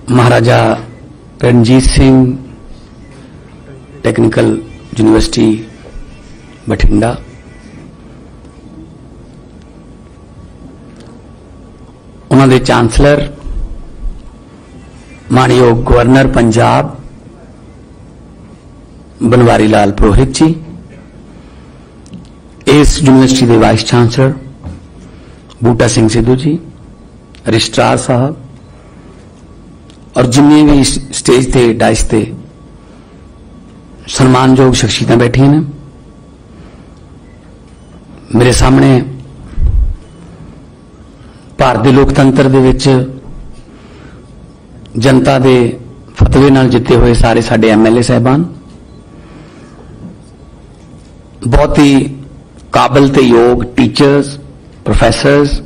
महाराजा Ranjit Singh technical university Bathinda, उन्होंने chancellor मानयोग governor Punjab Banwari Lal पुरोहित जी, इस university के वाइस चांसलर बूटा सिंह सिद्धू जी, रजिस्ट्रार साहब और जिन्हें भी स्टेज ते डाइस ते सम्मानयोग शख्सियत बैठी ने, मेरे सामने भारत के लोकतंत्र दे विच जनता के फतवे नाल जिते हुए सारे साडे MLA साहबान, बहुत ही काबिल ते योग टीचर्स, प्रोफैसर्स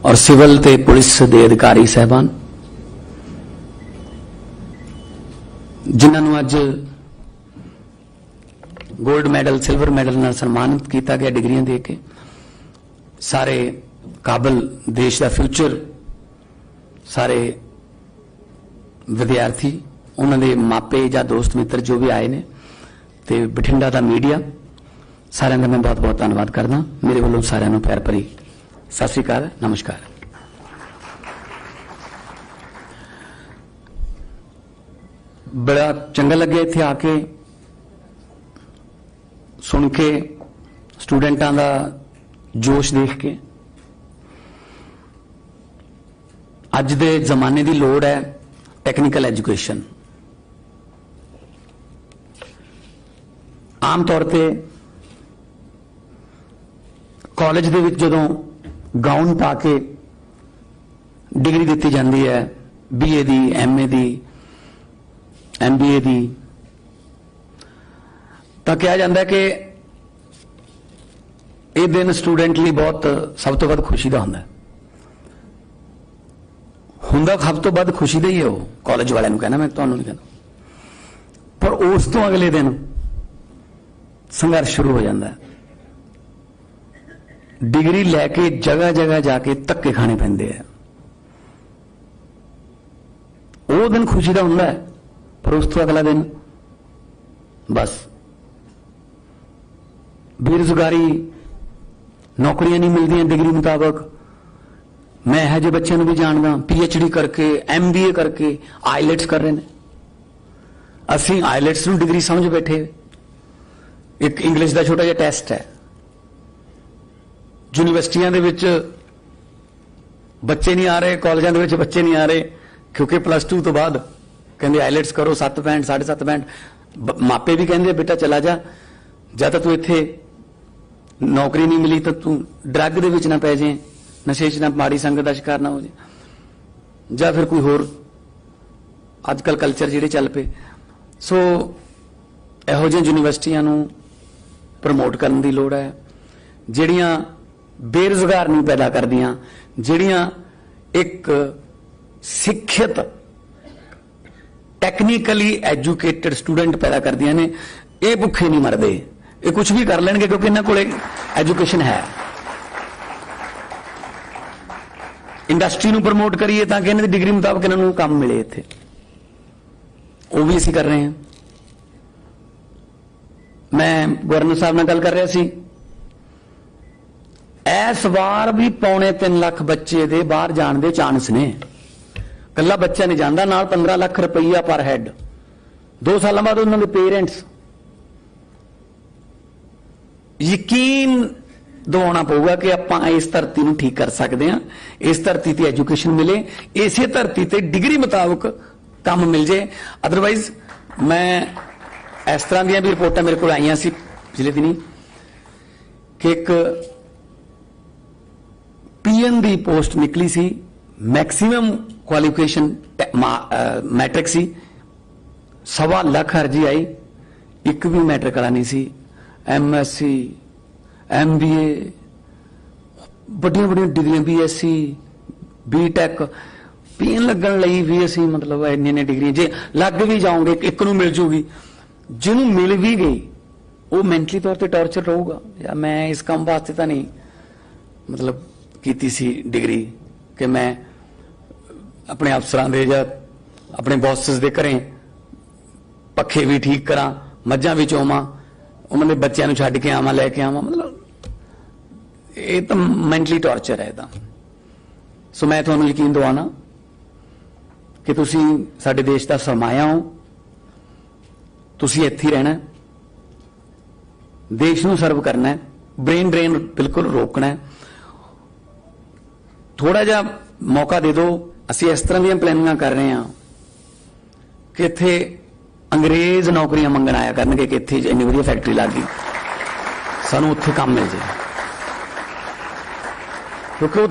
और सिविल ते पुलिस के अधिकारी साहबान, जिन्होंने अज गोल्ड मैडल सिल्वर मैडल नाल सम्मानित किया गया डिग्रियां दे के, सारे काबिल देश का फ्यूचर सारे विद्यार्थी, उन्होंने मापे या दोस्त मित्र जो भी आए ने, ते बठिंडा का मीडिया, सारे का मैं बहुत बहुत धन्यवाद करदा। मेरे वालों सारे प्यार भरी सत श्री अकाल, नमस्कार। बड़ा चंगा लगे इत्थे आके सुन के, स्टूडेंटां दा जोश देख के। अज दे जमाने की लोड़ है टेक्निकल एजुकेशन। आम तौर पे कॉलेज दे विच जदों गाउन पा के डिग्री दी जाती है, BA दी, MA दी, MBA दी, तो कहा जाता है कि यह दिन स्टूडेंट लिए बहुत सब तो वध खुशी का होंदा सब तो वध खुशी का ही है। वो कॉलेज वाले कहना, मैं तुहानू नहीं कहना, पर उस तो अगले दिन संघर्ष शुरू हो जाता है। डिग्री लैके जगह जगह जाके धक्के खाने पैंदे हैं। वो दिन खुशी का होंदा है, पर उस तो अगला दिन बस बेरोजगारी, नौकरियां नहीं मिलती डिग्री मुताबक। मैं है जो बच्चों भी जानदा PhD करके, MBA करके आईलेट्स कर रहे हैं। असी आईलेट्स नूं डिग्री समझ बैठे। एक इंग्लिश का छोटा जिहा टेस्ट है, यूनिवर्सिटियां दे विच बच्चे नहीं आ रहे, कॉलेजों दे विच बच्चे नहीं आ रहे, क्योंकि +2 तो बाद कहते आईलेट्स करो 7 पैंट 7.5 पैंट। मापे भी कहते बेटा चला जा, या तो तू इत्थे नौकरी नहीं मिली तो तू ड्रग दे विच ना पै जाए, नशे च ना माड़ी संगत का शिकार ना हो जाए, या फिर कोई होर अजकल कल्चर जिहड़े चल पे। सो इहो जिहियां यूनिवर्सिटियां नूं प्रमोट करने की लोड़ है, जिहड़ियां बेरोजगार नहीं पैदा करदियां, जिहड़ियां एक सिक्खित टेक्निकली एजुकेटेड स्टूडेंट पैदा करदियां ने, ये भुखे नहीं मरदे, ये कुछ भी कर लेंगे क्योंकि इन्हां कोले एजुकेशन है। इंडस्ट्री नूं प्रमोट करिए ताकि इन्हां दी डिग्री मुताबक इन्हां नूं काम मिले, इत्थे वो भी असीं कर रहे हैं। मैं गवर्नर साहब नाल गल कर रहा सी, इस बार भी 2.25 लाख बच्चे दे बाहर जाने दे चांस ने। कला बच्चा नहीं जाता, नाल 15 लाख रुपया पर हैड। 2 साल बाद उन्होंने पेरेंट्स यकीन दिवाना पऊगा कि आपां इस धरती नूं ठीक कर सकते हैं, इस धरती ते एजुकेशन मिले, इसे धरती ते डिग्री मुताबक काम मिल जाए। अदरवाइज मैं इस तरह दी भी रिपोर्टां मेरे को आईयां सी पिछले दिनी कि एक PN दी पोस्ट निकली सी, मैक्सीमम क्वालिफिकेशन मैट्रिक सी, 1.25 लाख अर्जी आई, एक भी मैट्रिक वाला नहीं सी। MSc MBA बड़िया डिग्रियां BSc BTech PN लगन लई भी असी मतलब इन्नी डिग्रियां जे लग भी जाओगे एक नूं मिल जूगी, जिन्हों मिल भी गई वो मैंटली तौर पर टॉर्चर रहूगा, या मैं इस काम वास्ते तो नहीं मतलब कीती सी डिग्री कि मैं अपने अफसरां दे जां अपने बॉसेस दे घरें पखे भी ठीक करा, मझां भी चोवां, उन्होंने बच्चों को छड्ड के आवां, लैके आवां, मतलब ये तो मैंटली टॉर्चर है। सो मैं तुहानूं यकीन दवाना कि तुसीं साडे देश का सरमाया हो, तुसीं इत्थे ही रहना है, देश नूं सर्व करना है, ब्रेन ड्रेन बिल्कुल रोकना है। थोड़ा जा मौका दे दो, असीं इस तरह दी प्लानिंग कर रहे हैं कि इत्थे अंग्रेज नौकरियां मंगण आया करनगे कि इत्थे इन्नी वधिया फैक्ट्री लग गई, सानूं उत्थे काम मिल जाए, क्योंकि वो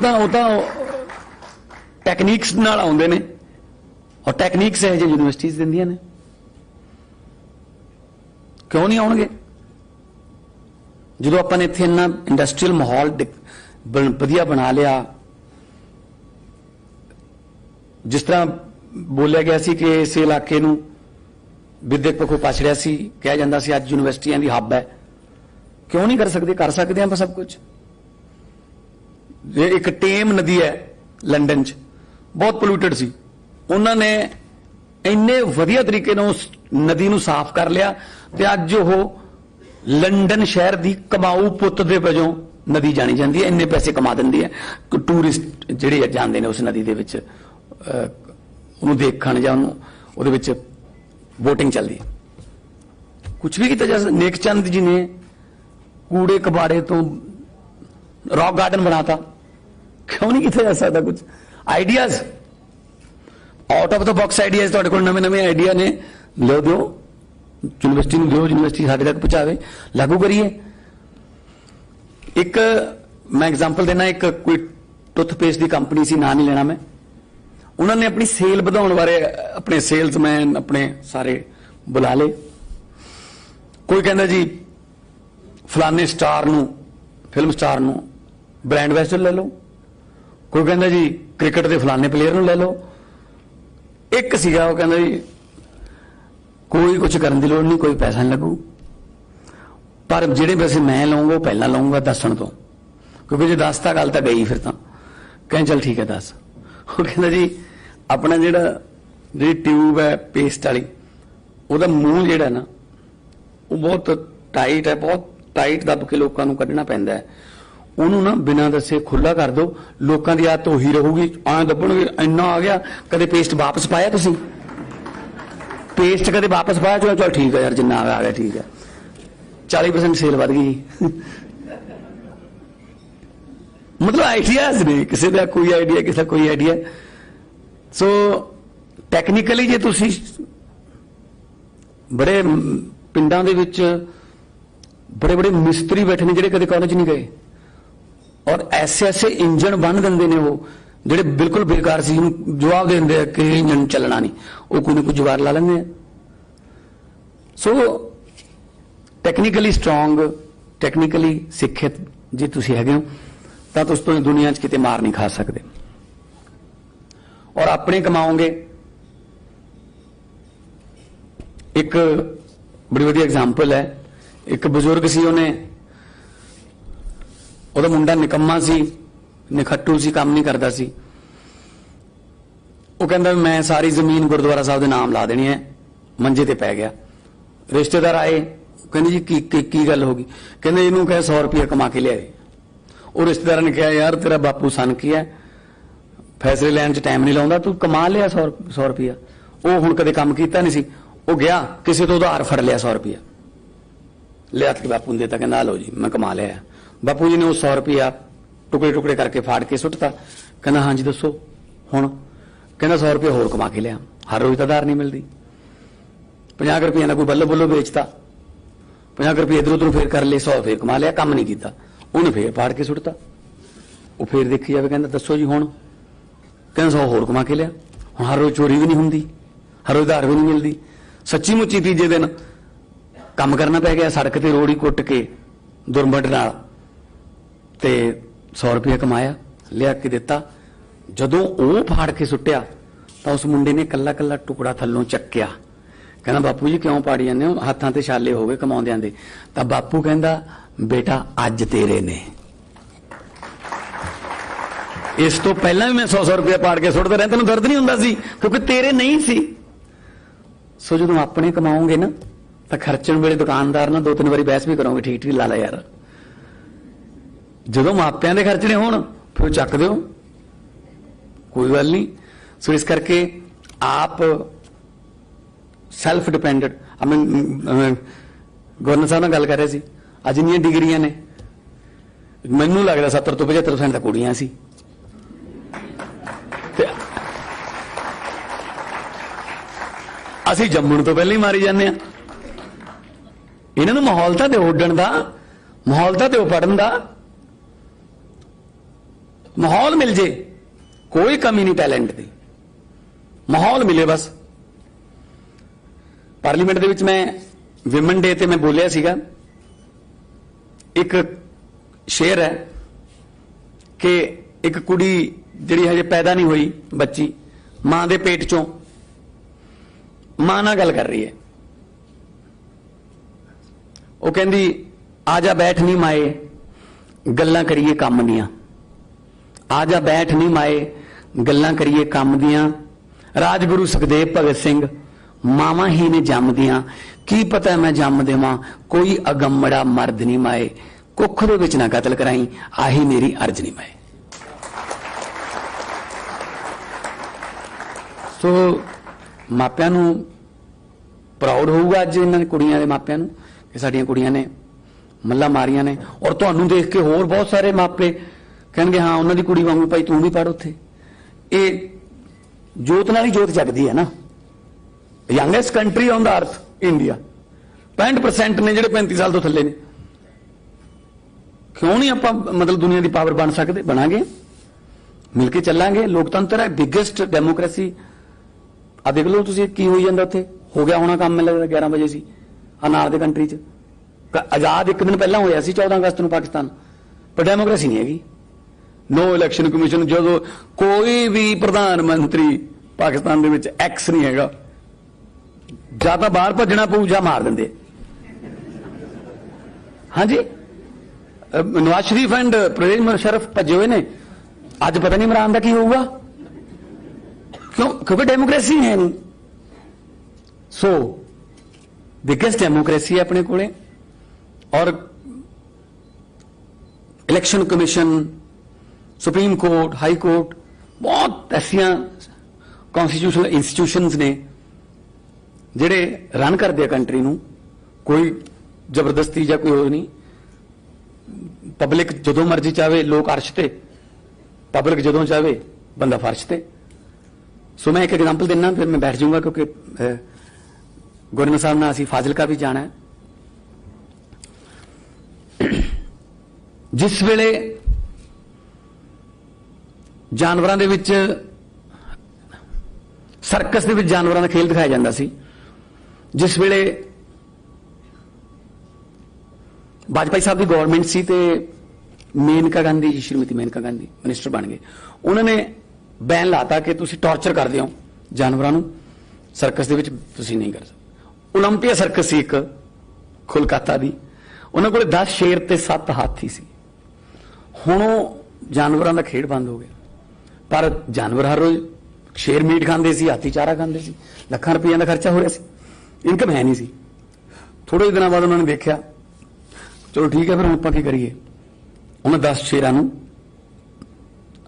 टैकनीक्स नाल आउंदे ने और टैकनीक्स है जो यूनिवर्सिटीज़ दिंदियां ने, क्यों नहीं आउणगे? जो अपन इत्थे इन्ना इंडस्ट्रीयल माहौल वधिया बना लिया, जिस तरह बोलिया गया सी कि इस इलाके नूं विद्यक पक्षों पछड़िया सी, कहा जाता सी अज यूनिवर्सिटियां दी हब है, क्यों नहीं कर सकते? कर सकते हैं सब कुछ। एक टेम नदी है लंडन च, बहुत पोल्यूटेड सी, उन्होंने इन्ने वधिया तरीके नाल उस नदी नूं साफ कर लिया ते अज वो लंडन शहर की कमाऊ पुत दे वजों नदी जानी जाती है, इन्ने पैसे कमा दिंदी है। टूरिस्ट जिहड़े जांदे ने उस नदी दे विच उन्होंने देखण जां उहदे विच वोटिंग चलती है। कुछ भी किया जा सकता। नेक चंद जी ने कूड़े कबाड़े तो रॉक गार्डन बनाता, क्यों नहीं किया जा सकता? कुछ ideas out of the box ideas तुहाडे कोल नवे नवे आइडिया ने, लो दो यूनिवर्सिटी में, दो यूनिवर्सिटी साडे तक पहुंचावे, लागू करिए। एक मैं एग्जाम्पल देना, एक कोई टूथपेस्ट की कंपनी सी, ना नहीं लेना मैं, उन्होंने अपनी सेल बढ़ाने बारे अपने सेल्समैन अपने सारे बुला ले। कोई कहता जी फलाने स्टार नूं, फिल्म स्टार नूं ब्रांड एंबेसडर ले लो, कोई कहता जी क्रिकेट के फलाने प्लेयर नूं ले लो। एक सीगा वो कहता जी कोई कुछ करने की लोड़ नहीं, कोई पैसा नहीं लगू, पर जिहड़े पैसे मैं लऊंगा वो पहला लऊंगा दसन तो, क्योंकि जो दसता गल तो गई, फिर तो कहें चल ठीक है दस। वो कहता जी अपना जी ट्यूब है पेस्ट वाली, वह मूँह जिहड़ा ना वो बहुत टाइट है, बहुत टाइट दब के लोगों को कढ़ना पैंदा है, उन्होंने ना बिना दसे खुला कर दो, लोगों की आदत उही रहूगी, आए दबणगे इन्ना आ गया। कदे पेस्ट वापस पाया तुसीं? पेस्ट कदे वापस पाया? चलो चल ठीक है यार, जिन्ना आ गया ठीक है, 40% सेल वध गई। मतलब आइडियाज ने, किसी का कोई आइडिया, किसी का कोई आइडिया। सो टैक्नीकली जे तुसीं बड़े पिंडां दे विच बड़े बड़े मिस्त्री बैठे ने जिहड़े कदे कॉलेज नहीं गए, और ऐसे ऐसे इंजन बन देंगे ने वो जिहड़े बिल्कुल बेकार सी, जवाब दे देंगे कि इंजन चलना नहीं, वो कोई ना कोई जुगाड़ ला लेंगे। सो टैक्नीकली स्ट्रोंग, टैक्नीकली सिक्खित जे तुसीं हैगे हो तां तुस तो दुनिया च किते मार नहीं खा सकते, और अपने कमाओगे। एक बड़ी वधिया एग्जाम्पल है, एक बजुर्ग सी, ਉਹਦਾ ਮੁੰਡਾ ਨਿਕੰਮਾ ਸੀ, ਨਿਖੱਟੂ ਸੀ, ਕੰਮ ਨਹੀਂ ਕਰਦਾ ਸੀ। ਉਹ ਕਹਿੰਦਾ ਮੈਂ ਸਾਰੀ ਜ਼ਮੀਨ ਗੁਰਦੁਆਰਾ ਸਾਹਿਬ ਦੇ ਨਾਮ ਲਾ ਦੇਣੀ ਹੈ, ਮੰਜੇ ਤੇ ਪੈ ਗਿਆ। ਰਿਸ਼ਤੇਦਾਰ ਆਏ, ਕਹਿੰਦੇ ਜੀ ਕੀ ਗੱਲ ਹੋ ਗਈ? ਕਹਿੰਦੇ ਇਹਨੂੰ ਕਹੇ 100 ਰੁਪਏ ਕਮਾ ਕੇ ਲਿਆਏ। ਉਹ ਰਿਸ਼ਤੇਦਾਰਾਂ ਨੇ ਕਿਹਾ ਯਾਰ ਤੇਰਾ ਬਾਪੂ ਸਨ ਕੀ ਹੈ, ਫੈਸਲੇ ਲੈਣ 'ਚ ਟਾਈਮ ਨਹੀਂ ਲਾਉਂਦਾ, ਤੂੰ ਕਮਾ ਲਿਆ 100 ਰੁਪਇਆ। ਉਹ ਹੁਣ ਕਦੇ ਕੰਮ ਕੀਤਾ ਨਹੀਂ ਸੀ, ਉਹ ਗਿਆ ਕਿਸੇ ਤੋਂ ਉਧਾਰ ਫੜ ਲਿਆ 100 ਰੁਪਇਆ, ਲਿਆ ਕੇ ਬਾਪੂ ਨੂੰ ਦੇਤਾ, ਕਹਿੰਦਾ ਲਓ ਜੀ ਮੈਂ ਕਮਾ ਲਿਆ। बापू जी ने वो 100 रुपया टुकड़े टुकड़े करके फाड़ के सुटता, कहना हाँ जी दसो हुण? कहना 100 रुपया होर कमा के लिया, हर रोज आधार नहीं मिलती, 50 रुपये ना कोई बल्लो बल्लो बेचता, 50 रुपये इधर उधर फिर कर ले, 100 फिर कमा लिया, काम नहीं किया, उन्हें फिर फाड़ के सुटता। वो फिर देखी जाए, कहना दसो जी हुण? कहना 100 होर कमा के लिया, हुण हर रोज चोरी भी नहीं होंगी, हर रोज आधार भी नहीं मिलती। सच्ची मुच्ची तीजे दिन काम करना पै गया, सड़क ते रोड़ ही कुट के दुर्मट नाल ते 100 रुपया कमाया, लिया के दिता। जदों वो फाड़ के सुट्टिया तो उस मुंडे ने कला कला टुकड़ा थल्लों चक्या, कहना बापू जी क्यों पाड़ी जांदे हो, हाथां ते छाले हो गए कमाउंदियां दे। तां बापू कहंदा बेटा अज तेरे ने। इस तो पहला भी मैं 100-100 रुपया पाड़ के सुटता रहा, तेन दर्द नहीं होंदा सी क्योंकि तेरे नहीं सी। सो जो अपने कमाओगे ना तो खर्चण वेले दुकानदार ना 2-3 बारी बहस भी करोगे, ठीक ठीक ला ला यार। जो मापियां दे खर्चने होण फिर चक दो, कोई गल नहीं। सो इस करके आप सैल्फ डिपेंडेंट। गवर्नर साहब नाल गल कर रहे सी, अज जिन्नियां डिग्रियां ने मैनू लगदा 70 ਤੋਂ 75% ਤਾਂ ਕੁੜੀਆਂ ਸੀ। ਅਸੀਂ ਜੰਮਣ ਤੋਂ ਪਹਿਲਾਂ ਹੀ ਮਾਰੀ ਜਾਂਦੇ ਆ। ਇਹਨਾਂ ਨੂੰ ਮਾਹੌਲ ਤਾਂ ਦਿਓ ਉੱਡਣ ਦਾ, ਮਾਹੌਲ ਤਾਂ ਦਿਓ ਪੜਨ ਦਾ। ਮਾਹੌਲ ਮਿਲ ਜੇ, ਕੋਈ ਕਮੀ ਨਹੀਂ ਟੈਲੈਂਟ ਦੀ, ਮਾਹੌਲ ਮਿਲੇ ਬਸ। ਪਾਰਲੀਮੈਂਟ ਦੇ ਵਿੱਚ ਮੈਂ ਵਿਮਨ ਡੇ ਤੇ ਮੈਂ ਬੋਲਿਆ ਸੀਗਾ, ਇੱਕ शेर है कि एक कुड़ी जिहड़ी हजे पैदा नहीं हुई बच्ची मां दे पेट चों, मां नाल गल कर रही है, वो कहंदी आजा बैठ नहीं माए गल्लां करिए काम दियां, आजा बैठ नहीं माए गल्लां करिए काम दियां। राजगुरु सुखदेव भगत सिंह मावां ही ने जम दियां, की पता मैं जम देवां कोई अगम्मड़ा मर्द नहीं माए, कुख दे विच ना कतल कराई आही मेरी अर्ज नहीं माए। सो मापियां नूं प्राउड होऊगा अज इन्हां कुड़ियां दे मापियां नूं कि साडियां कुड़ियां ने मल्ला मारियां ने। और तुहानूं देख के होर बहुत सारे मापे कहणगे हाँ उन्हां दी कुड़ी वांगू भाई तूं भी पढ़ उत्थे। ये जोत नाल ही जोत जगदी है ना। Youngest country on the earth India, 65% ने जिहड़े 35 साल तो थल्ले ने। क्यों नहीं आप मतलब दुनिया की पावर बन सकते? बनांगे, मिलके चलांगे। लोकतंत्र है, बिगेस्ट डेमोक्रेसी। आ देख लो तुसीं की होई जांदा उत्थे, हो गया होना काम। मिलदा 11 बजे सी आ नाल दे कंट्री च आजाद एक दिन पहला होया सी 14 अगस्त नूं पाकिस्तान, पर डेमोक्रेसी नहीं हैगी। नो इलैक्शन कमीशन, जो कोई भी प्रधानमंत्री पाकिस्तान दे विच एक्स नहीं हैगा, जां तां बाहर भज्जणा पऊ जां मार दिंदे। हाँ जी, नवाज शरीफ एंड परवेज मुशर्रफ भजे हुए ने, अज पता नहीं इमरान का की होगा। क्यों? क्योंकि डेमोक्रेसी है नहीं। सो बिगेस्ट डेमोक्रेसी है अपने कोले। और election commission, supreme court, high court, बहुत ऐसिया कॉन्स्टिट्यूशनल इंस्टीट्यूशंस ने जिहड़े रन करते कंट्री नूं। कोई जबरदस्ती या कोई हो नहीं। पब्लिक जदों मर्जी चाहे लोग अर्श ते, पब्लिक जदों चाहे बंदा फर्श ते। सो मैं एक एग्जाम्पल देना फिर मैं बैठ जाऊंगा, क्योंकि गवर्नर साहब ने असीं फाजिलका भी जाना है। जिस वेले जानवरां दे विच सर्कस दे विच जानवरां दा खेल दिखाया जांदा सी, जिस वेले वाजपेयी साहब की गवर्नमेंट सी ते मेनका गांधी जी, श्रीमती मेनका गांधी मिनिस्टर बन गए। उन्होंने बैन लाता कि तुसी टॉर्चर कर दिओ जानवरां नूं, सर्कस दे विच तुसी नहीं कर सकदे। ओलंपिया सर्कस सी एक कोलकाता दी, उन्हां कोल 10 शेर ते 7 हाथी सी। हुण जानवरां दा खेड बंद हो गया, पर जानवर हर रोज शेर मीट खांदे सी, हाथी चारा खांदे सी, ਲੱਖਾਂ रुपया का खर्चा हो रहा सी, इनकम है नहीं सी। थोड़े दिनों बाद उन्होंने देखा चलो ठीक है फिर हम की करिए, उन्हें 10 शेरां नूं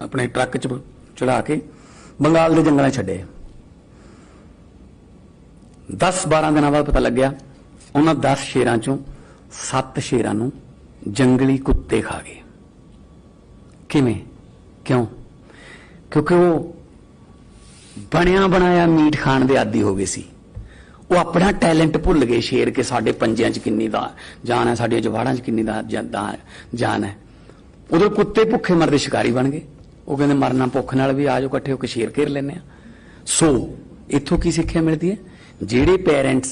अपने ट्रक च चढ़ा के बंगाल के जंगलों छड्डे। 10-12 दिनों बाद पता लग्या उन्होंने 10 शेरां चों 7 शेरां नूं जंगली कुत्ते खा गए। किवें? क्यों? क्योंकि वो बनिया बनाया मीट खाण दे आदी हो गए सी। वो अपना टैलेंट भुल गए। शेर के साडे पंजियां च किन्नी जान है, साडियां जवाड़ां च किन्नी जान है। उधर कुत्ते भुखे मरदे शिकारी बन गए। वो कहंदे मरना भुख नाल भी, आ जाओ इकट्ठे होकर शेर घेर लैंदे आ। सो इत्थों की सिक्ख्या मिलती है? जिहड़े पेरेंट्स,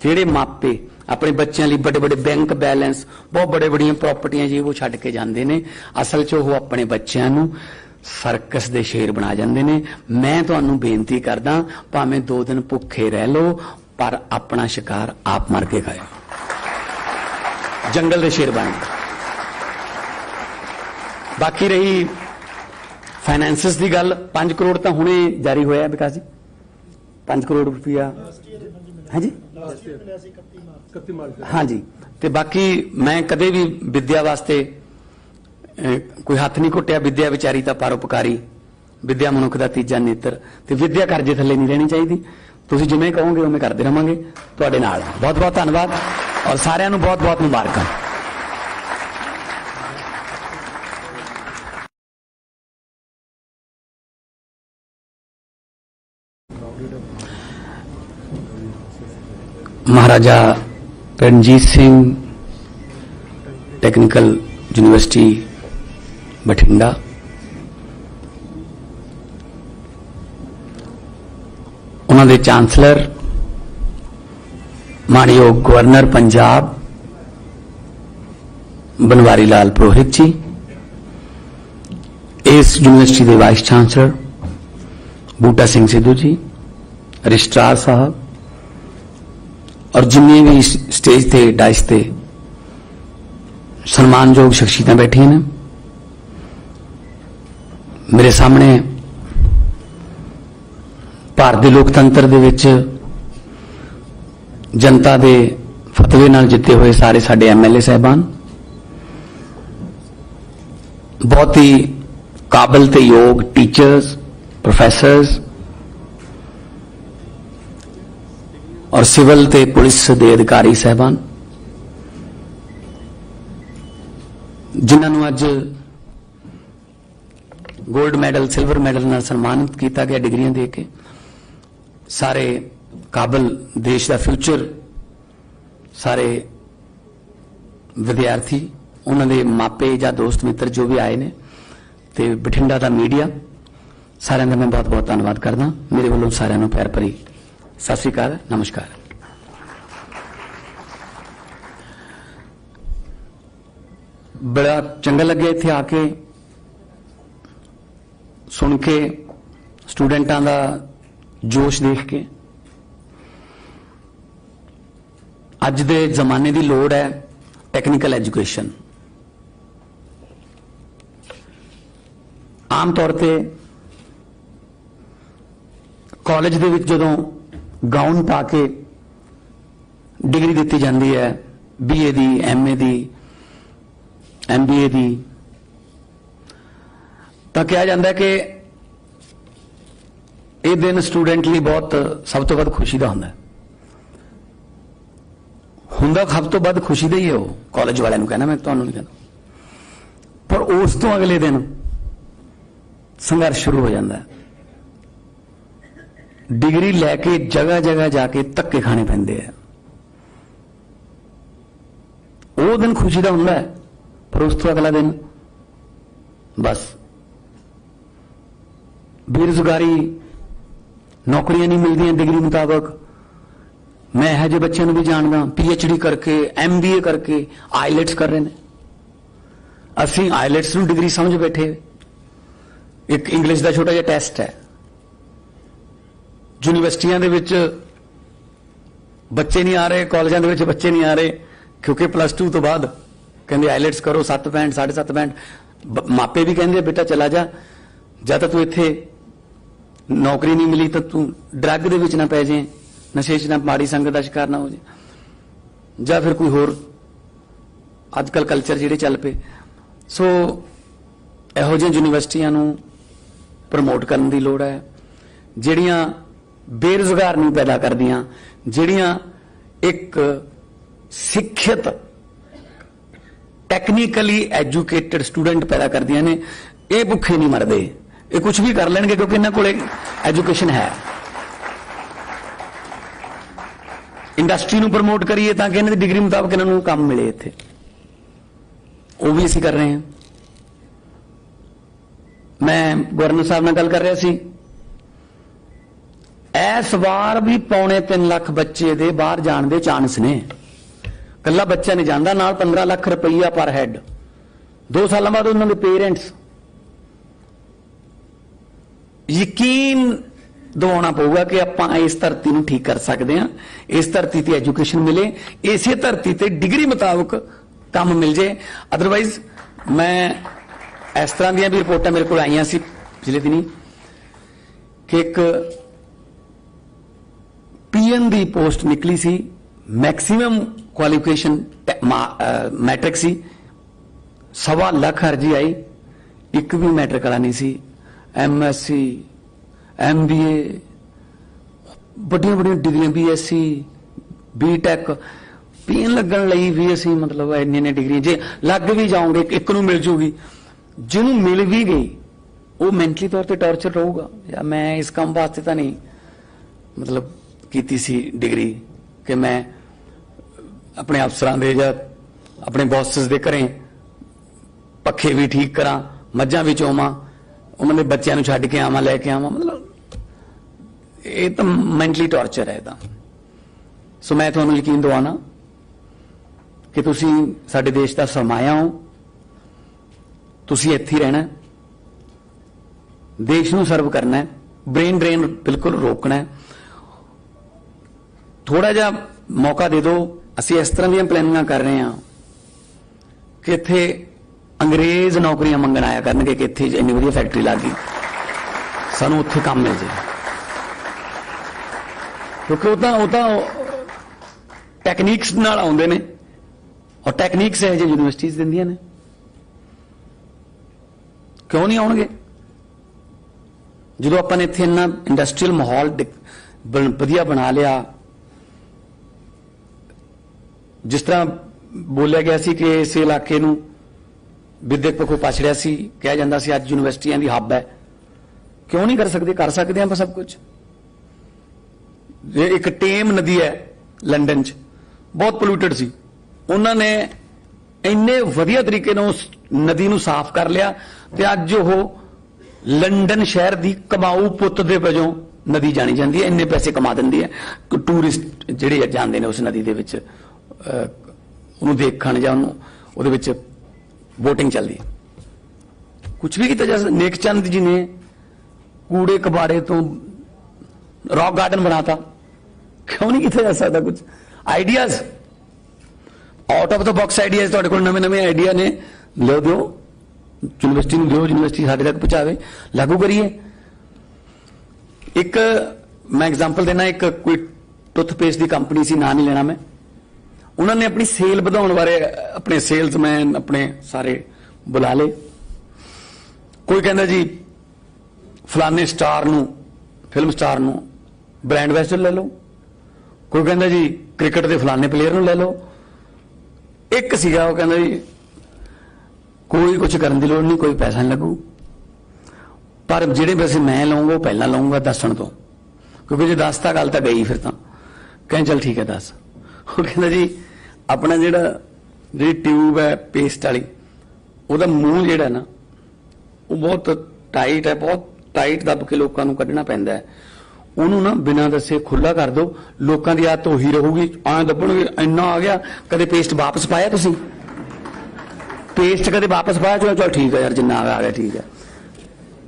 जिहड़े मापे अपने बच्चों लिए बड़े बड़े बैंक बैलेंस, बहुत बड़े बड़ियां प्रॉपर्टियां जी वो छड्ड के जांदे ने, असल च वो अपने बच्चों नूं सर्कस दे शेर बना जांदे ने। मैं तुहानूं बेनती करदा, भावें 2 दिन भुखे रह लो पर अपना शिकार आप मर के खाओ, जंगल दे शेर बन। बाकी रही फाइनेंसिस की गल 5 करोड़ तो हुणे जारी होया विकास जी, 5 करोड़ रुपया है जी, हाँ जी। तो बाकी मैं कदे भी विद्या वास्ते कोई हथ नहीं घुटिया। विद्या विचारी तो परोपकारी, विद्या मनुख का तीजा नेत्र, तो विद्या कर्जे थले नहीं रहनी चाहिए। तुसीं जिवें कहोगे उवें करते रहांगे तुहाडे नाल। बहुत बहुत धन्यवाद और सारिआं नूं बहुत बहुत मुबारकां। महाराजा रणजीत सिंह टेक्निकल यूनिवर्सिटी बठिंडा, उन्होंने चांसलर मानयोग गवर्नर पंजाब बनवारी लाल पुरोहित जी, इस यूनिवर्सिटी के वाइस चांसलर बूटा सिंह सिद्धू जी, रजिस्ट्रार साहब और जिन्हें भी स्टेज ते डाइस ते सम्मानयोग शख्सियत बैठी ने, मेरे सामने भारतीय लोकतंत्र दे विच जनता दे फतवे नाल जिते हुए सारे साडे MLA साहबान, बहुत ही काबिल ते योग टीचर्स, प्रोफैसर्स और सिविल ते पुलिस दे अधिकारी साहबान, जिन्होंने अज गोल्ड मैडल सिल्वर मैडल नाल सन्मानित किया गया डिग्रियां दे के, सारे काबिल देश का फ्यूचर सारे विद्यार्थी, उन्होंने मापे या दोस्त मित्र जो भी आए ने, ते बठिंडा का मीडिया, सारिਆਂ ਦਾ मैं बहुत बहुत धन्यवाद करदा। मेरे वालों सारिਆਂ ਨੂੰ प्यार भरी सत श्री अकाल, नमस्कार। बड़ा चंगा लगे इत्थे आके सुन के, स्टूडेंटां दा जोश देख के। अज दे जमाने की लोड़ है टेक्निकल एजुकेशन। आम तौर पे कॉलेज दे विच जदों गाउन पा के डिग्री दी जाती है, BA दी, MA दी, MBA दी, तो कहा जाता है कि यह दिन स्टूडेंट लिए बहुत सब तो वध खुशी का होंगे। हुंदा सब तो वध खुशी का ही है वो कॉलेज वाले कहना, मैं तुहानू नहीं कहना। पर उस तो अगले दिन संघर्ष शुरू हो जाता है। डिग्री लैके जगह जगह जाके धक्के खाने पैंदे हैं। वो दिन खुशी का होंगे, पर उस तो अगला दिन बस बेरोजगारी, नौकरियां नहीं मिलती डिग्री मुताबक। मैं यह जो बच्चों भी जानदा PhD करके, MBA करके आईलेट्स कर रहे हैं। असी आईलेट्स नूं डिग्री समझ बैठे। एक इंग्लिश का छोटा जिहा टैसट है, यूनिवर्सिटियां दे विच बच्चे नहीं आ रहे, कॉलेजां दे विच बच्चे नहीं आ रहे, क्योंकि +2 तो बाद कहंदे आईलेट्स करो 7 पैंट 7.5 पैंट। मापे भी कहंदे बेटा चला जा, या तो तू इत्थे नौकरी नहीं मिली तो तू ड्रग दे विच ना पै जाए, नशे च ना, माड़ी संगत का शिकार ना हो जाए, या फिर कोई होर अजकल कल्चर जिहड़े चल पे। सो इहो जिहियां यूनिवर्सिटियां नूं प्रमोट करने की लोड़ है, जिहड़ियां बेरोजगार नहीं पैदा करदियां, जिहड़ियां एक सिक्खित टेक्निकली एजुकेटेड स्टूडेंट पैदा करदियां ने। ये भुखे नहीं मरदे, ये कुछ भी कर लेंगे क्योंकि इन्हां कोले एजुकेशन है। इंडस्ट्री नूं प्रमोट करिए ताकि इन्हां दी डिग्री मुताबक इन्हां नूं काम मिले इत्थे, वो भी असीं कर रहे हैं। मैं गवर्नर साहब नाल गल कर रहा सी, इस बार भी 2.25 लाख बच्चे दे बाहर जाण दे चांस ने। कल्ला बच्चा नहीं जाता, नाल 15 लाख रुपया पर हैड। 2 साल बाद उन्होंने पेरेंट्स यकीन दिवाना पऊगा कि आपां इस धरती नूं ठीक कर सकते हैं, इस धरती ते एजुकेशन मिले, इसे धरती ते डिग्री मुताबक काम मिल जाए। अदरवाइज मैं इस तरह दी भी रिपोर्टां मेरे को आईयां सी पिछले दिनी कि एक पीएन की पोस्ट निकली सी, मैक्सीमम क्वालिफिकेशन मैट्रिक सी, 1.25 लाख अर्जी आई, एक भी मैट्रिक वाला नहीं सी। MSc MBA बड़िया बड़िया डिग्रियां BSc BTech पीएन लगन लई भी असी मतलब इन्नी डिग्री जे लग भी जाओगे एक नूं मिल जूगी, जिन्हों मिल भी गई वो मैंटली तौर पर टॉर्चर रहूगा। या मैं इस काम वास्ते तो नहीं मतलब कीती सी डिग्री कि मैं अपने अफसरां दे या अपने बॉसेस दे घरें पखे भी ठीक करा, मझां भी चोवां, उन्होंने बच्चों को छड्ड के आवां, लैके आवां, मतलब ये तो मैंटली टॉर्चर है। सो मैं तुहानूं यकीन दवाना कि तुसीं साडे देश का सरमाया हो, तुसीं इत्थे ही रहना, देश नूं सर्व करना है, ब्रेन ड्रेन बिल्कुल रोकना है। थोड़ा जा मौका दे दो, असीं इस तरह दी प्लानिंग कर रहे हैं कि इत्थे अंग्रेज नौकरियां मंगण आया करनगे कि इत्थे इन्नी वधिया फैक्टरी लग गई, सानूं उत्थे काम मिल जाए, क्योंकि वो टैक्नीक्स नाल आउंदे ने और टैक्नीक्स है जो यूनिवर्सिटीज दिंदियां ने, क्यों नहीं आउणगे? जो अपन इत्थे इन्ना इंडस्ट्रीयल माहौल वधिया बना लिया, जिस तरह बोलिया गया सी कि इस इलाके नूं विद्यक पक्षों पछड़िया सी, कहा जाता सी अज यूनिवर्सिटियां दी हब है, क्यों नहीं कर सकते? कर सकते हैं सब कुछ। एक टेम नदी है लंडन च, बहुत पोल्यूटेड सी, उन्होंने इन्ने वधिया तरीके नाल उस नदी नूं साफ कर लिया ते अज वो लंडन शहर की कमाऊ पुत दे वजों नदी जानी जाती है, इन्ने पैसे कमा दिंदी है। टूरिस्ट जिहड़े जाते हैं उस नदी दे विच उन्होंने देखण या उहदे विच वोटिंग चलती है। कुछ भी किया जा सकता। नेकचंद जी ने कूड़े कबाड़े तो रॉक गार्डन बनाता, क्यों नहीं किया जा सकता? कुछ ideas out of the box ideas तुहाडे कोल नवे नवे आइडिया ने, लो दो यूनिवर्सिटी में, दो यूनिवर्सिटी साडे तक पहुंचावे, लागू करिए। एक मैं एग्जांपल देना, एक कोई टूथपेस्ट की कंपनी सी, ना नहीं लेना मैं, उन्होंने अपनी सेल बढ़ाने बारे अपने सेल्समैन अपने सारे बुला ले। कोई कहता जी फलाने स्टार नूं, फिल्म स्टार नूं ब्रांड एंबेसडर ले लो, कोई कहता जी क्रिकेट के फलाने प्लेयर नूं ले लो। एक सीगा वो कहता जी कोई कुछ करने की लोड़ नहीं, कोई पैसा नहीं लगू, पर जिहड़े पैसे मैं लऊंगा वो पहला लऊंगा दसण तो, क्योंकि जो दसता गल तो गई, फिर तो कहें चल ठीक है दस। वो कहता जी अपना जी ट्यूब है पेस्ट वाली, वह मूँह जिहड़ा ना वो बहुत टाइट है, बहुत टाइट दब के लोगों को कढ़ना पैंदा है, उन्होंने ना बिना दसे खुला कर दो, लोगों की आदत उही रहूगी, आए दबणगे इन्ना आ गया। कदे पेस्ट वापस पाया तुसीं? पेस्ट कदे वापस पाया? चलो चल ठीक है यार, जिन्ना आ गया ठीक है,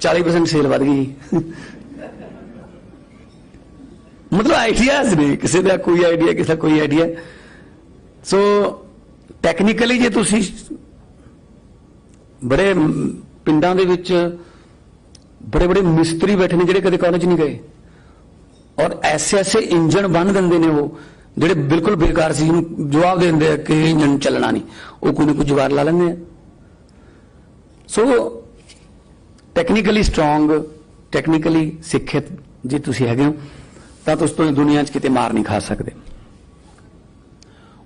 40% सेल वध गई। मतलब आइडियाज ने, किसी का कोई आइडिया, किसी का कोई आइडिया। सो टैक्नीकली जे तुसीं बड़े पिंडां दे विच बड़े बड़े मिस्त्री बैठे ने जिहड़े कदे कॉलेज नहीं गए, और ऐसे ऐसे इंजन बन देंगे ने वो जिहड़े बिल्कुल बेकार सी, जवाब दे दिंदे कि इंजन चलना नहीं, वो कोई ना कोई जुगाड़ ला लेंगे। सो टैक्नीकली स्ट्रोंग, टैक्नीकली सिक्खित जे तुसीं हैगे हो तां तुस तो दुनिया च किते मार नहीं खा सकते,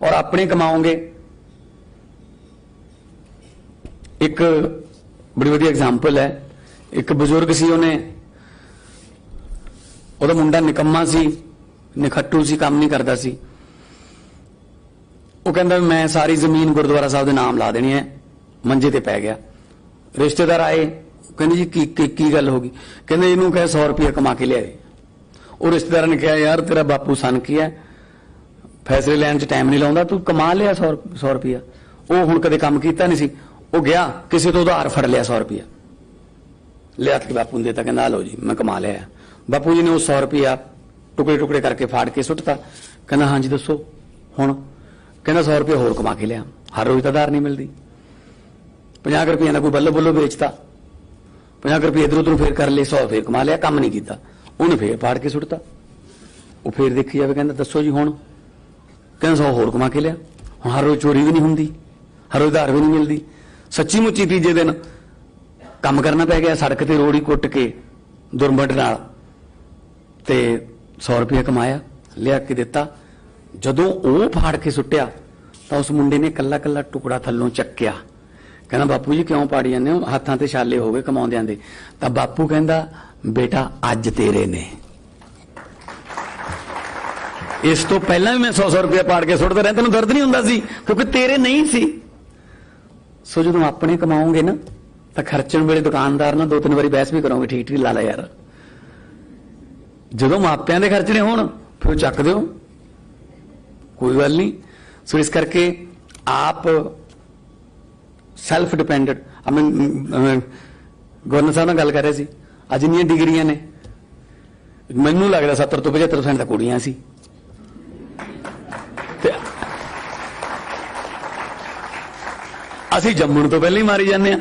और अपने कमाओगे। एक बड़ी वधिया एग्जाम्पल है, एक बजुर्ग सी, उन्हें ਉਹਦਾ ਮੁੰਡਾ ਨਿਕੰਮਾ ਸੀ, ਨਿਖੱਟੂ ਸੀ, ਕੰਮ ਨਹੀਂ ਕਰਦਾ ਸੀ। ਉਹ ਕਹਿੰਦਾ ਮੈਂ ਸਾਰੀ ਜ਼ਮੀਨ ਗੁਰਦੁਆਰਾ ਸਾਹਿਬ ਦੇ ਨਾਮ ਲਾ ਦੇਣੀ ਹੈ, ਮੰਜੇ ਤੇ ਪੈ ਗਿਆ। ਰਿਸ਼ਤੇਦਾਰ ਆਏ, ਕਹਿੰਦੇ ਜੀ ਕੀ ਗੱਲ ਹੋ ਗਈ? ਕਹਿੰਦੇ ਇਹਨੂੰ ਕਹੇ 100 ਰੁਪਏ ਕਮਾ ਕੇ ਲਿਆਏ। ਉਹ ਰਿਸ਼ਤੇਦਾਰਾਂ ਨੇ ਕਿਹਾ ਯਾਰ ਤੇਰਾ ਬਾਪੂ ਸਨ ਕੀ ਹੈ, ਫੈਸਲੇ ਲੈਣ 'ਚ ਟਾਈਮ ਨਹੀਂ ਲਾਉਂਦਾ, ਤੂੰ ਕਮਾ ਲਿਆ 100 ਰੁਪਇਆ। ਉਹ ਹੁਣ ਕਦੇ ਕੰਮ ਕੀਤਾ ਨਹੀਂ ਸੀ, ਉਹ ਗਿਆ ਕਿਸੇ ਤੋਂ ਉਧਾਰ ਫੜ ਲਿਆ 100 ਰੁਪਇਆ, ਲਿਆ ਕੇ ਬਾਪੂ ਨੂੰ ਦੇਤਾ, ਕਹਿੰਦਾ ਲਓ ਜੀ ਮੈਂ ਕਮਾ ਲਿਆ। बापू जी ने वो 100 रुपया टुकड़े टुकड़े करके फाड़ के सुटता, कहना हाँ जी दसो हुण, कहना 100 रुपया होर कमा के लिया, हर रोज तो उधार नहीं मिलती। 50 रुपये का कोई बल्लो बल्लो बेचता, 50 रुपये इधर उधरों फिर कर ले, 100 फिर कमा लिया, काम नहीं किया, उन्हें फिर फाड़ के सुट्टा। वो फिर देखी जाए, कहता दसो जी हुण, कहना 100 होर कमा के लिया। हुण हर रोज चोरी भी नहीं होंगी, हर रोज उधार भी नहीं मिलती, सच्ची मुच्ची तीजे दिन काम करना पै गया, सड़क ते रोड़ ही कुट के दुरमट नाल ते 100 रुपया कमाया, लिया के दिता। जदों वो फाड़ के सुट्टिया तो उस मुंडे ने कला कला टुकड़ा थल्लों चक्या, कहना बापू जी क्यों पाड़ी जाने हो, हाथां ते छाले हो गए कमाउंदियां दे। तां बापू कहंदा बेटा अज तेरे ने, इस तो पहला भी मैं 100-100 रुपया पाड़ के सुटदा रहा, तेनों दर्द नहीं हुंदा सी क्योंकि तेरे नहीं सी। सो जदों अपने कमाओगे ना तो खर्चण वेले दुकानदार ना 2-3 बारी बहस भी करोगे, ठीक ठीक ला ला यार। जदों मापियां दे खर्चने होण फिर चक दिओ, कोई गल नहीं। सो इस करके आप सैल्फ डिपेंडेंट। गवर्नर साहब नाल गल कर रहे सी, अज जिन्नियां डिग्रियां ने मैनूं लगदा 70 ਤੋਂ 75% ਤਾਂ ਕੁੜੀਆਂ ਸੀ। ਅਸੀਂ ਜੰਮਣ ਤੋਂ ਪਹਿਲਾਂ ਹੀ ਮਾਰੀ ਜਾਂਦੇ ਆ।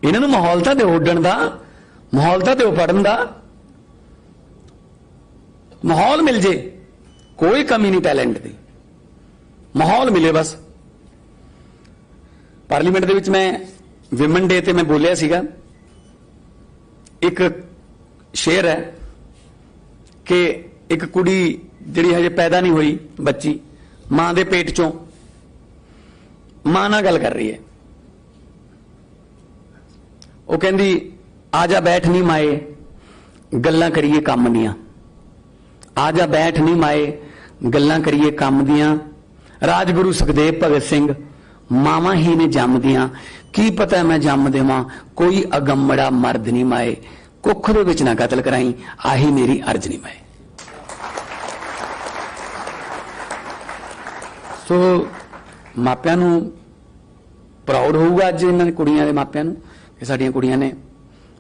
ਇਹਨਾਂ ਨੂੰ ਮਾਹੌਲ ਤਾਂ ਦਿਓ ਉੱਡਣ ਦਾ, ਮਾਹੌਲ ਤਾਂ ਦਿਓ ਪੜਨ ਦਾ, ਮਾਹੌਲ ਮਿਲ ਜੇ, ਕੋਈ ਕਮੀ ਨਹੀਂ ਟੈਲੈਂਟ ਦੀ, ਮਾਹੌਲ ਮਿਲੇ ਬਸ। ਪਾਰਲੀਮੈਂਟ ਦੇ ਵਿੱਚ ਮੈਂ ਵਿਮਨ ਡੇ ਤੇ ਮੈਂ ਬੋਲਿਆ ਸੀਗਾ, ਇੱਕ ਸ਼ੇਰ ਹੈ ਕਿ ਇੱਕ ਕੁੜੀ ਜਿਹੜੀ ਹਜੇ ਪੈਦਾ ਨਹੀਂ ਹੋਈ ਬੱਚੀ, ਮਾਂ ਦੇ ਪੇਟ ਚੋਂ, ਮਾਂ ਨਾਲ ਗੱਲ ਕਰ ਰਹੀ ਹੈ, ਉਹ ਕਹਿੰਦੀ ਆ ਜਾ ਬੈਠ ਨਹੀਂ ਮਾਏ ਗੱਲਾਂ ਕਰੀਏ ਕੰਮ ਦੀਆਂ, ਆ ਜਾ ਬੈਠ ਨਹੀਂ ਮਾਏ ਗੱਲਾਂ ਕਰੀਏ ਕੰਮ ਦੀਆਂ, ਰਾਜਗੁਰੂ ਸੁਖਦੇਵ ਭਗਤ ਸਿੰਘ ਮਾਵਾਂ ਹੀ ਨੇ ਜੰਮਦੀਆਂ, ਕੀ ਪਤਾ ਮੈਂ ਜੰਮ ਦੇਵਾਂ ਕੋਈ ਅਗੰਮੜਾ ਮਰਦ ਨਹੀਂ ਮਾਏ, ਕੁੱਖ ਦੇ ਵਿੱਚ ਨਾ ਕਤਲ ਕਰਾਈ ਆਹੀ ਮੇਰੀ ਅਰਜ਼ ਨਹੀਂ ਮਾਏ। ਸੋ ਮਾਪਿਆਂ ਨੂੰ ਪ੍ਰਾਊਡ ਹੋਊਗਾ ਅੱਜ ਇਹਨਾਂ ਦੀ ਕੁੜੀਆਂ ਦੇ ਮਾਪਿਆਂ ਨੂੰ ਕਿ ਸਾਡੀਆਂ ਕੁੜੀਆਂ ਨੇ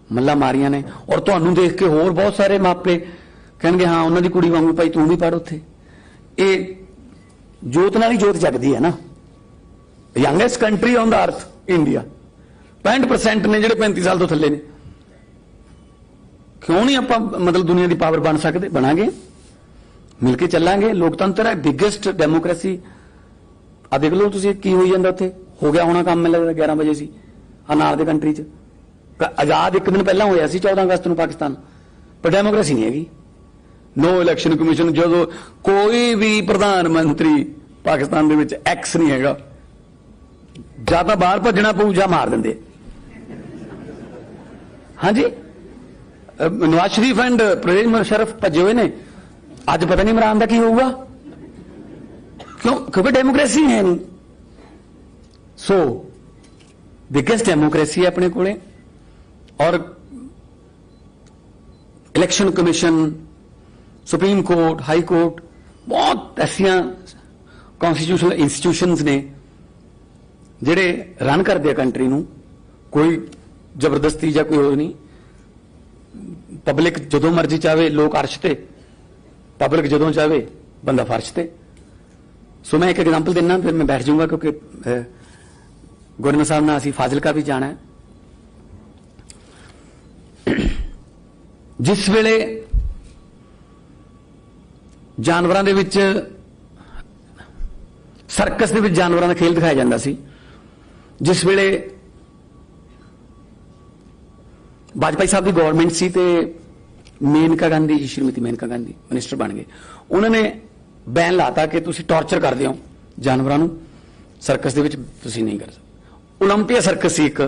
ਮੱਲਾਂ ਮਾਰੀਆਂ ਨੇ। ਔਰ ਤੁਹਾਨੂੰ ਦੇਖ ਕੇ ਹੋਰ ਬਹੁਤ ਸਾਰੇ ਮਾਪੇ ਕਹਿਣਗੇ ਹਾਂ ਉਹਨਾਂ ਦੀ ਕੁੜੀ ਵਾਂਗੂ ਭਾਈ ਤੂੰ ਵੀ ਪੜ੍ਹ ਉੱਥੇ। ਇਹ ਜੋਤ ਨਾਲ ਹੀ ਜੋਤ ਜਗਦੀ ਹੈ ਨਾ। ਯੰਗੈਸਟ ਕੰਟਰੀ ਔਨ ਦਾ ਅਰਥ ਇੰਡੀਆ, 65% ਨੇ ਜਿਹੜੇ 35 ਸਾਲ ਤੋਂ ਥੱਲੇ ਨੇ। ਕਿਉਂ ਨਹੀਂ ਆਪਾਂ ਮਤਲਬ ਦੁਨੀਆ ਦੀ ਪਾਵਰ ਬਣ ਸਕਦੇ? ਬਣਾਂਗੇ, ਮਿਲ ਕੇ ਚੱਲਾਂਗੇ। ਲੋਕਤੰਤਰ ਹੈ, ਬਿਗੇਸਟ ਡੈਮੋਕ੍ਰੇਸੀ। ਆ ਦੇਖ ਲਓ ਤੁਸੀਂ ਕੀ ਹੋਈ ਜਾਂਦਾ ਉੱਥੇ। ਹੋ ਗਿਆ ਹੋਣਾ ਕੰਮ, ਮੈਨੂੰ ਲੱਗਦਾ 11 ਵਜੇ ਸੀ ਆ ਨਾਲ ਦੇ ਕੰਟਰੀ 'ਚ। ਆਜ਼ਾਦ ਇੱਕ ਦਿਨ ਪਹਿਲਾਂ ਹੋਇਆ ਸੀ 14 ਅਗਸਤ ਨੂੰ ਪਾਕਿਸਤਾਨ, ਪਰ ਡੈਮੋਕ੍ਰੇਸੀ ਨਹੀਂ ਹੈਗੀ। ਨੋ ਇਲੈਕਸ਼ਨ ਕਮਿਸ਼ਨ, ਜਦੋਂ ਕੋਈ ਵੀ ਪ੍ਰਧਾਨ ਮੰਤਰੀ ਪਾਕਿਸਤਾਨ ਦੇ ਵਿੱਚ ਐਕਸ ਨਹੀਂ ਹੈਗਾ, ਜਾਂ ਤਾਂ ਬਾਹਰ ਭੱਜਣਾ ਪਊ ਜਾਂ ਮਾਰ ਦਿੰਦੇ। ਹਾਂਜੀ, ਨਵਾਜ਼ ਸ਼ਰੀਫ ਐਂਡ ਪਰਵੇਜ਼ ਮੁਸ਼ਰਫ ਭੱਜੇ ਹੋਏ ਨੇ। ਅੱਜ ਪਤਾ ਨਹੀਂ ਇਮਰਾਨ ਦਾ ਕੀ ਹੋਊਗਾ। ਕਿਉਂ? ਕਿਉਂਕਿ ਡੈਮੋਕ੍ਰੇਸੀ ਹੈ ਨਹੀਂ। ਸੋ ਬਿਗੇਸਟ ਡੈਮੋਕ੍ਰੇਸੀ ਹੈ ਆਪਣੇ ਕੋਲੇ। ਔਰ election commission, supreme court, high court, ਬਹੁਤ ਐਸੀਆਂ ਕੌਨਸਟੀਟਿਊਸ਼ਨਲ ਇੰਸਟੀਟਿਊਸ਼ਨਸ ਨੇ ਜਿਹੜੇ ਰਨ ਕਰਦੇ ਆ ਕੰਟਰੀ ਨੂੰ। ਕੋਈ ਜ਼ਬਰਦਸਤੀ ਜਾਂ ਕੋਈ ਹੋਰ ਨਹੀਂ। ਪਬਲਿਕ ਜਦੋਂ ਮਰਜ਼ੀ ਚਾਹੇ ਲੋਕ ਅਰਸ਼ ਤੇ, ਪਬਲਿਕ ਜਦੋਂ ਚਾਹੇ ਬੰਦਾ ਫਰਸ਼ ਤੇ। ਸੋ ਮੈਂ ਇੱਕ ਐਗਜ਼ਾਮਪਲ ਦਿੰਦਾ ਫਿਰ ਮੈਂ ਬੈਠ ਜਾਊਂਗਾ, ਕਿਉਂਕਿ ਗਵਰਨਰ ਸਾਹਿਬ ਨਾਲ ਅਸੀਂ ਫਾਜ਼ਿਲਕਾ ਵੀ ਜਾਣਾ ਹੈ। ਜਿਸ ਵੇਲੇ ਜਾਨਵਰਾਂ ਦੇ ਵਿੱਚ, ਸਰਕਸ ਦੇ ਵਿੱਚ ਜਾਨਵਰਾਂ ਦਾ ਖੇਲ ਦਿਖਾਇਆ ਜਾਂਦਾ ਸੀ, ਜਿਸ ਵੇਲੇ ਵਾਜਪਾਈ ਸਾਹਿਬ ਦੀ ਗਵਰਨਮੈਂਟ ਸੀ ਤੇ ਮੇਨਕਾ ਗਾਂਧੀ ਜੀ, ਸ਼੍ਰੀਮਤੀ ਮੇਨਕਾ ਗਾਂਧੀ ਮਿਨਿਸਟਰ ਬਣ ਗਏ। ਉਹਨਾਂ ਨੇ ਬੈਨ ਲਾਤਾ ਕਿ ਤੁਸੀਂ ਟਾਰਚਰ ਕਰਦੇ ਹੋ ਜਾਨਵਰਾਂ ਨੂੰ, ਸਰਕਸ ਦੇ ਵਿੱਚ ਤੁਸੀਂ ਨਹੀਂ ਕਰ ਸਕਦੇ। ਓਲੰਪੀਆ ਸਰਕਸ ਸੀ ਇੱਕ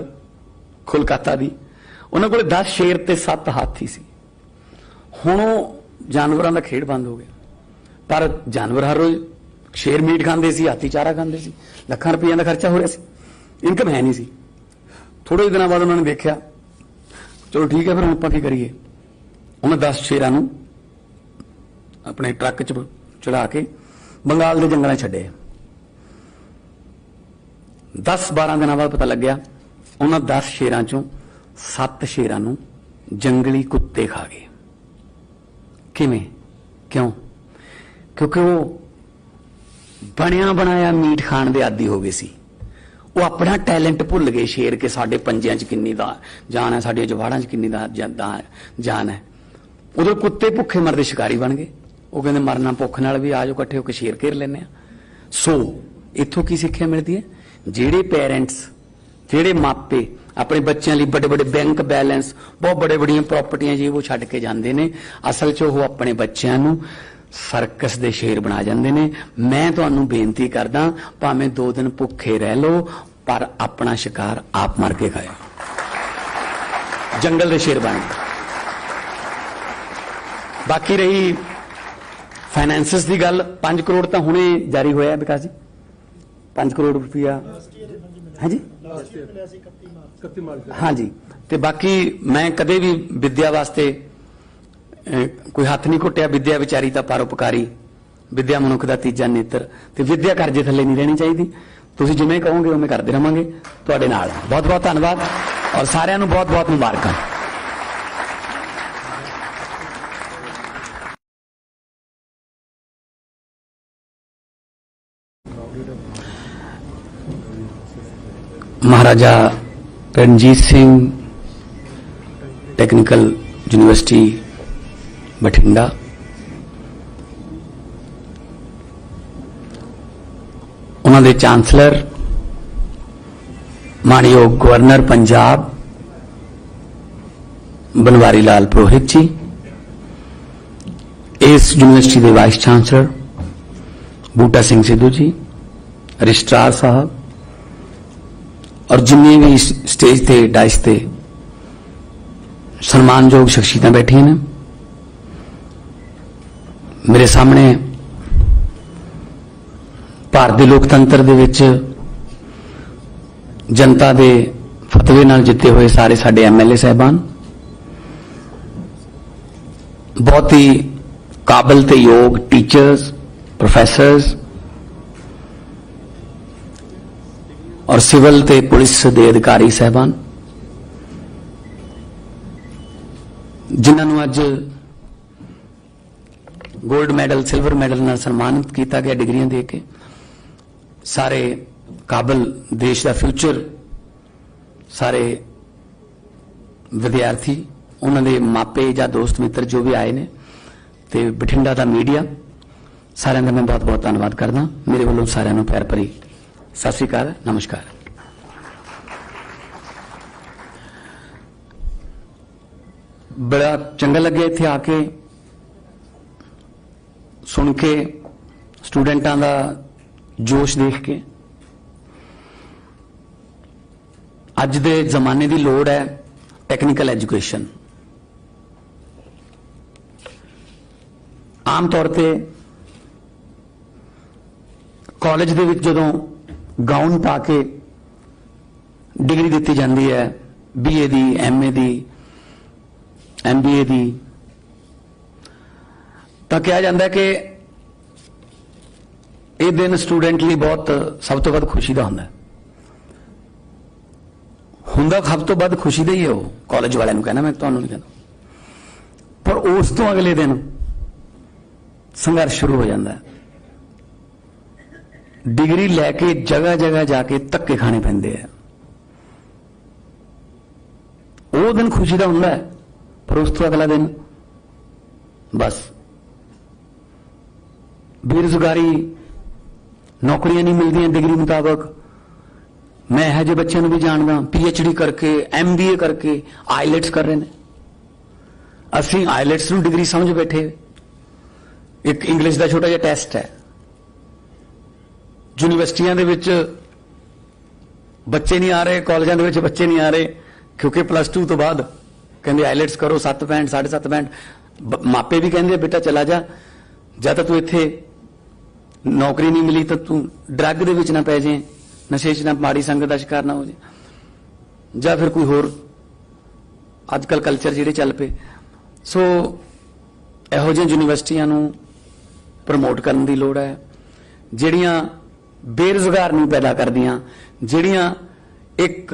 ਕੋਲਕਾਤਾ ਦੀ, ਉਹਨਾਂ ਕੋਲ 10 ਸ਼ੇਰ ਤੇ 7 ਹਾਥੀ ਸੀ। ਹੁਣ ਉਹ ਜਾਨਵਰਾਂ ਦਾ ਖੇਡ ਬੰਦ ਹੋ ਗਿਆ। ਪਰ ਜਾਨਵਰ ਹਰ ਰੋਜ਼, ਸ਼ੇਰ ਮੀਟ ਖਾਂਦੇ ਸੀ, ਹਾਥੀ ਚਾਰਾ ਖਾਂਦੇ ਸੀ, ਲੱਖਾਂ ਰੁਪਈਆਂ ਦਾ ਖਰਚਾ ਹੋ ਰਿਹਾ ਸੀ, ਇਨਕਮ ਹੈ ਨਹੀਂ ਸੀ। ਥੋੜੇ ਦਿਨਾਂ ਬਾਅਦ ਉਹਨਾਂ ਨੇ ਦੇਖਿਆ ਚਲੋ ਠੀਕ ਹੈ ਫਿਰ ਹੁਣ ਆਪਾਂ ਕੀ ਕਰੀਏ। ਉਹਨਾਂ 10 ਸ਼ੇਰਾਂ ਨੂੰ ਆਪਣੇ ਟਰੱਕ 'ਚ ਚੜਾ ਕੇ ਬੰਗਾਲ ਦੇ ਜੰਗਲਾਂ 'ਚ ਛੱਡੇ। 10-12 ਦਿਨਾਂ ਬਾਅਦ ਪਤਾ ਲੱਗਿਆ ਉਹਨਾਂ 10 ਸ਼ੇਰਾਂ 'ਚੋਂ 7 ਸ਼ੇਰਾਂ ਨੂੰ ਜੰਗਲੀ ਕੁੱਤੇ ਖਾ ਗਏ। ਕਿਵੇਂ? ਕਿਉਂ? ਕਿਉਂਕਿ ਉਹ ਬਣਿਆ ਬਣਾਇਆ ਮੀਟ ਖਾਣ ਦੇ ਆਦੀ ਹੋ ਗਏ ਸੀ। वो अपना टैलेंट भुल गए शेर के साडे पंजियां च किन्नी दा जान है, साडियां जवाड़ां च किन्नी दा जान है। उधर कुत्ते भुखे मरदे शिकारी बन गए। वो कहंदे मरना भुख नाल भी आ जाओ इकट्ठे होकर शेर घेर लैने। सो इत्थों की सिक्ख्या मिलती है, जेड़े पेरेंट्स जेड़े मापे अपने बच्चों लिए बड़े बड़े बैंक बैलेंस बहुत बड़े बड़िया प्रॉपर्टियां जी वो छड्ड के जाते हैं, असल च वो अपने बच्चों नूं सर्कस दे शेर बना जाते हैं। मैं तुहानूं बेनती करदा भावें 2 दिन भुखे रह लो पर अपना शिकार आप मर के खाओ, जंगल दे शेर बन। बाकी रही फाइनेंसिस की गल, 5 करोड़ तो हुणे जारी होया विकास जी, 5 करोड़ रुपया है जी, हाँ जी। तो बाकी मैं कदे भी विद्या वास्ते कोई हथ नहीं घुटिया। विद्या विचारी तो परोपकारी, विद्या मनुख का तीजा नेत्र, तो विद्या कर्जे थले नहीं रहनी चाहिए। तुसीं जिवें कहोगे उवें करते रहांगे तुहाडे नाल। बहुत बहुत धन्यवाद और सारिआं नूं बहुत बहुत मुबारकां। महाराजा रणजीत सिंह टेक्निकल यूनिवर्सिटी बठिंडा, उन्होंने चांसलर मानयोग गवर्नर पंजाब बनवारी लाल पुरोहित जी, इस यूनिवर्सिटी के वाइस चांसलर बूटा सिंह सिद्धू जी, रजिस्ट्रार साहब और जिन्हें भी स्टेज ते डाइस ते सम्मानयोग शख्सियतां बैठियां ने। मेरे सामने भारतीय लोकतंत्र दे विच जनता दे फतवे नाल जिते हुए सारे साडे MLA साहबान, बहुत ही काबिल ते योग टीचर्स, प्रोफैसर्स और सिविल ते पुलिस दे अधिकारी साहबान, जिन्होंने अज गोल्ड मैडल सिल्वर मैडल नाल सन्मानित किया गया डिग्रियां दे के। सारे काबिल देश का फ्यूचर सारे विद्यार्थी, उन्होंने मापे या दोस्त मित्र जो भी आए ने, ते बठिंडा का मीडिया, सारिਆਂ ਦਾ मैं बहुत बहुत धन्यवाद करदा। मेरे वालों सारिਆਂ ਨੂੰ प्यार भरी सत श्री अकाल, नमस्कार। बड़ा चंगा लगे इत्थे आके सुन के, स्टूडेंटां दा जोश देख के। अज दे जमाने की लोड़ है टेक्निकल एजुकेशन। आम तौर पे कॉलेज दे विच जदों गाउन पा के डिग्री दी जाती है, BA दी, MA दी, MBA दी, तो कहा जाता है कि यह दिन स्टूडेंट लिए बहुत सब तो वध खुशी का होंदा सब तो वध खुशी का ही है। वो कॉलेज वाले कहना, मैं तुहानूं नहीं कहना, पर उस तो अगले दिन संघर्ष शुरू हो जाता है। डिग्री लैके जगह जगह जाके धक्के खाने पैंदे हैं। वो दिन खुशी का होंदा है, पर उस तो अगला दिन बस बेरोजगारी, नौकरियां नहीं मिलती डिग्री मुताबक। मैं है जो बच्चों भी जानदा PhD करके, MBA करके आईलेट्स कर रहे हैं। असी आईलेट्स नूं डिग्री समझ बैठे। एक इंग्लिश का छोटा जिहा टेस्ट है, यूनिवर्सिटियां दे विच बच्चे नहीं आ रहे, कॉलेजां दे विच बच्चे नहीं आ रहे, क्योंकि +2 तो बाद कहंदे आईलेट्स करो 7 पैंट 7.5 पैंट। मापे भी कहंदे बेटा चला जा, जद तू इत्थे नौकरी नहीं मिली तो तू ड्रग दे विच ना पै जाए, नशे च ना, माड़ी संगत का शिकार ना हो जाए, या फिर कोई होर अजकल कल्चर जिहड़े चल पे। सो इहो जिहियां यूनिवर्सिटियां नूं प्रमोट करन दी लोड़ है, जिहड़ियां बेरोजगार नहीं पैदा करदियां, जिहड़ियां एक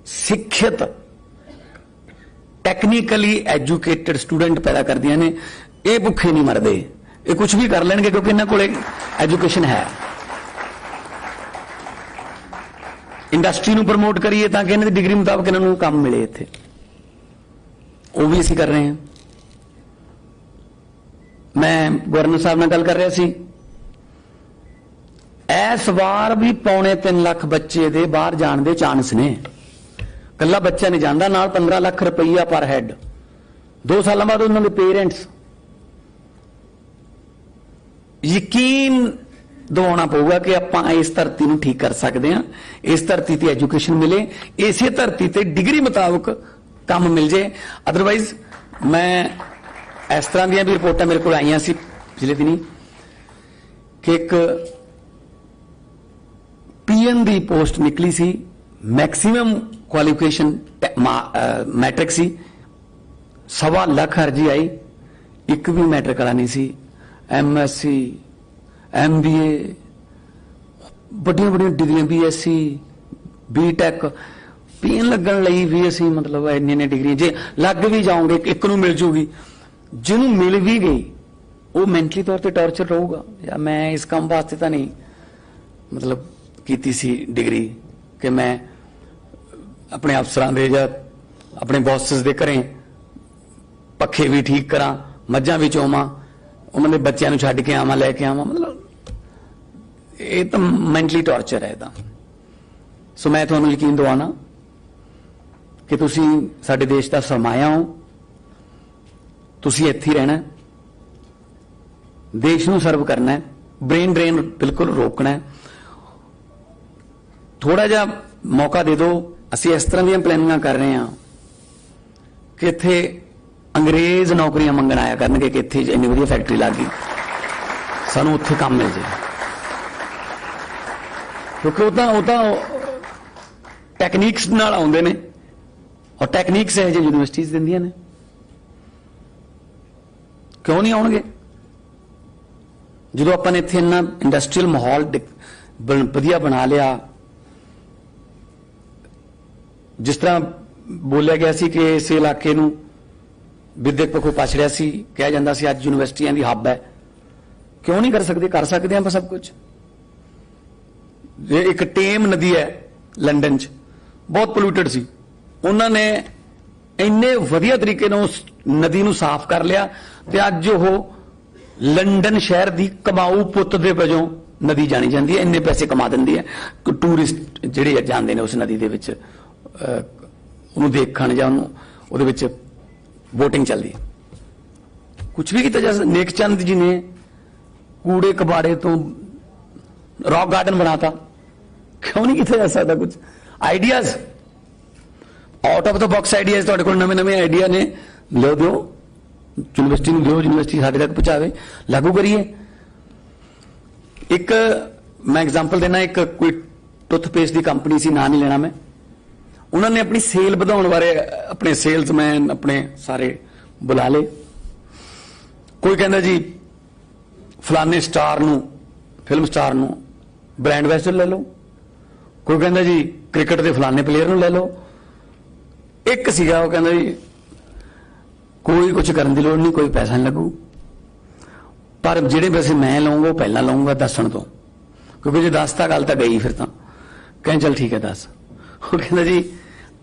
सिक्खित टेक्निकली एजुकेटेड स्टूडेंट पैदा करदियां ने। ये भुखे नहीं मरदे, ये कुछ भी कर लेंगे क्योंकि इन्हां कोले एजुकेशन है। इंडस्ट्री ਨੂੰ ਪ੍ਰਮੋਟ ਕਰੀਏ ਤਾਂ ਕਿ ਇਹਨਾਂ ਦੀ ਡਿਗਰੀ ਮੁਤਾਬਕ ਇਹਨਾਂ ਨੂੰ ਕੰਮ ਮਿਲੇ ਇੱਥੇ, ਉਹ ਵੀ ਅਸੀਂ ਕਰ ਰਹੇ ਹਾਂ। ਮੈਂ ਗਵਰਨਰ ਸਾਹਿਬ ਨਾਲ ਗੱਲ ਕਰ ਰਿਹਾ ਸੀ, ਇਸ ਵਾਰ ਵੀ 2.25 ਲੱਖ ਬੱਚੇ ਦੇ ਬਾਹਰ ਜਾਣ ਦੇ ਚਾਂਸ ਨੇ। ਕੱਲਾ ਬੱਚਾ ਨਹੀਂ ਜਾਂਦਾ, ਨਾਲ 15 ਲੱਖ ਰੁਪਈਆ ਪਰ ਹੈਡ। 2 ਸਾਲਾਂ ਬਾਅਦ ਉਹਨਾਂ ਦੇ ਪੇਰੈਂਟਸ ਯਕੀਨ ਦਿਵਾਉਣਾ ਪਊਗਾ ਕਿ ਆਪਾਂ ਇਸ ਧਰਤੀ ਨੂੰ ਠੀਕ ਕਰ ਸਕਦੇ ਹਾਂ, ਇਸ ਧਰਤੀ ਤੇ ਐਜੂਕੇਸ਼ਨ ਮਿਲੇ, ਇਸੇ ਧਰਤੀ ਤੇ ਡਿਗਰੀ ਮੁਤਾਬਕ ਕੰਮ ਮਿਲ ਜੇ। ਅਦਰਵਾਈਜ਼ ਮੈਂ ਇਸ ਤਰ੍ਹਾਂ ਦੀਆਂ ਵੀ ਰਿਪੋਰਟਾਂ ਮੇਰੇ ਕੋਲ ਆਈਆਂ ਸੀ ਪਿਛਲੇ ਦਿਨੀ ਕਿ ਇੱਕ ਪੀਐਨ ਦੀ ਪੋਸਟ ਨਿਕਲੀ ਸੀ, ਮੈਕਸਿਮਮ ਕੁਆਲੀਫਿਕੇਸ਼ਨ ਮੈਟ੍ਰਿਕ ਸੀ, 1.25 ਲੱਖ ਅਰਜੀ ਆਈ, ਇੱਕ ਵੀ ਮੈਟ੍ਰਿਕ ਵਾਲਾ ਨਹੀਂ ਸੀ। ਐਮਐਸਸੀ, MBA, ਵੱਡੀਆਂ ਵੱਡੀਆਂ ਡਿਗਰੀਆਂ, BSc, BTech, ਪੀਐਨ ਲੱਗਣ ਲਈ ਵੀ ਅਸੀਂ ਮਤਲਬ ਇੰਨੀਆਂ ਡਿਗਰੀਆਂ ਜੇ ਲੱਗ ਵੀ ਜਾਓਗੇ ਇੱਕ ਨੂੰ ਮਿਲ ਜੂਗੀ, ਜਿਹਨੂੰ ਮਿਲ ਵੀ ਗਈ ਉਹ ਮੈਂਟਲੀ ਤੌਰ ਤੇ ਟੌਰਚਰ ਰਹੂਗਾ। ਜਾਂ ਮੈਂ ਇਸ ਕੰਮ ਵਾਸਤੇ ਤਾਂ ਨਹੀਂ ਮਤਲਬ ਕੀਤੀ ਸੀ ਡਿਗਰੀ ਕਿ ਮੈਂ ਆਪਣੇ ਅਫਸਰਾਂ ਦੇ ਜਾਂ ਆਪਣੇ ਬੌਸਸ ਦੇ ਘਰੇ ਪੱਖੇ ਵੀ ਠੀਕ ਕਰਾਂ, ਮੱਝਾਂ ਵੀ ਚੋਵਾਂ, ਉਹਨਾਂ ਦੇ ਬੱਚਿਆਂ ਨੂੰ ਛੱਡ ਕੇ ਆਵਾਂ, ਲੈ ਕੇ ਆਵਾਂ। ਮਤਲਬ ਇਹ ਤਾਂ ਮੈਂਟਲੀ ਟੌਰਚਰ ਹੈ ਇਹਦਾ। ਸੋ ਮੈਂ ਤੁਹਾਨੂੰ ਯਕੀਨ ਦਿਵਾਉਣਾ ਕਿ ਤੁਸੀਂ ਸਾਡੇ ਦੇਸ਼ ਦਾ ਸਰਮਾਇਆ ਹੋ, ਤੁਸੀਂ ਇੱਥੇ ਹੀ ਰਹਿਣਾ, ਦੇਸ਼ ਨੂੰ ਸਰਵ ਕਰਨਾ ਹੈ, ਬ੍ਰੇਨ ਡਰੇਨ ਬਿਲਕੁਲ ਰੋਕਣਾ ਹੈ। ਥੋੜਾ ਜਿਹਾ ਮੌਕਾ ਦੇ ਦਿਓ। ਅਸੀਂ ਇਸ ਤਰ੍ਹਾਂ ਦੀਆਂ ਪਲੈਨਿੰਗਾਂ ਕਰ ਰਹੇ ਹਾਂ ਕਿ ਇੱਥੇ ਅੰਗਰੇਜ਼ ਨੌਕਰੀਆਂ ਮੰਗਣ ਆਇਆ ਕਰਨਗੇ ਕਿ ਇੱਥੇ ਇੰਨੀ ਵਧੀਆ ਫੈਕਟਰੀ ਲੱਗ ਗਈ, ਸਾਨੂੰ ਉੱਥੇ ਕੰਮ ਮਿਲ ਜਾਏ, ਕਿਉਂਕਿ ਉਹ ਤਾਂ ਟੈਕਨੀਕਸ ਨਾਲ ਆਉਂਦੇ ਨੇ, ਔਰ ਟੈਕਨੀਕਸ ਇਹ ਜਿਹੀ ਯੂਨੀਵਰਸਿਟੀਜ਼ ਦਿੰਦੀਆਂ ਨੇ। ਕਿਉਂ ਨਹੀਂ ਆਉਣਗੇ? ਜਦੋਂ ਆਪਾਂ ਨੇ ਇੱਥੇ ਇੰਨਾ ਇੰਡਸਟਰੀਅਲ ਮਾਹੌਲ ਵਧੀਆ ਬਣਾ ਲਿਆ, ਜਿਸ ਤਰ੍ਹਾਂ ਬੋਲਿਆ ਗਿਆ ਸੀ ਕਿ ਇਸ ਇਲਾਕੇ ਨੂੰ ਵਿਦਿਅਕ ਪੱਖੋਂ ਪਛੜਿਆ ਸੀ, ਕਿਹਾ ਜਾਂਦਾ ਸੀ ਅੱਜ ਯੂਨੀਵਰਸਿਟੀਆਂ ਦੀ ਹੱਬ ਹੈ। ਕਿਉਂ ਨਹੀਂ ਕਰ ਸਕਦੇ? ਕਰ ਸਕਦੇ ਹਾਂ ਆਪਾਂ ਸਭ ਕੁਝ। ਜੇ ਇੱਕ ਟੇਮ ਨਦੀ ਹੈ ਲੰਡਨ 'ਚ, ਬਹੁਤ ਪੋਲੂਟਡ ਸੀ, ਉਹਨਾਂ ਨੇ ਇੰਨੇ ਵਧੀਆ ਤਰੀਕੇ ਨਾਲ ਉਸ ਨਦੀ ਨੂੰ ਸਾਫ਼ ਕਰ ਲਿਆ ਤੇ ਅੱਜ ਉਹ ਲੰਡਨ ਸ਼ਹਿਰ ਦੀ ਕਮਾਊ ਪੁੱਤ ਦੇ ਵਜੋਂ ਨਦੀ ਜਾਣੀ ਜਾਂਦੀ ਹੈ। ਇੰਨੇ ਪੈਸੇ ਕਮਾ ਦਿੰਦੀ ਹੈ ਟੂਰਿਸਟ ਜਿਹੜੇ ਜਾਂਦੇ ਨੇ ਉਸ ਨਦੀ ਦੇ ਵਿੱਚ ਉਹਨੂੰ ਦੇਖਣ ਜਾਂ ਉਹਦੇ ਵਿੱਚ ਵੋਟਿੰਗ ਚੱਲਦੀ ਹੈ। ਕੁਝ ਵੀ ਕੀਤਾ ਜਾ ਸਕਦਾ। ਨੇਕ ਚੰਦ ਜੀ ਨੇ ਕੂੜੇ ਕਬਾੜੇ ਤੋਂ ਰੌਕ ਗਾਰਡਨ ਬਣਾਤਾ, ਕਿਉਂ ਨਹੀਂ ਕੀਤਾ ਜਾ ਸਕਦਾ? ਕੁਝ ideas, out of the box ideas ਤੁਹਾਡੇ ਕੋਲ ਨਵੇਂ ਆਈਡੀਆ ਨੇ, ਲਿਓ, ਦਿਓ ਯੂਨੀਵਰਸਿਟੀ ਨੂੰ, ਦਿਓ, ਯੂਨੀਵਰਸਿਟੀ ਸਾਡੇ ਤੱਕ ਪਹੁੰਚਾਵੇ, ਲਾਗੂ ਕਰੀਏ। ਇੱਕ ਮੈਂ ਐਗਜ਼ਾਮਪਲ ਦੇਣਾ, ਇੱਕ ਕੋਈ ਟੁੱਥਪੇਸਟ ਦੀ ਕੰਪਨੀ ਸੀ, ਨਾਂ ਨਹੀਂ ਲੈਣਾ ਮੈਂ, ਉਹਨਾਂ ਨੇ ਆਪਣੀ ਸੇਲ ਵਧਾਉਣ ਬਾਰੇ ਆਪਣੇ ਸੇਲਸਮੈਨ ਆਪਣੇ ਸਾਰੇ ਬੁਲਾ ਲਏ। ਕੋਈ ਕਹਿੰਦਾ ਜੀ ਫਲਾਣੇ ਸਟਾਰ ਨੂੰ, ਫਿਲਮ ਸਟਾਰ ਨੂੰ ਬ੍ਰਾਂਡ ਐਂਬੈਸਡਰ ਲੈ ਲਓ, ਕੋਈ ਕਹਿੰਦਾ ਜੀ ਕ੍ਰਿਕਟ ਦੇ ਫਲਾਣੇ ਪਲੇਅਰ ਨੂੰ ਲੈ ਲਓ। ਇੱਕ ਸੀਗਾ ਉਹ ਕਹਿੰਦਾ ਜੀ ਕੋਈ ਕੁਝ ਕਰਨ ਦੀ ਲੋੜ ਨਹੀਂ, ਕੋਈ ਪੈਸਾ ਨਹੀਂ ਲੱਗੂ, ਪਰ ਜਿਹੜੇ ਪੈਸੇ ਮੈਂ ਲਵਾਂਗਾ ਉਹ ਪਹਿਲਾਂ ਲਵਾਂਗਾ ਦੱਸਣ ਤੋਂ, ਕਿਉਂਕਿ ਜੇ ਦੱਸਤਾ ਗੱਲ ਤਾਂ ਗਈ। ਫਿਰ ਤਾਂ ਕਹਿੰਦੇ ਚੱਲ ਠੀਕ ਹੈ ਦੱਸ। ਉਹ ਕਹਿੰਦਾ ਜੀ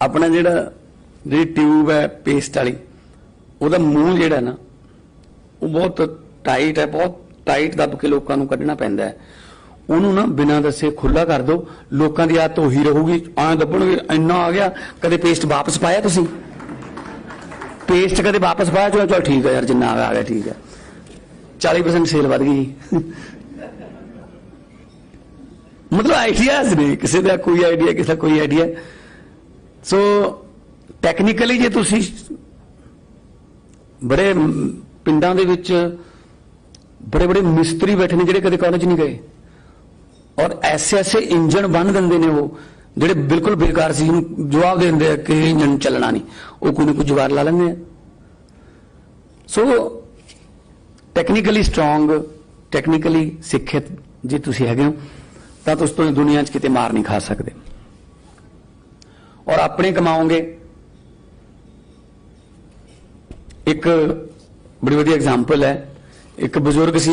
ਆਪਣਾ ਜਿਹੜੀ ਟਿਊਬ ਹੈ ਪੇਸਟ ਵਾਲੀ, ਉਹਦਾ ਮੂੰਹ ਜਿਹੜਾ ਨਾ ਉਹ ਬਹੁਤ ਟਾਈਟ ਹੈ, ਬਹੁਤ ਟਾਈਟ ਦੱਬ ਕੇ ਲੋਕਾਂ ਨੂੰ ਕੱਢਣਾ ਪੈਂਦਾ ਹੈ। ਉਹਨੂੰ ਨਾ ਬਿਨਾਂ ਦੱਸੇ ਖੁੱਲਾ ਕਰ ਦਿਓ, ਲੋਕਾਂ ਦੀ ਆਦਤ ਉਹੀ ਰਹੂਗੀ, ਐਂ ਦੱਬਣਗੇ। ਇੰਨਾ ਆ ਗਿਆ, ਕਦੇ ਪੇਸਟ ਵਾਪਸ ਪਾਇਆ ਤੁਸੀਂ? ਪੇਸਟ ਕਦੇ ਵਾਪਸ ਪਾਇਆ? ਚਲ ਠੀਕ ਹੈ ਯਾਰ, ਜਿੰਨਾ ਆ ਗਿਆ ਠੀਕ ਹੈ, 40% ਸੇਲ ਵੱਧ ਗਈ। ਮਤਲਬ ਆਈਡੀਆਜ਼ ਨੇ, ਕਿਸੇ ਦਾ ਕੋਈ ਆਈਡੀਆ, ਕਿਸੇ ਦਾ ਕੋਈ ਆਈਡੀਆ। ਸੋ ਟੈਕਨੀਕਲੀ ਜੇ ਤੁਸੀਂ ਬੜੇ ਪਿੰਡਾਂ ਦੇ ਵਿੱਚ ਬੜੇ ਮਿਸਤਰੀ ਬੈਠੇ ਨੇ ਜਿਹੜੇ ਕਦੇ ਕਾਲਜ ਨਹੀਂ ਗਏ, ਔਰ ਐਸੇ ਇੰਜਣ ਬੰਨ ਦਿੰਦੇ ਨੇ ਉਹ ਜਿਹੜੇ ਬਿਲਕੁਲ ਬੇਕਾਰ ਸੀ, ਜਿਹਨੂੰ ਜਵਾਬ ਦੇ ਦਿੰਦੇ ਆ ਕਿ ਇੰਜਣ ਚੱਲਣਾ ਨਹੀਂ, ਉਹ ਕੋਈ ਨਾ ਕੋਈ ਜੁਗਾੜ ਲਾ ਲੈਂਦੇ ਆ। ਸੋ ਟੈਕਨੀਕਲੀ ਸਟਰੋਂਗ, ਟੈਕਨੀਕਲੀ ਸਿੱਖਿਅਤ ਜੇ ਤੁਸੀਂ ਹੈਗੇ ਹੋ ਤਾਂ ਤੁਸੀਂ ਤੋਂ ਦੁਨੀਆ 'ਚ ਕਿਤੇ ਮਾਰ ਨਹੀਂ ਖਾ ਸਕਦੇ, ਔਰ ਆਪਣੇ ਕਮਾਓਗੇ। ਇੱਕ ਬੜੀ ਵਧੀਆ ਐਗਜ਼ਾਮਪਲ ਹੈ, ਇੱਕ ਬਜ਼ੁਰਗ ਸੀ,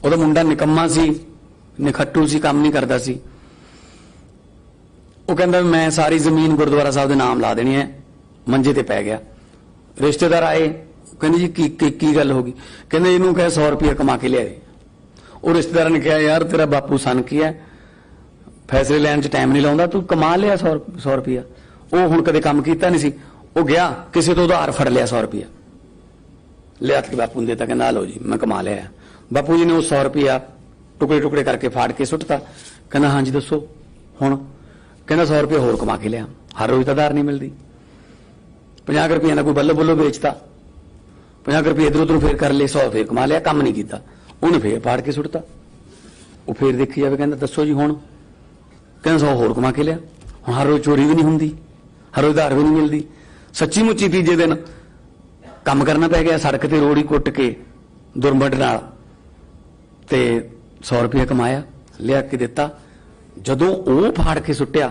ਉਹਦਾ ਮੁੰਡਾ ਨਿਕੰਮਾ ਸੀ, ਨਿਖੱਟੂ ਸੀ, ਕੰਮ ਨਹੀਂ ਕਰਦਾ ਸੀ। वो कहता मैं सारी जमीन गुरुद्वारा साहब के नाम ला देनी है, मंजे ते पै गया। रिश्तेदार आए, कहते जी की गल होगी, कहते इनू कह 100 रुपया कमा के लिया। और रिश्तेदार ने कहा यार तेरा बापू सन की है, फैसले लैन च टाइम नहीं लाउंदा, तू कमा लिया 100 रुपया। वो हुण कदे काम कीता नहीं सी, वो गया किसी तो उधार फड़ लिया 100 रुपया, लिया के बापू ने देता, कहना लो जी मैं कमा लिया। बापू जी ने वो 100 रुपया टुकड़े टुकड़े करके फाड़ के सुटता, कहना हाँ जी दसो हुण, कहना 100 रुपया होर कमा के लिया, हर रोज उधार नहीं मिलती। 50 रुपये का कोई बल्लो बल्लो बेचता, 50 रुपये इधर उधर फिर कर ले, 100 फिर कमा लिया, काम नहीं किया, उन्हें फिर फाड़ के सुटता। वो फिर देखी जाए, कहना दसो जी हुण, कहना 100 होर कमा के लिया, हुण हर रोज चोरी भी नहीं होंगी, हर रोज उधार भी नहीं मिलती। सच्ची मुच्ची तीजे दिन काम करना पै गया, सड़क ते रोड़ी कुट के दुरमट नाल ते 100 रुपया कमाया, लिया के दिता। जदों वो फाड़ के सुट्टिया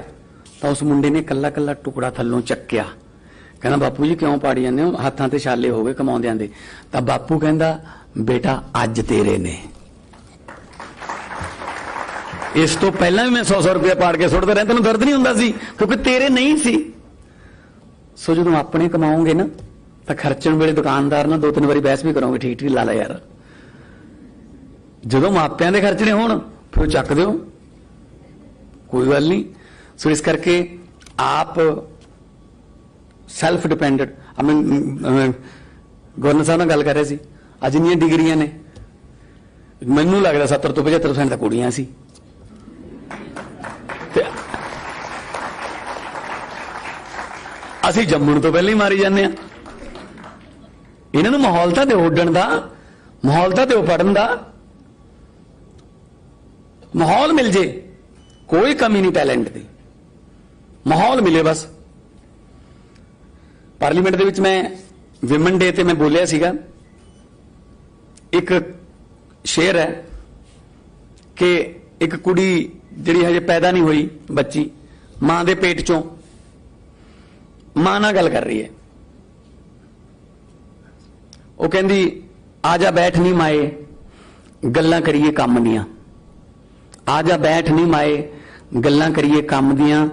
तो उस मुंडे ने कला कला टुकड़ा थल्लों चक्या, कहना बापू जी क्यों पाड़ी जाने हो, हाथां ते छाले हो गए कमाउंदियां दे। तां बापू कहंदा बेटा अज तेरे ने, इस तो पहला भी मैं 100 रुपया पाड़ के सुटदा रहा, तेनों दर्द नहीं हुंदा सी क्योंकि तेरे नहीं सी। सो जो अपने कमाओगे ना तो खर्चण वेले दुकानदार ना 2-3 बारी बहस भी करोगे, ठीक ठीक ला ला यार। जो मापियां दे खर्चने होण फिर चक दिओ, कोई गल नहीं। सो इस करके आप सैल्फ डिपेंडेंट। गवर्नर साहब नाल गल कर रहे सी, अज इन्नियां डिग्रियां ने, मैनूं लगदा 70 ਤੋਂ 75% ਤਾਂ कुड़ियां सी। ਅਸੀਂ ਜੰਮਣ ਤੋਂ ਪਹਿਲਾਂ ਹੀ ਮਾਰੀ ਜਾਂਦੇ ਆ। ਇਹਨਾਂ ਨੂੰ ਮਾਹੌਲ ਤਾਂ ਦਿਓ ਉੱਡਣ ਦਾ, ਮਾਹੌਲ ਤਾਂ ਦਿਓ ਪੜਨ ਦਾ, ਮਾਹੌਲ ਮਿਲ ਜੇ, ਕੋਈ ਕਮੀ ਨਹੀਂ ਟੈਲੈਂਟ ਦੀ, ਮਾਹੌਲ ਮਿਲੇ ਬਸ। ਪਾਰਲੀਮੈਂਟ ਦੇ ਵਿੱਚ ਮੈਂ ਵਿਮਨ ਡੇ ਤੇ ਮੈਂ ਬੋਲਿਆ ਸੀਗਾ, ਇੱਕ ਸ਼ੇਰ ਹੈ ਕਿ ਇੱਕ ਕੁੜੀ ਜਿਹੜੀ ਹਜੇ ਪੈਦਾ ਨਹੀਂ ਹੋਈ ਬੱਚੀ, ਮਾਂ ਦੇ ਪੇਟ ਚੋਂ ਮਾਂ ਨਾਲ ਗੱਲ ਕਰ ਰਹੀ ਹੈ, ਉਹ ਕਹਿੰਦੀ ਆ ਜਾ ਬੈਠ ਨਹੀਂ ਮਾਏ ਗੱਲਾਂ ਕਰੀਏ ਕੰਮ ਦੀਆਂ, ਆ ਜਾ ਬੈਠ ਨਹੀਂ ਮਾਏ ਗੱਲਾਂ ਕਰੀਏ ਕੰਮ ਦੀਆਂ,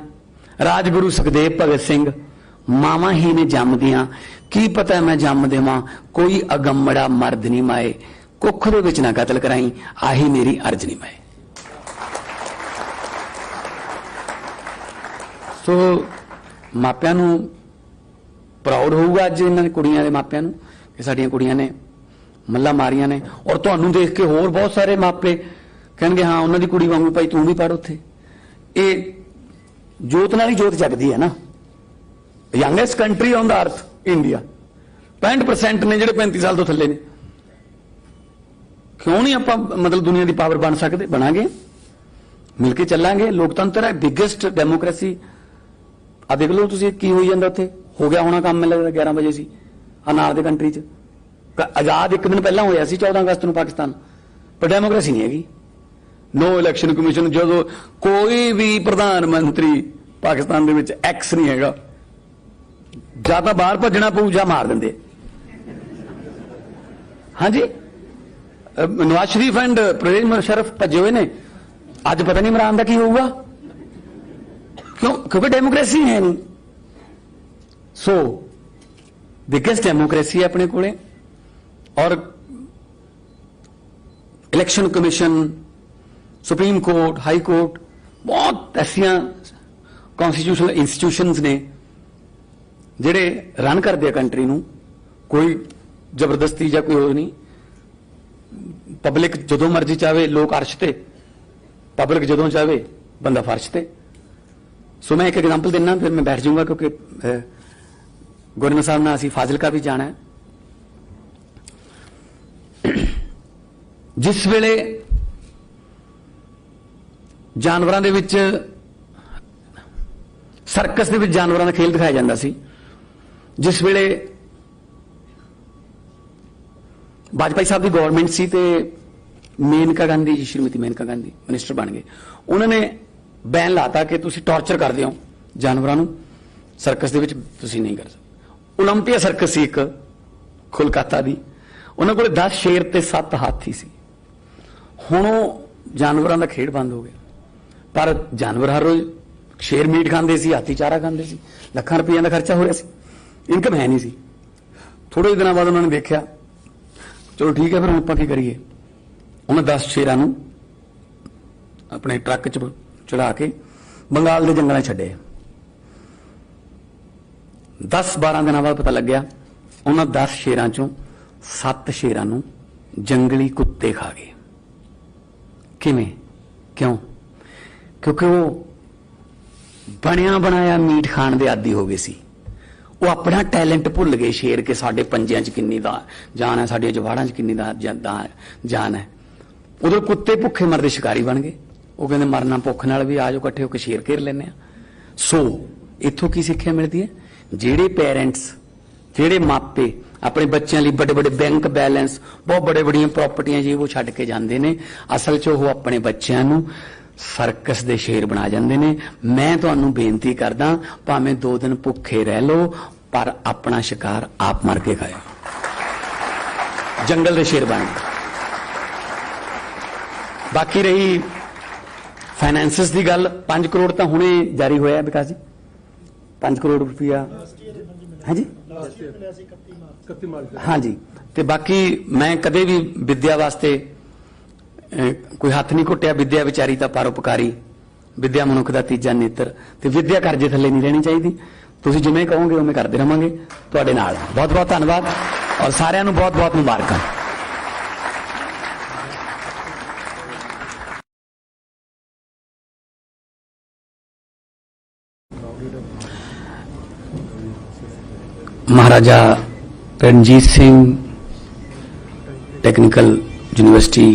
ਰਾਜਗੁਰੂ ਸੁਖਦੇਵ ਭਗਤ ਸਿੰਘ ਮਾਵਾਂ ਹੀ ਨੇ ਜੰਮਦੀਆਂ, ਕੀ ਪਤਾ ਮੈਂ ਜੰਮ ਦੇਵਾਂ ਕੋਈ ਅਗੰਮੜਾ ਮਰਦ ਨਹੀਂ ਮਾਏ, ਕੁੱਖ ਦੇ ਵਿੱਚ ਨਾ ਕਤਲ ਕਰਾਈ ਆਹੀ ਮੇਰੀ ਅਰਜ਼ ਨਹੀਂ ਮਾਏ। ਸੋ ਮਾਪਿਆਂ ਨੂੰ ਪ੍ਰਾਊਡ ਹੋਊਗਾ ਅੱਜ ਇਹਨਾਂ ਦੀ ਕੁੜੀਆਂ ਦੇ ਮਾਪਿਆਂ ਨੂੰ ਕਿ ਸਾਡੀਆਂ ਕੁੜੀਆਂ ਨੇ ਮੱਲਾਂ ਮਾਰੀਆਂ ਨੇ। ਔਰ ਤੁਹਾਨੂੰ ਦੇਖ ਕੇ ਹੋਰ ਬਹੁਤ ਸਾਰੇ ਮਾਪੇ ਕਹਿਣਗੇ ਹਾਂ ਉਹਨਾਂ ਦੀ ਕੁੜੀ ਵਾਂਗੂ ਭਾਈ ਤੂੰ ਵੀ ਪੜ੍ਹ ਉੱਥੇ। ਇਹ ਜੋਤ ਨਾਲ ਹੀ ਜੋਤ ਜਗਦੀ ਹੈ ਨਾ। ਯੰਗੈਸਟ ਕੰਟਰੀ ਔਨ ਦਾ ਅਰਥ ਇੰਡੀਆ, 65% ਨੇ ਜਿਹੜੇ 35 ਸਾਲ ਤੋਂ ਥੱਲੇ ਨੇ। ਕਿਉਂ ਨਹੀਂ ਆਪਾਂ ਮਤਲਬ ਦੁਨੀਆ ਦੀ ਪਾਵਰ ਬਣ ਸਕਦੇ? ਬਣਾਂਗੇ, ਮਿਲ ਕੇ ਚੱਲਾਂਗੇ। ਲੋਕਤੰਤਰ ਹੈ, ਬਿਗੇਸਟ ਡੈਮੋਕ੍ਰੇਸੀ। ਆ ਦੇਖ ਲਓ ਤੁਸੀਂ ਕੀ ਹੋਈ ਜਾਂਦਾ ਉੱਥੇ। ਹੋ ਗਿਆ ਹੋਣਾ ਕੰਮ, ਮੈਨੂੰ ਲੱਗਦਾ 11 ਵਜੇ ਸੀ ਆ ਨਾਲ ਦੇ ਕੰਟਰੀ 'ਚ। ਆਜ਼ਾਦ ਇੱਕ ਦਿਨ ਪਹਿਲਾਂ ਹੋਇਆ ਸੀ 14 ਅਗਸਤ ਨੂੰ ਪਾਕਿਸਤਾਨ, ਪਰ ਡੈਮੋਕ੍ਰੇਸੀ ਨਹੀਂ ਹੈਗੀ। ਨੋ ਇਲੈਕਸ਼ਨ ਕਮਿਸ਼ਨ, ਜਦੋਂ ਕੋਈ ਵੀ ਪ੍ਰਧਾਨ ਮੰਤਰੀ ਪਾਕਿਸਤਾਨ ਦੇ ਵਿੱਚ ਐਕਸ ਨਹੀਂ ਹੈਗਾ, ਜਾਂ ਤਾਂ ਬਾਹਰ ਭੱਜਣਾ ਪਊ ਜਾਂ ਮਾਰ ਦਿੰਦੇ। ਹਾਂਜੀ, ਨਵਾਜ਼ ਸ਼ਰੀਫ ਐਂਡ ਪਰਵੇਜ਼ ਮੁਸ਼ਰਫ ਭੱਜੇ ਹੋਏ ਨੇ। ਅੱਜ ਪਤਾ ਨਹੀਂ ਇਮਰਾਨ ਦਾ ਕੀ ਹੋਊਗਾ, ਕਿਉਂਕਿ ਡੈਮੋਕ੍ਰੇਸੀ ਹੈ ਨਹੀਂ। ਸੋ ਬਿਗੇਸਟ ਡੈਮੋਕ੍ਰੇਸੀ ਹੈ ਆਪਣੇ ਕੋਲੇ। ਔਰ election commission, supreme court, high court, ਬਹੁਤ ਐਸੀਆਂ ਕੌਂਸਟੀਟਿਊਸ਼ਨਲ ਇੰਸਟੀਟਿਊਸ਼ਨਸ ਨੇ ਜਿਹੜੇ ਰਨ ਕਰਦੇ ਆ ਕੰਟਰੀ ਨੂੰ। ਕੋਈ ਜ਼ਬਰਦਸਤੀ ਜਾਂ ਕੋਈ ਹੋਰ ਨਹੀਂ। ਪਬਲਿਕ ਜਦੋਂ ਮਰਜ਼ੀ ਚਾਹੇ ਲੋਕ ਅਰਸ਼ ਤੇ, ਪਬਲਿਕ ਜਦੋਂ ਚਾਹੇ ਬੰਦਾ ਫਰਸ਼ ਤੇ। ਸੋ ਮੈਂ ਇੱਕ ਐਗਜ਼ਾਮਪਲ ਦਿੰਦਾ, ਫਿਰ ਮੈਂ ਬੈਠ ਜਾਊਂਗਾ ਕਿਉਂਕਿ ਗਵਰਨਰ ਸਾਹਿਬ ਨਾਲ ਅਸੀਂ ਫਾਜ਼ਿਲਕਾ ਵੀ ਜਾਣਾ ਹੈ। ਜਿਸ ਵੇਲੇ ਜਾਨਵਰਾਂ ਦੇ ਵਿੱਚ, ਸਰਕਸ ਦੇ ਵਿੱਚ ਜਾਨਵਰਾਂ ਦਾ ਖੇਲ ਦਿਖਾਇਆ ਜਾਂਦਾ ਸੀ, ਜਿਸ ਵੇਲੇ ਵਾਜਪਾਈ ਸਾਹਿਬ ਦੀ ਗਵਰਨਮੈਂਟ ਸੀ ਤੇ ਮੇਨਕਾ ਗਾਂਧੀ ਜੀ, ਸ਼੍ਰੀਮਤੀ ਮੇਨਕਾ ਗਾਂਧੀ ਮਿਨਿਸਟਰ ਬਣ ਗਏ, ਉਹਨਾਂ ਨੇ ਬੈਨ ਲਾਤਾ ਕਿ ਤੁਸੀਂ ਟਾਰਚਰ ਕਰਦੇ ਹੋ ਜਾਨਵਰਾਂ ਨੂੰ, ਸਰਕਸ ਦੇ ਵਿੱਚ ਤੁਸੀਂ ਨਹੀਂ ਕਰ ਸਕਦੇ। ਓਲੰਪੀਆ ਸਰਕਸ ਸੀ ਇੱਕ ਕੋਲਕਾਤਾ ਦੀ, ਉਹਨਾਂ ਕੋਲ 10 ਸ਼ੇਰ ਤੇ 7 ਹਾਥੀ ਸੀ। ਹੁਣ ਉਹ ਜਾਨਵਰਾਂ ਦਾ ਖੇਡ ਬੰਦ ਹੋ ਗਿਆ, ਪਰ ਜਾਨਵਰ ਹਰ ਰੋਜ਼ शेर मीट खाते सी, हाथी चारा खाते सी, ਲੱਖਾਂ ਰੁਪਈਆਂ ਦਾ ਖਰਚਾ ਹੋ ਰਿਹਾ ਸੀ, ਇਨਕਮ ਹੈ ਨਹੀਂ ਸੀ। थोड़े दिनों बाद उन्होंने देखा, चलो ठीक है फिर हम आपां की करिए। उन्हें 10 शेरां नूं अपने ट्रक च चढ़ा के बंगाल के जंगलों छड्डे। 10-12 दिनों बाद पता लग्या उन्होंने 10 शेरां चों 7 शेरां नूं जंगली कुत्ते खा गए। किवें? क्यों? क्योंकि वो बनिया बनाया मीट खाण दे आदी हो गए सी। वो अपना टैलेंट भुल गए शेर के साडे पंजियां च किन्नी जान है, साडियां जवाड़ां च किन्नी जान है। उधर कुत्ते भुखे मरदे शिकारी बन गए। वो कहंदे मरना भुख नाल भी आ जाओ इकट्ठे होकर शेर घेर लैंदे आ। सो इत्थों की सिक्ख्या मिलती है? जेड़े पेरेंट्स, जेड़े मापे अपने बच्चों लिए बड़े बड़े बैंक बैलेंस, बहुत बड़े बड़ियां प्रॉपर्टियां जी वो छड्ड के जांदे ने, असल च वो अपने बच्चों नूं सर्कस दे शेर बना जांदे ने। मैं तुहानूं बेनती करदा, भावें 2 दिन भुखे रह लो पर अपना शिकार आप मर के खाओ, जंगल दे शेर बन। बाकी रही फाइनेंसिस की गल, 5 करोड़ तो हुणे जारी होया विकास जी, 5 करोड़ रुपया। हाँ जी, हाँ जी। ते बाकी मैं कदे भी विद्या वास्ते कोई हथ नहीं घुटिया। विद्या विचारी तो परोपकारी, विद्या मनुख का तीजा नेत्र, ते विद्या करजे थले नहीं रहनी चाहिए। तुसीं जिवें कहोगे उवें करते रहांगे तुहाडे नाल। बहुत बहुत धन्यवाद और सारिआं नूं बहुत बहुत मुबारकां। महाराजा रणजीत सिंह टेक्निकल यूनिवर्सिटी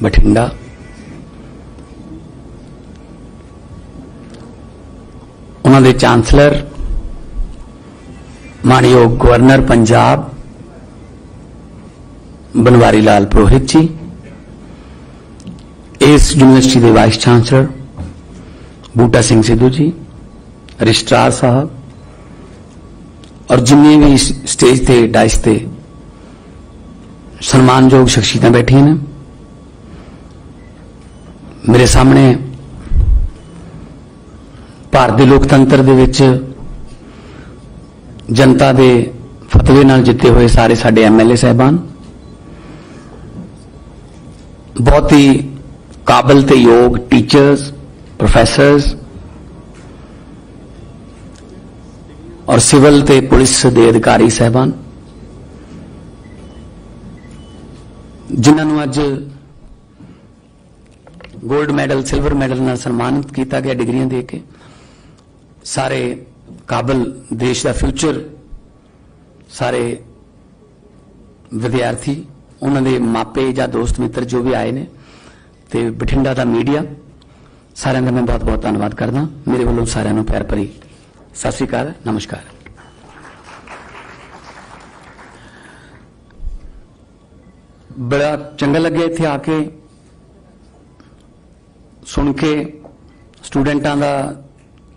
बठिंडा, उन्होंने चांसलर मानयोग गवर्नर पंजाब बनवारी लाल पुरोहित जी, इस यूनिवर्सिटी के वाइस चांसलर बूटा सिंह सिद्धू जी, रजिस्ट्रार साहब और जिन्ने भी स्टेज ते डाइस ते सम्मानयोग शख्सियतां बैठियां ने। मेरे सामने भारत के लोकतंत्र दे विच जनता के फतवे नाल जिते हुए सारे साडे MLA साहबान, बहुत ही काबिल ते योग टीचर्स, प्रोफैसर्स और सिविल ते पुलिस के अधिकारी साहबान, जिन्होंने अज गोल्ड मैडल सिल्वर मैडल नाल सन्मानित किया गया डिग्रियां दे के। सारे काबिल देश का फ्यूचर, सारे विद्यार्थी, उन्होंने मापे या दोस्त मित्र जो भी आए ने, ते बठिंडा का मीडिया, सारिਆਂ का मैं बहुत बहुत धन्यवाद करदा। मेरे वालों सारिਆਂ ਨੂੰ प्यार भरी सत श्री अकाल, नमस्कार। बड़ा चंगा लगे इत्थे आके सुन के, स्टूडेंटां दा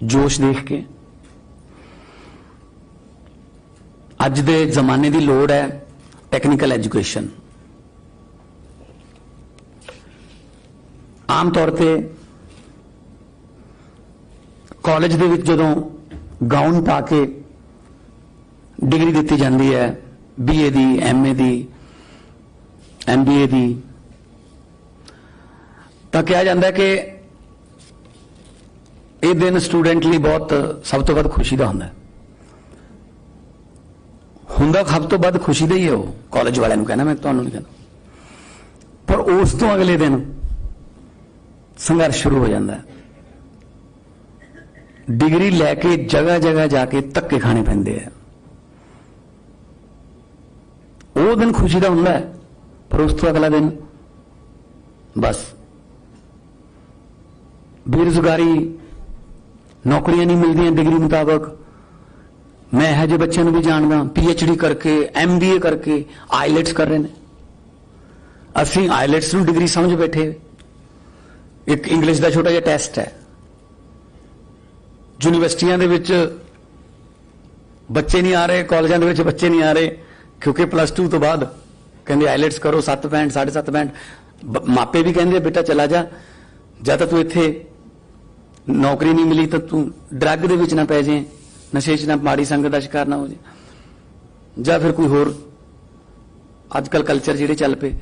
जोश देख के। अज दे जमाने की लोड़ है टेक्निकल एजुकेशन। आम तौर पे कॉलेज दे विच जदों गाउन पा के डिग्री दी जाती है, BA दी, MA दी, MBA दी, तो कहा जाता है कि यह दिन स्टूडेंट लिए बहुत सब तो वध खुशी का होंगे। सब तो वध खुशी का ही है वो कॉलेज वाले कहना, मैं तुहानूं नहीं कहना। पर उस तो अगले दिन संघर्ष शुरू हो जाता है। डिग्री लैके जगह जगह जाके धक्के खाने पैंदे हैं। वो दिन खुशी का होंगे, पर उस तो अगला दिन बस बेरोजगारी, नौकरियां नहीं मिलती डिग्री मुताबक। मैं है जो बच्चों भी जानदा PhD करके, MBA करके आईलेट्स कर रहे हैं। असी आईलेट्स नूं डिग्री समझ बैठे। एक इंग्लिश का छोटा जिहा टेस्ट है। यूनिवर्सिटियां दे विच बच्चे नहीं आ रहे, कॉलेजों दे विच बच्चे नहीं आ रहे, क्योंकि +2 तो बाद कहंदे आईलेट्स करो 7 बैंड 7.5 बैंड। मापे भी कहंदे बेटा चला जा, जब तक तू इत्थे नौकरी नहीं मिली तो तू ड्रग दे विच ना पै जाए, नशे च ना, माड़ी संगत का शिकार ना हो जाए, ਜਾਂ फिर कोई होर अजकल कल्चर ਜਿਹੜੇ ਚੱਲ ਪਏ।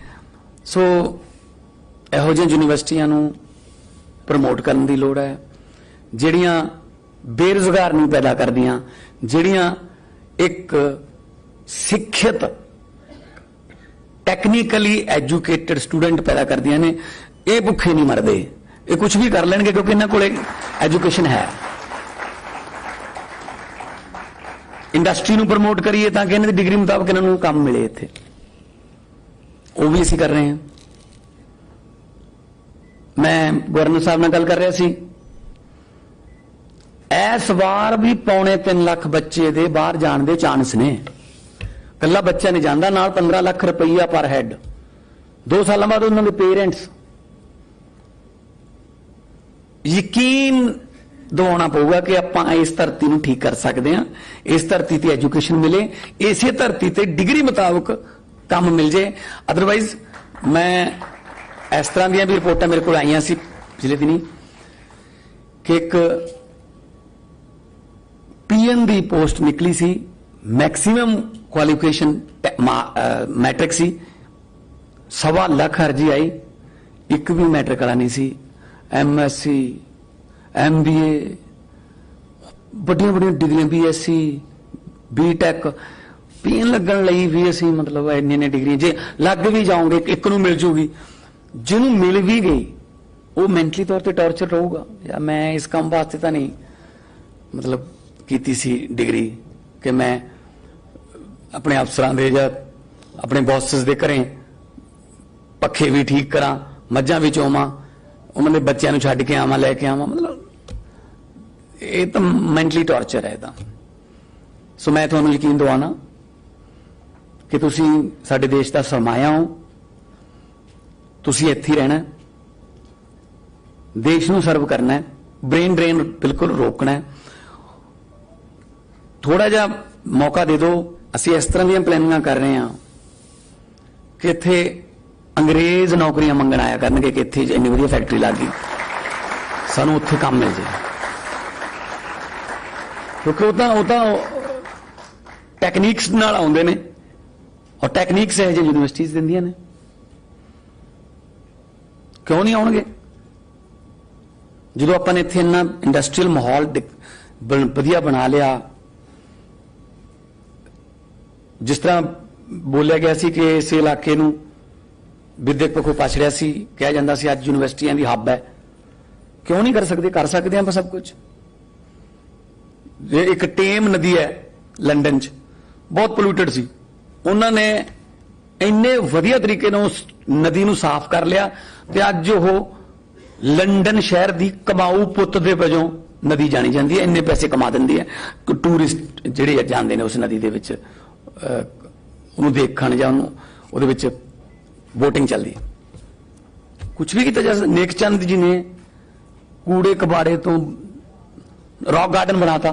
सो ਇਹੋ ਜਿਹੀਆਂ ਯੂਨੀਵਰਸਿਟੀਆਂ ਨੂੰ ਪ੍ਰਮੋਟ ਕਰਨ ਦੀ ਲੋੜ ਹੈ, ਜਿਹੜੀਆਂ ਬੇਰੁਜ਼ਗਾਰ ਨਹੀਂ ਪੈਦਾ ਕਰਦੀਆਂ, ਜਿਹੜੀਆਂ ਇੱਕ ਸਿੱਖਿਅਤ ਟੈਕਨੀਕਲੀ ਐਜੂਕੇਟਡ ਸਟੂਡੈਂਟ ਪੈਦਾ ਕਰਦੀਆਂ ਨੇ। ਇਹ ਭੁੱਖੇ ਨਹੀਂ ਮਰਦੇ, ਇਹ ਕੁਝ ਵੀ ਕਰ ਲੈਣਗੇ ਕਿਉਂਕਿ ਇਹਨਾਂ ਕੋਲੇ ਐਜੂਕੇਸ਼ਨ ਹੈ। इंडस्ट्री ਨੂੰ ਪ੍ਰਮੋਟ ਕਰੀਏ ਤਾਂ ਕਿ ਇਹਨਾਂ ਦੀ ਡਿਗਰੀ ਮੁਤਾਬਕ ਇਹਨਾਂ ਨੂੰ ਕੰਮ ਮਿਲੇ ਇੱਥੇ, ਉਹ ਵੀ ਅਸੀਂ ਕਰ ਰਹੇ ਹਾਂ। ਮੈਂ ਗਵਰਨਰ ਸਾਹਿਬ ਨਾਲ ਗੱਲ ਕਰ ਰਿਹਾ ਸੀ, ਇਸ ਵਾਰ ਵੀ 2.25 ਲੱਖ ਬੱਚੇ ਦੇ ਬਾਹਰ ਜਾਣ ਦੇ ਚਾਂਸ ਨੇ। ਕੱਲਾ ਬੱਚਾ ਨਹੀਂ ਜਾਂਦਾ, ਨਾਲ 15 ਲੱਖ ਰੁਪਈਆ ਪਰ ਹੈਡ। 2 ਸਾਲਾਂ ਬਾਅਦ ਉਹਨਾਂ ਦੇ ਪੇਰੈਂਟਸ ਯਕੀਨ ਦਿਵਾਉਣਾ ਪਊਗਾ ਕਿ ਆਪਾਂ ਇਸ ਧਰਤੀ ਨੂੰ ਠੀਕ ਕਰ ਸਕਦੇ ਹਾਂ, ਇਸ ਧਰਤੀ ਤੇ ਐਜੂਕੇਸ਼ਨ ਮਿਲੇ, ਇਸੇ ਧਰਤੀ ਤੇ ਡਿਗਰੀ ਮੁਤਾਬਕ ਕੰਮ ਮਿਲ ਜੇ। ਅਦਰਵਾਈਜ਼ ਮੈਂ ਇਸ ਤਰ੍ਹਾਂ ਦੀਆਂ ਵੀ ਰਿਪੋਰਟਾਂ ਮੇਰੇ ਕੋਲ ਆਈਆਂ ਸੀ ਪਿਛਲੇ ਦਿਨੀ ਕਿ ਇੱਕ ਪੀਐਨ ਦੀ ਪੋਸਟ ਨਿਕਲੀ ਸੀ, ਮੈਕਸਿਮਮ ਕੁਆਲੀਫਿਕੇਸ਼ਨ ਮੈਟ੍ਰਿਕ ਸੀ, 1.25 ਲੱਖ ਅਰਜੀ ਆਈ, ਇੱਕ ਵੀ ਮੈਟ੍ਰਿਕ ਵਾਲਾ ਨਹੀਂ ਸੀ। MSc MBA ਵੱਡੀਆਂ ਵੱਡੀਆਂ ਡਿਗਰੀਆਂ, BSc BTech ਪੀਣ ਲੱਗਣ ਲਈ ਵੀ ਅਸੀਂ ਮਤਲਬ ਇੰਨੇ ਡਿਗਰੀਆਂ ਜੇ ਲੱਗ ਵੀ ਜਾਓਗੇ ਇੱਕ ਨੂੰ ਮਿਲ ਜੂਗੀ, ਜਿਹਨੂੰ ਮਿਲ ਵੀ ਗਈ ਉਹ ਮੈਂਟਲੀ ਤੌਰ ਤੇ ਟੌਰਚਰ ਰਹੂਗਾ। ਜਾਂ ਮੈਂ ਇਸ ਕੰਮ ਵਾਸਤੇ ਤਾਂ ਨਹੀਂ ਮਤਲਬ ਕੀਤੀ ਸੀ ਡਿਗਰੀ ਕਿ ਮੈਂ ਆਪਣੇ ਅਫਸਰਾਂ ਦੇ ਜਾਂ ਆਪਣੇ ਬੌਸਸ ਦੇ ਘਰੇ ਪੱਖੇ ਵੀ ਠੀਕ ਕਰਾਂ, ਮੱਝਾਂ ਵੀ ਚੋਵਾਂ, ਉਹਨਾਂ ਦੇ ਬੱਚਿਆਂ ਨੂੰ ਛੱਡ ਕੇ ਆਵਾਂ, ਲੈ ਕੇ ਆਵਾਂ, ਮਤਲਬ ਇਹ ਤਾਂ ਮੈਂਟਲੀ ਟੌਰਚਰ ਹੈ। ਤਾਂ ਸੋ ਮੈਂ ਤੁਹਾਨੂੰ ਯਕੀਨ ਦਿਵਾਉਣਾ ਕਿ ਤੁਸੀਂ ਸਾਡੇ ਦੇਸ਼ ਦਾ ਸਰਮਾਇਆ ਹੋ, ਤੁਸੀਂ ਇੱਥੇ ਹੀ ਰਹਿਣਾ, ਦੇਸ਼ ਨੂੰ ਸਰਵ ਕਰਨਾ ਹੈ, ਬ੍ਰੇਨ ਡਰੇਨ ਬਿਲਕੁਲ ਰੋਕਣਾ ਹੈ। ਥੋੜਾ ਜਿਹਾ ਮੌਕਾ ਦੇ ਦਿਓ। ਅਸੀਂ ਇਸ ਤਰ੍ਹਾਂ ਦੀਆਂ ਪਲੈਨਿੰਗਾਂ ਕਰ ਰਹੇ ਹਾਂ ਕਿ ਇੱਥੇ ਅੰਗਰੇਜ਼ ਨੌਕਰੀਆਂ ਮੰਗਣ ਆਇਆ ਕਰਨਗੇ ਕਿ ਇੱਥੇ ਇੰਨੀ ਵਧੀਆ ਫੈਕਟਰੀ ਲੱਗ ਗਈ, ਸਾਨੂੰ ਉੱਥੇ ਕੰਮ ਮਿਲ ਜਾਏ, ਕਿਉਂਕਿ ਉਹ ਤਾਂ ਟੈਕਨੀਕਸ ਨਾਲ ਆਉਂਦੇ ਨੇ, ਔਰ ਟੈਕਨੀਕਸ ਇਹ ਜਿਹੀ ਯੂਨੀਵਰਸਿਟੀਜ਼ ਦਿੰਦੀਆਂ ਨੇ। ਕਿਉਂ ਨਹੀਂ ਆਉਣਗੇ? ਜਦੋਂ ਆਪਾਂ ਨੇ ਇੱਥੇ ਇੰਨਾ ਇੰਡਸਟਰੀਅਲ ਮਾਹੌਲ ਵਧੀਆ ਬਣਾ ਲਿਆ, ਜਿਸ ਤਰ੍ਹਾਂ ਬੋਲਿਆ ਗਿਆ ਸੀ ਕਿ ਇਸ ਇਲਾਕੇ ਨੂੰ ਵਿਦਿਅਕ ਪੱਖੋਂ ਪਛੜਿਆ ਸੀ, ਕਿਹਾ ਜਾਂਦਾ ਸੀ ਅੱਜ ਯੂਨੀਵਰਸਿਟੀਆਂ ਦੀ ਹੱਬ ਹੈ। ਕਿਉਂ ਨਹੀਂ ਕਰ ਸਕਦੇ? ਕਰ ਸਕਦੇ ਆਪਾਂ ਸਭ ਕੁਝ। ਜੇ ਇੱਕ ਟੇਮ ਨਦੀ ਹੈ ਲੰਡਨ 'ਚ, ਬਹੁਤ ਪੋਲੂਟਡ ਸੀ, ਉਹਨਾਂ ਨੇ ਇੰਨੇ ਵਧੀਆ ਤਰੀਕੇ ਨਾਲ ਉਸ ਨਦੀ ਨੂੰ ਸਾਫ਼ ਕਰ ਲਿਆ ਤੇ ਅੱਜ ਉਹ ਲੰਡਨ ਸ਼ਹਿਰ ਦੀ ਕਮਾਊ ਪੁੱਤ ਦੇ ਵਜੋਂ ਨਦੀ ਜਾਣੀ ਜਾਂਦੀ ਹੈ। ਇੰਨੇ ਪੈਸੇ ਕਮਾ ਦਿੰਦੀ ਹੈ। ਟੂਰਿਸਟ ਜਿਹੜੇ ਜਾਂਦੇ ਨੇ ਉਸ ਨਦੀ ਦੇ ਵਿੱਚ ਉਹਨੂੰ ਦੇਖਣ ਜਾਂ ਉਹਦੇ ਵਿੱਚ ਵੋਟਿੰਗ ਚੱਲਦੀ ਹੈ। ਕੁਝ ਵੀ ਕੀਤਾ ਜਾ ਸਕਦਾ। ਨੇਕ ਚੰਦ ਜੀ ਨੇ ਕੂੜੇ ਕਬਾੜੇ ਤੋਂ ਰੌਕ ਗਾਰਡਨ ਬਣਾਤਾ,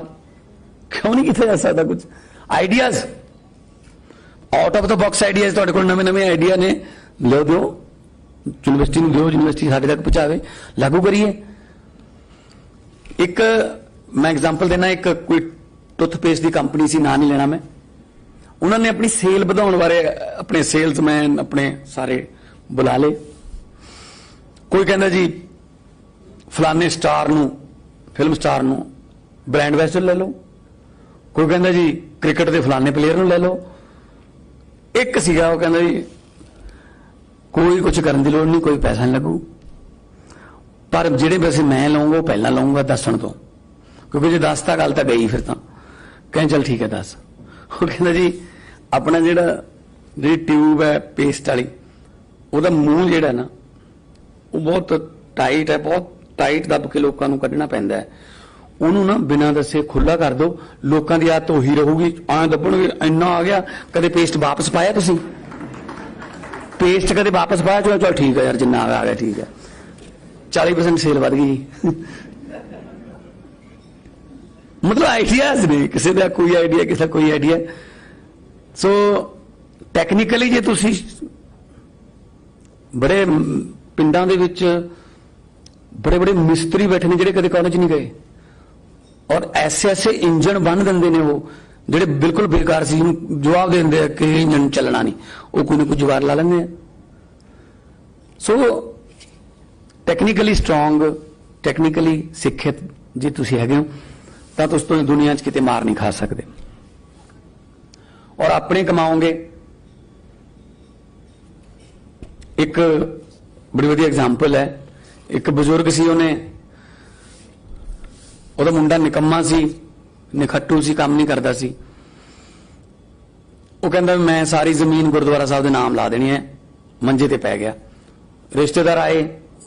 ਕਿਉਂ ਨਹੀਂ ਕੀਤਾ ਜਾ ਸਕਦਾ? ਕੁਝ ideas, out of the box ideas ਤੁਹਾਡੇ ਕੋਲ ਨਵੇਂ ਆਈਡੀਆ ਨੇ, ਲਿਓ, ਦਿਓ ਯੂਨੀਵਰਸਿਟੀ ਨੂੰ, ਦਿਓ, ਯੂਨੀਵਰਸਿਟੀ ਸਾਡੇ ਤੱਕ ਪਹੁੰਚਾਵੇ, ਲਾਗੂ ਕਰੀਏ। ਇੱਕ ਮੈਂ ਐਗਜ਼ਾਮਪਲ ਦੇਣਾ, ਇੱਕ ਕੋਈ ਟੁੱਥਪੇਸਟ ਦੀ ਕੰਪਨੀ ਸੀ, ਨਾਂ ਨਹੀਂ ਲੈਣਾ ਮੈਂ, ਉਹਨਾਂ ਨੇ ਆਪਣੀ ਸੇਲ ਵਧਾਉਣ ਬਾਰੇ ਆਪਣੇ ਸੇਲਸਮੈਨ ਆਪਣੇ ਸਾਰੇ ਬੁਲਾ ਲਏ। ਕੋਈ ਕਹਿੰਦਾ ਜੀ ਫਲਾਣੇ ਸਟਾਰ ਨੂੰ, ਫਿਲਮ ਸਟਾਰ ਨੂੰ ਬ੍ਰਾਂਡ ਐਂਬੈਸਡਰ ਲੈ ਲਓ, ਕੋਈ ਕਹਿੰਦਾ ਜੀ ਕ੍ਰਿਕਟ ਦੇ ਫਲਾਣੇ ਪਲੇਅਰ ਨੂੰ ਲੈ ਲਓ। ਇੱਕ ਸੀਗਾ ਉਹ ਕਹਿੰਦਾ ਜੀ ਕੋਈ ਕੁਝ ਕਰਨ ਦੀ ਲੋੜ ਨਹੀਂ, ਕੋਈ ਪੈਸਾ ਨਹੀਂ ਲੱਗੂ, ਪਰ ਜਿਹੜੇ ਪੈਸੇ ਮੈਂ ਲਵਾਂਗਾ ਉਹ ਪਹਿਲਾਂ ਲਵਾਂਗਾ ਦੱਸਣ ਤੋਂ, ਕਿਉਂਕਿ ਜੇ ਦੱਸਤਾ ਗੱਲ ਤਾਂ ਗਈ। ਫਿਰ ਤਾਂ ਕਹਿੰਦੇ ਚੱਲ ਠੀਕ ਹੈ ਦੱਸ। ਉਹ ਕਹਿੰਦਾ ਜੀ ਆਪਣਾ ਜਿਹੜੀ ਟਿਊਬ ਹੈ ਪੇਸਟ ਵਾਲੀ, ਉਹਦਾ ਮੂੰਹ ਜਿਹੜਾ ਨਾ ਉਹ ਬਹੁਤ ਟਾਈਟ ਹੈ, ਬਹੁਤ ਟਾਈਟ ਦੱਬ ਕੇ ਲੋਕਾਂ ਨੂੰ ਕੱਢਣਾ ਪੈਂਦਾ ਹੈ। ਉਹਨੂੰ ਨਾ ਬਿਨਾਂ ਦੱਸੇ ਖੁੱਲਾ ਕਰ ਦਿਓ, ਲੋਕਾਂ ਦੀ ਆਦਤ ਉਹੀ ਰਹੂਗੀ, ਐਂ ਦੱਬਣਗੇ। ਇੰਨਾ ਆ ਗਿਆ। ਕਦੇ ਪੇਸਟ ਵਾਪਸ ਪਾਇਆ ਤੁਸੀਂ? ਪੇਸਟ ਕਦੇ ਵਾਪਸ ਪਾਇਆ? ਚਲੋ ਠੀਕ ਹੈ ਯਾਰ, ਜਿੰਨਾ ਆ ਗਿਆ ਠੀਕ ਹੈ, 40% ਸੇਲ ਵੱਧ ਗਈ। ਮਤਲਬ ਆਈਡੀਆਜ਼ ਨੇ, ਕਿਸੇ ਦਾ ਕੋਈ ਆਈਡੀਆ, ਕਿਸੇ ਦਾ ਕੋਈ ਆਈਡੀਆ। ਸੋ ਟੈਕਨੀਕਲੀ ਜੇ ਤੁਸੀਂ ਬੜੇ ਪਿੰਡਾਂ ਦੇ ਵਿੱਚ बड़े बड़े मिस्त्री बैठे ने जिहड़े कदे कॉलेज नहीं गए, और ऐसे ऐसे इंजन बन देंगे ने वो जिहड़े बिल्कुल बेकार सी, जवाब दे देंगे कि इंजन चलना नहीं, वो कोई ना कोई जुगाड़ ला लेंगे। सो टैक्नीकली स्ट्रोंग, टैक्नीकली सिक्खित जे तुसीं हैगे हो तां तुस तो दुनिया 'च किते मार नहीं खा सकते, और अपने कमाओगे। एक बड़ी वधिया एग्जाम्पल है, एक बजुर्ग सी, ਉਹਦਾ ਮੁੰਡਾ ਨਿਕੰਮਾ ਸੀ, ਨਿਖੱਟੂ ਸੀ, ਕੰਮ ਨਹੀਂ ਕਰਦਾ ਸੀ। ਉਹ ਕਹਿੰਦਾ ਮੈਂ ਸਾਰੀ ਜ਼ਮੀਨ ਗੁਰਦੁਆਰਾ ਸਾਹਿਬ ਦੇ ਨਾਮ ਲਾ ਦੇਣੀ ਹੈ, ਮੰਜੇ ਤੇ ਪੈ ਗਿਆ। ਰਿਸ਼ਤੇਦਾਰ ਆਏ,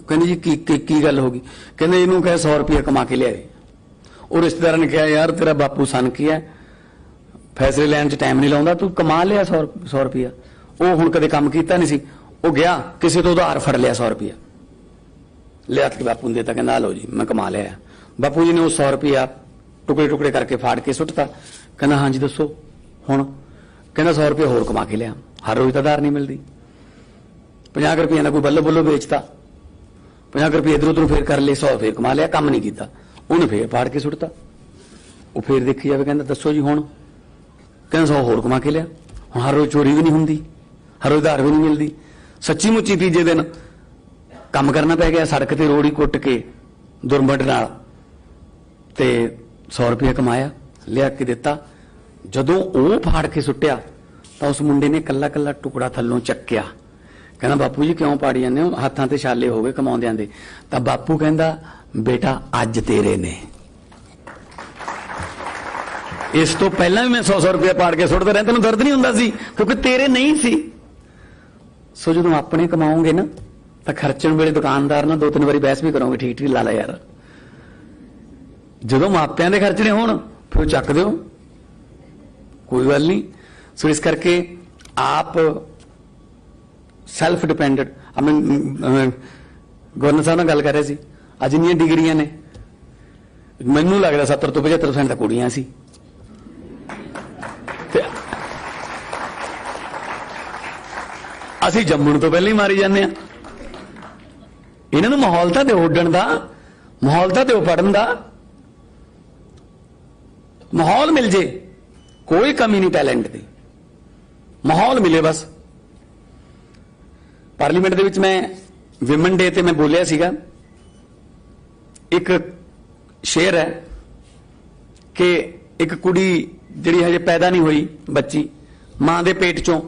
ਕਹਿੰਦੇ ਜੀ ਕੀ ਗੱਲ ਹੋ ਗਈ? ਕਹਿੰਦੇ ਇਹਨੂੰ ਕਹੇ 100 ਰੁਪਏ ਕਮਾ ਕੇ ਲਿਆਏ। ਉਹ ਰਿਸ਼ਤੇਦਾਰਾਂ ਨੇ ਕਿਹਾ ਯਾਰ ਤੇਰਾ ਬਾਪੂ ਸਨ ਕੀ ਹੈ, ਫੈਸਲੇ ਲੈਣ 'ਚ ਟਾਈਮ ਨਹੀਂ ਲਾਉਂਦਾ, ਤੂੰ ਕਮਾ ਲਿਆ 100 ਰੁਪਇਆ। ਉਹ ਹੁਣ ਕਦੇ ਕੰਮ ਕੀਤਾ ਨਹੀਂ ਸੀ, ਉਹ ਗਿਆ ਕਿਸੇ ਤੋਂ ਉਧਾਰ ਫੜ ਲਿਆ 100 ਰੁਪਇਆ, ਲਿਆ ਕੇ ਬਾਪੂ ਨੂੰ ਦੇਤਾ, ਕਹਿੰਦਾ ਲਓ ਜੀ ਮੈਂ ਕਮਾ ਲਿਆ। ਬਾਪੂ ਜੀ ਨੇ ਉਹ 100 ਰੁਪਇਆ ਟੁਕੜੇ ਟੁਕੜੇ ਕਰਕੇ ਫਾੜ ਕੇ ਸੁੱਟਤਾ। ਕਹਿੰਦਾ ਹਾਂਜੀ ਦੱਸੋ ਹੁਣ? ਕਹਿੰਦਾ 100 ਰੁਪਏ ਹੋਰ ਕਮਾ ਕੇ ਲਿਆ, ਹਰ ਰੋਜ਼ ਤਾਂ ਉਧਾਰ ਨਹੀਂ ਮਿਲਦੀ। 50 ਰੁਪਏ ਦਾ ਕੋਈ ਬੱਲੋ ਬੱਲੋ ਵੇਚਤਾ, 50 ਰੁਪਏ ਇਧਰ ਉਧਰ ਫੇਰ ਕਰ ਲਏ, 100 ਫੇਰ ਕਮਾ ਲਿਆ, ਕੰਮ ਨਹੀਂ ਕੀਤਾ। ਉਹਨੇ ਫੇਰ ਫਾੜ ਕੇ ਸੁੱਟਤਾ। ਉਹ ਫੇਰ ਦੇਖੀ ਜਾਵੇ, ਕਹਿੰਦਾ ਦੱਸੋ ਜੀ ਹੁਣ? ਕਹਿੰਦਾ 100 ਹੋਰ ਕਮਾ ਕੇ ਲਿਆ, ਹੁਣ ਹਰ ਰੋਜ਼ ਚੋਰੀ ਵੀ ਨਹੀਂ ਹੁੰਦੀ, ਹਰ ਰੋਜ਼ ਉਧਾਰ ਵੀ ਨਹੀਂ ਮਿਲਦੀ। ਸੱਚੀ ਮੁੱਚੀ ਤੀਜੇ ਦਿਨ ਕੰਮ ਕਰਨਾ ਪੈ ਗਿਆ, ਸੜਕ ਤੇ ਰੋੜੀ ਕੁੱਟ ਕੇ ਦੁਰਮਟ ਨਾਲ, ਤੇ 100 ਰੁਪਏ ਕਮਾਇਆ, ਲਿਆ ਕੇ ਦਿੱਤਾ। ਜਦੋਂ ਉਹ ਫਾੜ ਕੇ ਸੁੱਟਿਆ ਤਾਂ ਉਸ ਮੁੰਡੇ ਨੇ ਕੱਲਾ ਕੱਲਾ ਟੁਕੜਾ ਥੱਲੋਂ ਚੱਕਿਆ। ਕਹਿੰਦਾ ਬਾਪੂ ਜੀ ਕਿਉਂ ਪਾੜੀ ਜਾਂਦੇ ਹੋ, ਹੱਥਾਂ ਤੇ ਛਾਲੇ ਹੋ ਗਏ ਕਮਾਉਂਦਿਆਂ ਦੇ। ਤਾਂ ਬਾਪੂ ਕਹਿੰਦਾ ਬੇਟਾ ਅੱਜ ਤੇਰੇ ਨੇ, ਇਸ ਤੋਂ ਪਹਿਲਾਂ ਵੀ ਮੈਂ 100 ਰੁਪਏ ਪਾੜ ਕੇ ਸੁੱਟਦਾ ਰਿਹਾ, ਤੈਨੂੰ ਦਰਦ ਨਹੀਂ ਹੁੰਦਾ ਸੀ ਕਿਉਂਕਿ ਤੇਰੇ ਨਹੀਂ ਸੀ। ਸੋ ਜਦੋਂ ਆਪਣੇ ਕਮਾਓਗੇ ਨਾ ਤਾਂ ਖਰਚਣ ਵੇਲੇ ਦੁਕਾਨਦਾਰ ਨਾਲ 2-3 ਵਾਰੀ ਬਹਿਸ ਵੀ ਕਰੋਗੇ, ਠੀਕ ਲਾ ਲੈ ਯਾਰ। ਜਦੋਂ ਮਾਪਿਆਂ ਦੇ ਖਰਚਣੇ ਹੋਣ ਫਿਰ ਚੱਕ ਦਿਓ, ਕੋਈ ਗੱਲ ਨਹੀਂ। ਸੋ ਇਸ ਕਰਕੇ ਆਪ ਸੈਲਫ ਡਿਪੈਂਡੈਂਟ। ਗਵਰਨਰ ਸਾਹਿਬ ਨਾਲ ਗੱਲ ਕਰ ਰਹੇ ਸੀ, ਅੱਜ ਇੰਨੀਆਂ ਡਿਗਰੀਆਂ ਨੇ, ਮੈਨੂੰ ਲੱਗਦਾ 70 ਤੋਂ 75% ਤਾਂ ਕੁੜੀਆਂ ਸੀ। ਤੇ ਅਸੀਂ ਜੰਮਣ ਤੋਂ ਪਹਿਲਾਂ ਹੀ ਮਾਰੀ ਜਾਂਦੇ ਆ। ਇਹਨਾਂ ਨੂੰ ਮਾਹੌਲ ਤਾਂ ਦਿਓ ਉੱਡਣ ਦਾ, ਮਾਹੌਲ ਤਾਂ ਦਿਓ ਪੜਨ ਦਾ, ਮਾਹੌਲ ਮਿਲ ਜੇ, ਕੋਈ ਕਮੀ ਨਹੀਂ ਟੈਲੈਂਟ ਦੀ, ਮਾਹੌਲ ਮਿਲੇ ਬਸ। ਪਾਰਲੀਮੈਂਟ ਦੇ ਵਿੱਚ ਮੈਂ ਵਿਮਨ ਡੇ ਤੇ ਮੈਂ ਬੋਲਿਆ ਸੀਗਾ, ਇੱਕ ਸ਼ੇਰ ਹੈ ਕਿ ਇੱਕ ਕੁੜੀ ਜਿਹੜੀ ਹਜੇ ਪੈਦਾ ਨਹੀਂ ਹੋਈ ਬੱਚੀ, ਮਾਂ ਦੇ ਪੇਟ ਚੋਂ,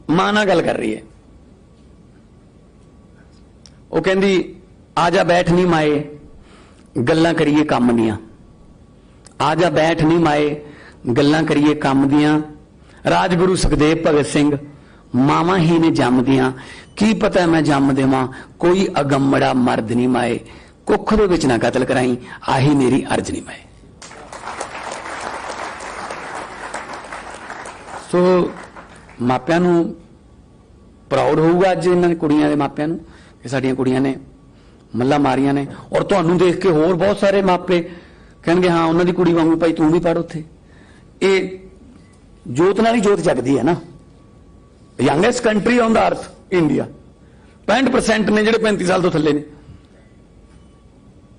ਮਾਂ ਨਾਲ ਗੱਲ ਕਰ ਰਹੀ ਹੈ। ਉਹ ਕਹਿੰਦੀ ਆ ਜਾ ਬੈਠ ਨਹੀਂ ਮਾਏ, ਗੱਲਾਂ ਕਰੀਏ ਕੰਮ ਦੀਆਂ, ਆ ਜਾ ਬੈਠ ਨਹੀਂ ਮਾਏ, ਗੱਲਾਂ ਕਰੀਏ ਕੰਮ ਦੀਆਂ। ਰਾਜਗੁਰੂ ਸੁਖਦੇਵ ਭਗਤ ਸਿੰਘ ਮਾਵਾਂ ਹੀ ਨੇ ਜੰਮਦੀਆਂ, ਕੀ ਪਤਾ ਮੈਂ ਜੰਮ ਦੇਵਾਂ ਕੋਈ ਅਗੰਮੜਾ ਮਰਦ ਨਹੀਂ ਮਾਏ, ਕੁੱਖ ਦੇ ਵਿੱਚ ਨਾ ਕਤਲ ਕਰਾਈ, ਆਹੀ ਮੇਰੀ ਅਰਜ਼ ਨਹੀਂ ਮਾਏ। ਸੋ ਮਾਪਿਆਂ ਨੂੰ ਪ੍ਰਾਊਡ ਹੋਊਗਾ ਅੱਜ ਇਹਨਾਂ ਨੇ ਕੁੜੀਆਂ ਦੇ ਮਾਪਿਆਂ ਨੂੰ ਕਿ ਸਾਡੀਆਂ ਕੁੜੀਆਂ ਨੇ ਮੱਲਾ ਮਾਰੀਆਂ ਨੇ। ਔਰ ਤੁਹਾਨੂੰ ਦੇਖ ਕੇ ਹੋਰ ਬਹੁਤ ਸਾਰੇ ਮਾਪੇ ਕਹਿਣਗੇ ਹਾਂ ਉਹਨਾਂ ਦੀ ਕੁੜੀ ਵਾਂਗੂ ਭਾਈ ਤੂੰ ਵੀ ਪੜ੍ਹ ਉੱਥੇ। ਇਹ ਜੋਤ ਨਾਲ ਹੀ ਜੋਤ ਜਗਦੀ ਹੈ ਨਾ। ਯੰਗੈਸਟ ਕੰਟਰੀ ਔਨ ਦਾ ਅਰਥ ਇੰਡੀਆ, 65% ਨੇ ਜਿਹੜੇ 35 ਸਾਲ ਤੋਂ ਥੱਲੇ ਨੇ।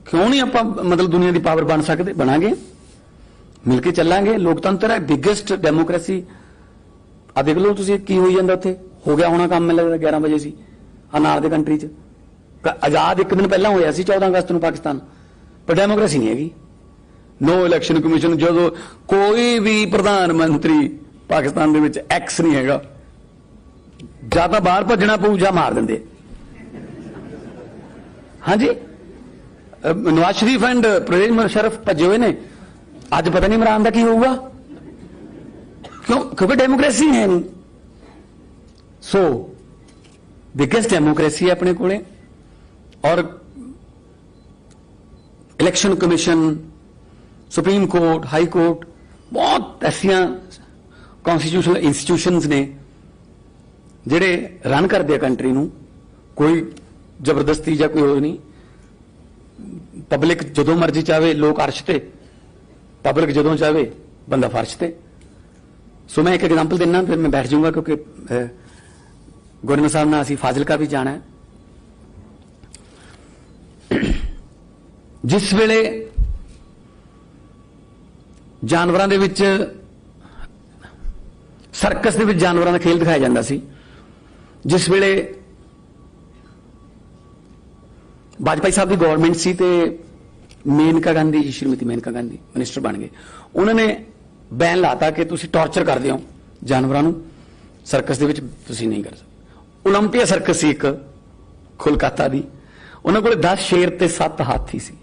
ਕਿਉਂ ਨਹੀਂ ਆਪਾਂ ਮਤਲਬ ਦੁਨੀਆ ਦੀ ਪਾਵਰ ਬਣ ਸਕਦੇ? ਬਣਾਂਗੇ, ਮਿਲ ਕੇ ਚੱਲਾਂਗੇ। ਲੋਕਤੰਤਰ ਹੈ, ਬਿਗੇਸਟ ਡੈਮੋਕ੍ਰੇਸੀ। ਆ ਦੇਖ ਲਓ ਤੁਸੀਂ ਕੀ ਹੋਈ ਜਾਂਦਾ ਉੱਥੇ। ਹੋ ਗਿਆ ਹੋਣਾ ਕੰਮ, ਮੈਨੂੰ ਲੱਗਦਾ 11 ਵਜੇ ਸੀ ਆ ਨਾਲ ਦੇ ਕੰਟਰੀ 'ਚ। ਆਜ਼ਾਦ ਇੱਕ ਦਿਨ ਪਹਿਲਾਂ ਹੋਇਆ ਸੀ 14 ਅਗਸਤ ਨੂੰ ਪਾਕਿਸਤਾਨ, ਪਰ ਡੈਮੋਕ੍ਰੇਸੀ ਨਹੀਂ ਹੈਗੀ। ਨੋ ਇਲੈਕਸ਼ਨ ਕਮਿਸ਼ਨ, ਜਦੋਂ ਕੋਈ ਵੀ ਪ੍ਰਧਾਨ ਮੰਤਰੀ ਪਾਕਿਸਤਾਨ ਦੇ ਵਿੱਚ ਐਕਸ ਨਹੀਂ ਹੈਗਾ, ਜਾਂ ਤਾਂ ਬਾਹਰ ਭੱਜਣਾ ਪਊ ਜਾਂ ਮਾਰ ਦਿੰਦੇ। ਹਾਂਜੀ, ਨਵਾਜ਼ ਸ਼ਰੀਫ ਐਂਡ ਪਰਵੇਜ਼ ਮੁਸ਼ਰਫ ਭੱਜੇ ਹੋਏ ਨੇ। ਅੱਜ ਪਤਾ ਨਹੀਂ ਇਮਰਾਨ ਦਾ ਕੀ ਹੋਊਗਾ, ਕਿਉਂ? ਕਿਉਂਕਿ ਡੈਮੋਕ੍ਰੇਸੀ ਹੈ ਨਹੀਂ। ਸੋ ਬਿਗੇਸਟ ਡੈਮੋਕ੍ਰੇਸੀ ਹੈ ਆਪਣੇ ਕੋਲੇ। ਔਰ election commission, supreme court, high court, ਬਹੁਤ ਐਸੀਆਂ ਕੌਨਸਟੀਟਿਊਸ਼ਨਲ ਇੰਸਟੀਟਿਊਸ਼ਨਸ ਨੇ ਜਿਹੜੇ ਰਨ ਕਰਦੇ ਆ ਕੰਟਰੀ ਨੂੰ। ਕੋਈ ਜ਼ਬਰਦਸਤੀ ਜਾਂ ਕੋਈ ਹੋਰ ਨਹੀਂ। ਪਬਲਿਕ ਜਦੋਂ ਮਰਜ਼ੀ ਚਾਹੇ ਲੋਕ ਅਰਸ਼ ਤੇ, ਪਬਲਿਕ ਜਦੋਂ ਚਾਹੇ ਬੰਦਾ ਫਰਸ਼ ਤੇ। ਸੋ ਮੈਂ ਇੱਕ ਐਗਜ਼ਾਮਪਲ ਦਿੰਦਾ ਫਿਰ ਮੈਂ ਬੈਠ ਜਾਊਂਗਾ, ਕਿਉਂਕਿ ਗਵਰਨਰ ਸਾਹਿਬ ਨਾਲ ਅਸੀਂ ਫਾਜ਼ਿਲਕਾ ਵੀ ਜਾਣਾ ਹੈ। जिस वेले जानवरां दे विच सर्कस दे विच जानवरां दा खेल दिखाया जाता सी, जिस वेले वाजपेयी साहब की गवर्नमेंट सी ते मेनका गांधी जी, श्रीमती मेनका गांधी मिनिस्टर बन गए, उन्होंने बैन लाता कि तुसीं टॉर्चर करदे हो जानवरां नूं, सर्कस दे विच तुसीं नहीं कर सकदे। ओलंपिया सर्कस सी एक कोलकाता दी, उन्हां कोल 10 शेर ते 7 हाथी सी।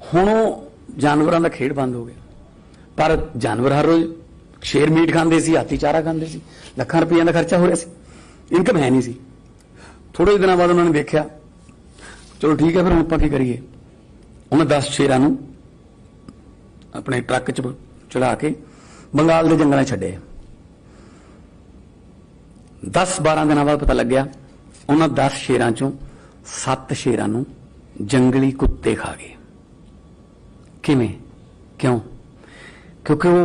हुण जानवरां दा खेड बंद हो गया, पर जानवर हर रोज शेर मीट खांदे सी, हाथी चारा खांदे सी, लाखां रुपया का खर्चा हो रहा सी, इनकम है नहीं सी। थोड़े दिनों बाद उन्होंने देखा चलो ठीक है फिर हम की करिए, उन्हें 10 शेरां नूं अपने ट्रक च चढ़ा के बंगाल के जंगलों छड्डे। 10-12 दिनों बाद पता लग्या उन्होंने 10 शेरां चों 7 शेरां नूं जंगली कुत्ते खा गए। किवें? क्यों? क्योंकि वो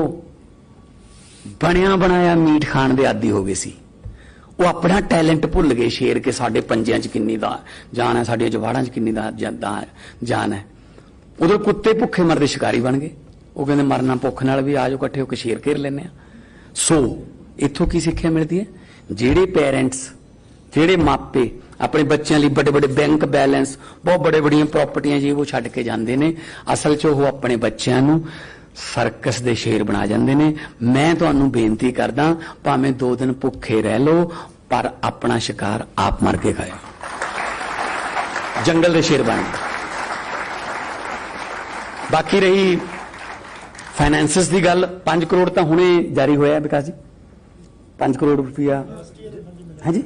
बनिया बनाया मीट खाण दे आदी हो गए सी। वो अपना टैलेंट भुल गए शेर के साडे पंजियां च किन्नी जान है, साडियां जवाड़ां च किन्नी जान है। उधर कुत्ते भुखे मरदे शिकारी बन गए। वो कहते मरना भुख नाल भी आ जाओ इकट्ठे होकर शेर घेर लेने। सो इत्थों की सिक्ख्या मिलती है, जेड़े पेरेंट्स जेड़े मापे अपने बच्चों लिए बड़े बड़े बैंक बैलेंस बहुत बड़े बड़िया प्रॉपर्टियां जी वो छड्ड के जाते हैं, असल च वो अपने बच्चों नूं सर्कस दे शेर बना जाते हैं। मैं तुहानूं बेनती करदा भावें 2 दिन भुखे रह लो पर अपना शिकार आप मर के खाओ, जंगल दे शेर बन। बाकी रही फाइनेंसिस की गल, 5 करोड़ तो हुणे जारी होया विकास जी, 5 करोड़ रुपया है जी,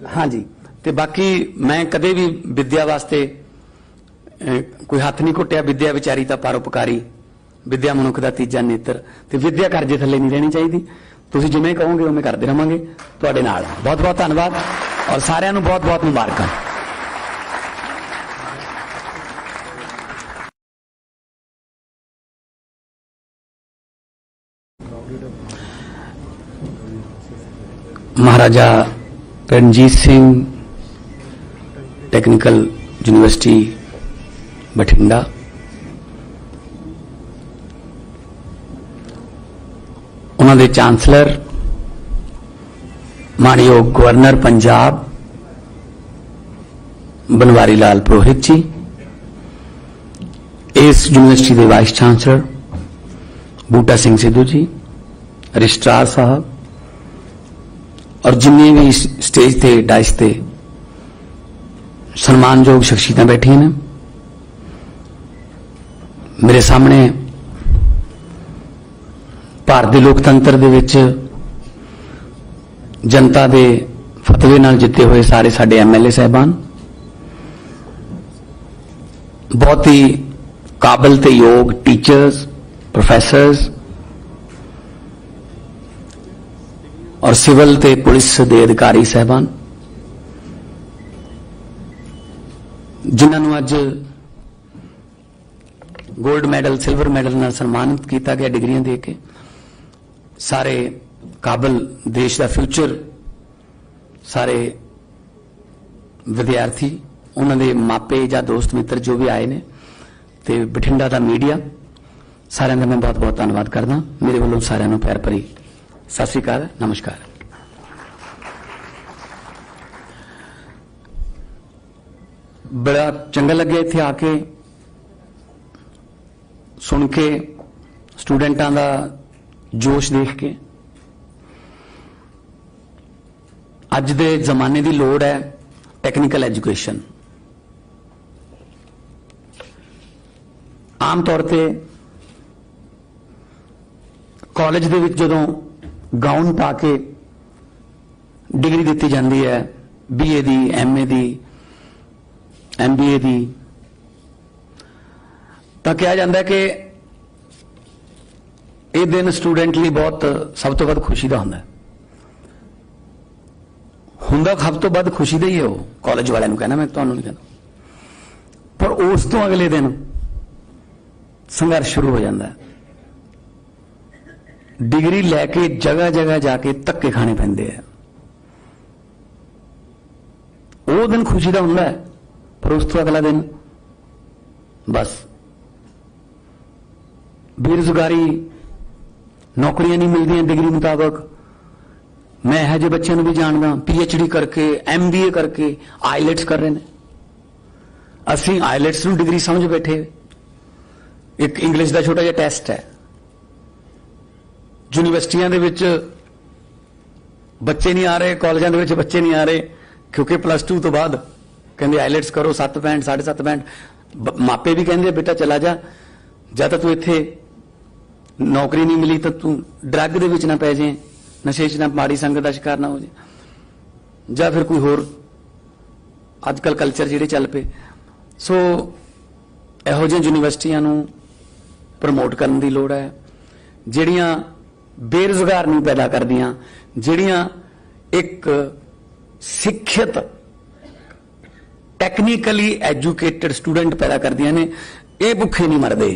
हाँ जी। तो बाकी मैं कदे भी विद्या वास्ते कोई हथ नहीं घुटिया। विद्या विचारी तो परोपकारी, विद्या मनुख का तीजा नेत्र, तो विद्या कर्जे थले नहीं रहनी चाहिए। तुसीं जिवें कहोगे उवें करते रहांगे, तुहाडे नाल। बहुत बहुत धन्यवाद और सारिआं नूं बहुत बहुत मुबारकां। महाराजा रणजीत सिंह टेक्निकल यूनिवर्सिटी बठिंडा, उन्होंने चांसलर मानयोग गवर्नर पंजाब बनवारी लाल पुरोहित जी, इस यूनिवर्सिटी के वाइस चांसलर बूटा सिंह सिद्धू जी, रजिस्ट्रार साहब और जिन्हें भी स्टेज ते डाइस ते सम्मानयोग शख्सियतां बैठी ने, मेरे सामने भारतीय लोकतंत्र दे विच जनता दे फतवे नाल जिते हुए सारे साडे MLA साहबान, बहुत ही काबिल ते योग टीचर्स, प्रोफैसर्स और सिविल ते पुलिस दे अधिकारी साहबान, जिन्होंने अज गोल्ड मैडल सिल्वर मैडल नाल सम्मानित किया गया डिग्रियां दे के, सारे काबिल देश का फ्यूचर सारे विद्यार्थी, उन्होंने मापे या दोस्त मित्र जो भी आए ने, ते बठिंडा का मीडिया, सारिਆਂ ਦਾ मैं बहुत बहुत धन्यवाद करदा। मेरे वालों सारिਆਂ ਨੂੰ प्यार भरी सत श्री अकाल, नमस्कार। बड़ा चंगा लगे इत्थे आके सुन के, स्टूडेंटां दा जोश देख के। अज दे जमाने की लोड़ है टेक्निकल एजुकेशन। आम तौर पे कॉलेज दे विच जदों गाउन पा के डिग्री दी जाती है, BA दी, MA दी, MBA दी, तो कहा जाता है कि यह दिन स्टूडेंट लिए बहुत सब तो वध खुशी का होंदा सब तो वध खुशी का ही है। वो कॉलेज वाले कहना, मैं तुहानूं नहीं कहना, पर उस तो अगले दिन संघर्ष शुरू हो जाता है। डिग्री लैके जगह जगह जाके धक्के खाने पैंदे हैं। वो दिन खुशी का होंदा है, पर उस तो अगला दिन बस बेरोजगारी, नौकरियां नहीं मिलदियां डिग्री मुताबक। मैं यह जे बच्चों भी जानदा PhD करके MBA करके आईलैट्स कर रहे हैं। ਅਸੀਂ ਆਈਲੈਟਸ ਨੂੰ डिग्री समझ बैठे। एक इंग्लिश का छोटा जिहा टैसट है, यूनिवर्सिटियां दे विच बच्चे नहीं आ रहे, कॉलेजां दे विच बच्चे नहीं आ रहे, क्योंकि +2 तो बाद कहंदे आईलैट्स करो 7 पैंट 7.5 पैंट। मापे भी कहंदे बेटा चला जा, ਜਾਂ ਤਾਂ ਤੂੰ ਇੱਥੇ ਨੌਕਰੀ ਨਹੀਂ ਮਿਲੀ ਤਾਂ ਤੂੰ ਡਰੱਗ ਦੇ ਵਿੱਚ ਨਾ ਪੈ ਜਾਏ, ਨਸ਼ੇ 'ਚ ਨਾ ਮਾੜੀ ਸੰਗਤ ਦਾ ਸ਼ਿਕਾਰ ਨਾ ਹੋ ਜਾਏ, ਜਾਂ ਫਿਰ ਕੋਈ ਹੋਰ ਅੱਜ ਕੱਲ ਕਲਚਰ ਜਿਹੜੇ ਚੱਲ ਪਏ। ਸੋ ਇਹੋ ਜਿਹੀਆਂ ਯੂਨੀਵਰਸਿਟੀਆਂ ਨੂੰ ਪ੍ਰਮੋਟ ਕਰਨ ਦੀ ਲੋੜ ਹੈ, ਜਿਹੜੀਆਂ ਬੇਰੁਜ਼ਗਾਰ ਨਹੀਂ ਪੈਦਾ ਕਰਦੀਆਂ, ਜਿਹੜੀਆਂ ਇੱਕ ਸਿੱਖਿਅਤ ਟੈਕਨੀਕਲੀ ਐਜੂਕੇਟਡ ਸਟੂਡੈਂਟ ਪੈਦਾ ਕਰਦੀਆਂ ਨੇ। ਇਹ ਭੁੱਖੇ ਨਹੀਂ ਮਰਦੇ,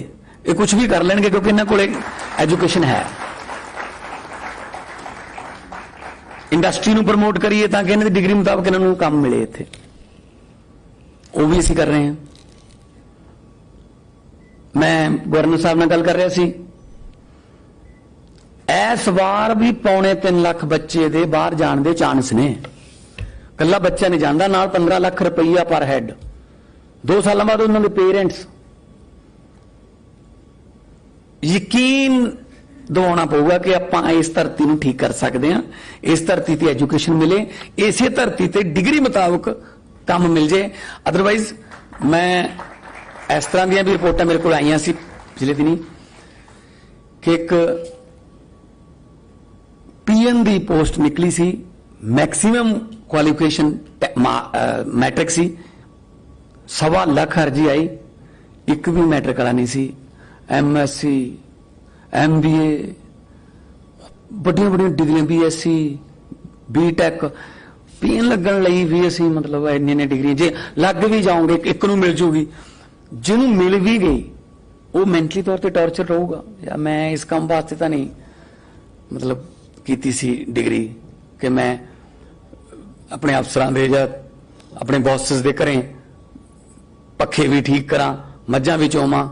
ਇਹ ਕੁਝ ਵੀ ਕਰ ਲੈਣਗੇ ਕਿਉਂਕਿ ਇਹਨਾਂ ਕੋਲੇ ਐਜੂਕੇਸ਼ਨ ਹੈ। ਇੰਡਸਟਰੀ ਨੂੰ ਪ੍ਰਮੋਟ ਕਰੀਏ ਤਾਂ ਕਿ ਇਹਨਾਂ ਦੀ ਡਿਗਰੀ ਮੁਤਾਬਕ ਇਹਨਾਂ ਨੂੰ ਕੰਮ ਮਿਲੇ ਇੱਥੇ, ਉਹ ਵੀ ਅਸੀਂ ਕਰ ਰਹੇ ਹਾਂ। ਮੈਂ ਗਵਰਨਰ ਸਾਹਿਬ ਨਾਲ ਗੱਲ ਕਰ ਰਿਹਾ ਸੀ, ਇਸ ਵਾਰ ਵੀ 2.25 ਲੱਖ ਬੱਚੇ ਦੇ ਬਾਹਰ ਜਾਣ ਦੇ ਚਾਂਸ ਨੇ। ਕੱਲਾ ਬੱਚਾ ਨਹੀਂ ਜਾਂਦਾ, ਨਾਲ 15 ਲੱਖ ਰੁਪਈਆ ਪਰ ਹੈਡ। 2 ਸਾਲਾਂ ਬਾਅਦ ਉਹਨਾਂ ਦੇ ਪੇਰੈਂਟਸ ਯਕੀਨ ਦਿਵਾਉਣਾ ਪਊਗਾ ਕਿ ਆਪਾਂ ਇਸ ਧਰਤੀ ਨੂੰ ਠੀਕ ਕਰ ਸਕਦੇ ਹਾਂ, ਇਸ ਧਰਤੀ ਤੇ ਐਜੂਕੇਸ਼ਨ ਮਿਲੇ, ਇਸੇ ਧਰਤੀ ਤੇ ਡਿਗਰੀ ਮੁਤਾਬਕ ਕੰਮ ਮਿਲ ਜੇ। ਅਦਰਵਾਈਜ਼ ਮੈਂ ਇਸ ਤਰ੍ਹਾਂ ਦੀਆਂ ਵੀ ਰਿਪੋਰਟਾਂ ਮੇਰੇ ਕੋਲ ਆਈਆਂ ਸੀ ਪਿਛਲੇ ਦਿਨੀ ਕਿ ਇੱਕ PN ਦੀ ਪੋਸਟ ਨਿਕਲੀ ਸੀ, ਮੈਕਸਿਮਮ ਕੁਆਲੀਫਿਕੇਸ਼ਨ ਮੈਟ੍ਰਿਕ ਸੀ, 1.25 ਲੱਖ ਅਰਜੀ ਆਈ, ਇੱਕ ਵੀ ਮੈਟ੍ਰਿਕ ਵਾਲਾ ਨਹੀਂ ਸੀ। MSc MBA ਵੱਡੀਆਂ ਵੱਡੀਆਂ ਡਿਗਰੀਆਂ BSc BTech PN ਲੱਗਣ ਲਈ ਵੀ ਅਸੀਂ ਮਤਲਬ ਇੰਨੀਆਂ ਡਿਗਰੀਆਂ ਜੇ ਲੱਗ ਵੀ ਜਾਓਗੇ ਇੱਕ ਨੂੰ ਮਿਲ ਜੂਗੀ, ਜਿਹਨੂੰ ਮਿਲ ਵੀ ਗਈ ਉਹ ਮੈਂਟਲੀ ਤੌਰ ਤੇ ਟੌਰਚਰ ਰਹੂਗਾ। ਜਾਂ ਮੈਂ ਇਸ ਕੰਮ ਵਾਸਤੇ ਤਾਂ ਨਹੀਂ ਮਤਲਬ ਕੀਤੀ ਸੀ ਡਿਗਰੀ ਕਿ ਮੈਂ ਆਪਣੇ ਅਫਸਰਾਂ ਦੇ ਜਾਂ ਆਪਣੇ ਬੌਸਸ ਦੇ ਘਰੇ ਪੱਖੇ ਵੀ ਠੀਕ ਕਰਾਂ, ਮੱਝਾਂ ਵੀ ਚੋਵਾਂ,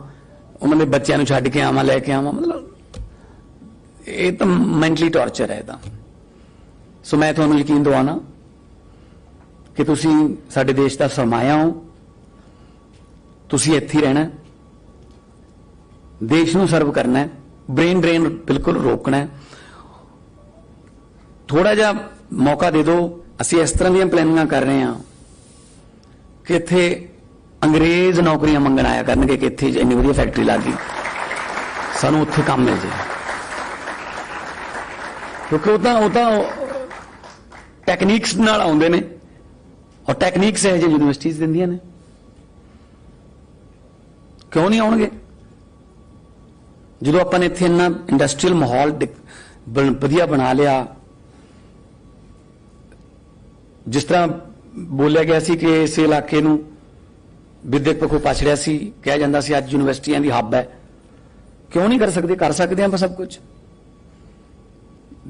ਉਹਨਾਂ ਦੇ ਬੱਚਿਆਂ ਨੂੰ ਛੱਡ ਕੇ ਆਵਾਂ, ਲੈ ਕੇ ਆਵਾਂ, ਮਤਲਬ ਇਹ ਤਾਂ ਮੈਂਟਲੀ ਟੌਰਚਰ ਹੈ। ਤਾਂ ਸੋ ਮੈਂ ਤੁਹਾਨੂੰ ਯਕੀਨ ਦਿਵਾਉਣਾ ਕਿ ਤੁਸੀਂ ਸਾਡੇ ਦੇਸ਼ ਦਾ ਸਰਮਾਇਆ ਹੋ, ਤੁਸੀਂ ਇੱਥੇ ਹੀ ਰਹਿਣਾ, ਦੇਸ਼ ਨੂੰ ਸਰਵ ਕਰਨਾ ਹੈ, ਬ੍ਰੇਨ ਡਰੇਨ ਬਿਲਕੁਲ ਰੋਕਣਾ ਹੈ। ਥੋੜਾ ਜਿਹਾ ਮੌਕਾ ਦੇ ਦਿਓ। ਅਸੀਂ ਇਸ ਤਰ੍ਹਾਂ ਦੀਆਂ ਪਲੈਨਿੰਗਾਂ ਕਰ ਰਹੇ ਹਾਂ ਕਿ ਇੱਥੇ ਅੰਗਰੇਜ਼ ਨੌਕਰੀਆਂ ਮੰਗਣ ਆਇਆ ਕਰਨਗੇ ਕਿ ਇੱਥੇ ਇੰਨੀ ਵਧੀਆ ਫੈਕਟਰੀ ਲੱਗ ਗਈ, ਸਾਨੂੰ ਉੱਥੇ ਕੰਮ ਮਿਲ ਜਾਏ, ਕਿਉਂਕਿ ਉਹ ਤਾਂ ਟੈਕਨੀਕਸ ਨਾਲ ਆਉਂਦੇ ਨੇ, ਔਰ ਟੈਕਨੀਕਸ ਇਹ ਜਿਹੀ ਯੂਨੀਵਰਸਿਟੀਜ਼ ਦਿੰਦੀਆਂ ਨੇ। ਕਿਉਂ ਨਹੀਂ ਆਉਣਗੇ? ਜਦੋਂ ਆਪਾਂ ਨੇ ਇੱਥੇ ਇੰਨਾ ਇੰਡਸਟਰੀਅਲ ਮਾਹੌਲ ਵਧੀਆ ਬਣਾ ਲਿਆ, ਜਿਸ ਤਰ੍ਹਾਂ ਬੋਲਿਆ ਗਿਆ ਸੀ ਕਿ ਇਸ ਇਲਾਕੇ ਨੂੰ ਵਿਦਿਅਕ ਪੱਖੋਂ ਪਛੜਿਆ ਸੀ, ਕਿਹਾ ਜਾਂਦਾ ਸੀ ਅੱਜ ਯੂਨੀਵਰਸਿਟੀਆਂ ਦੀ ਹੱਬ ਹੈ। ਕਿਉਂ ਨਹੀਂ ਕਰ ਸਕਦੇ? ਕਰ ਸਕਦੇ ਆਪਾਂ ਸਭ ਕੁਝ।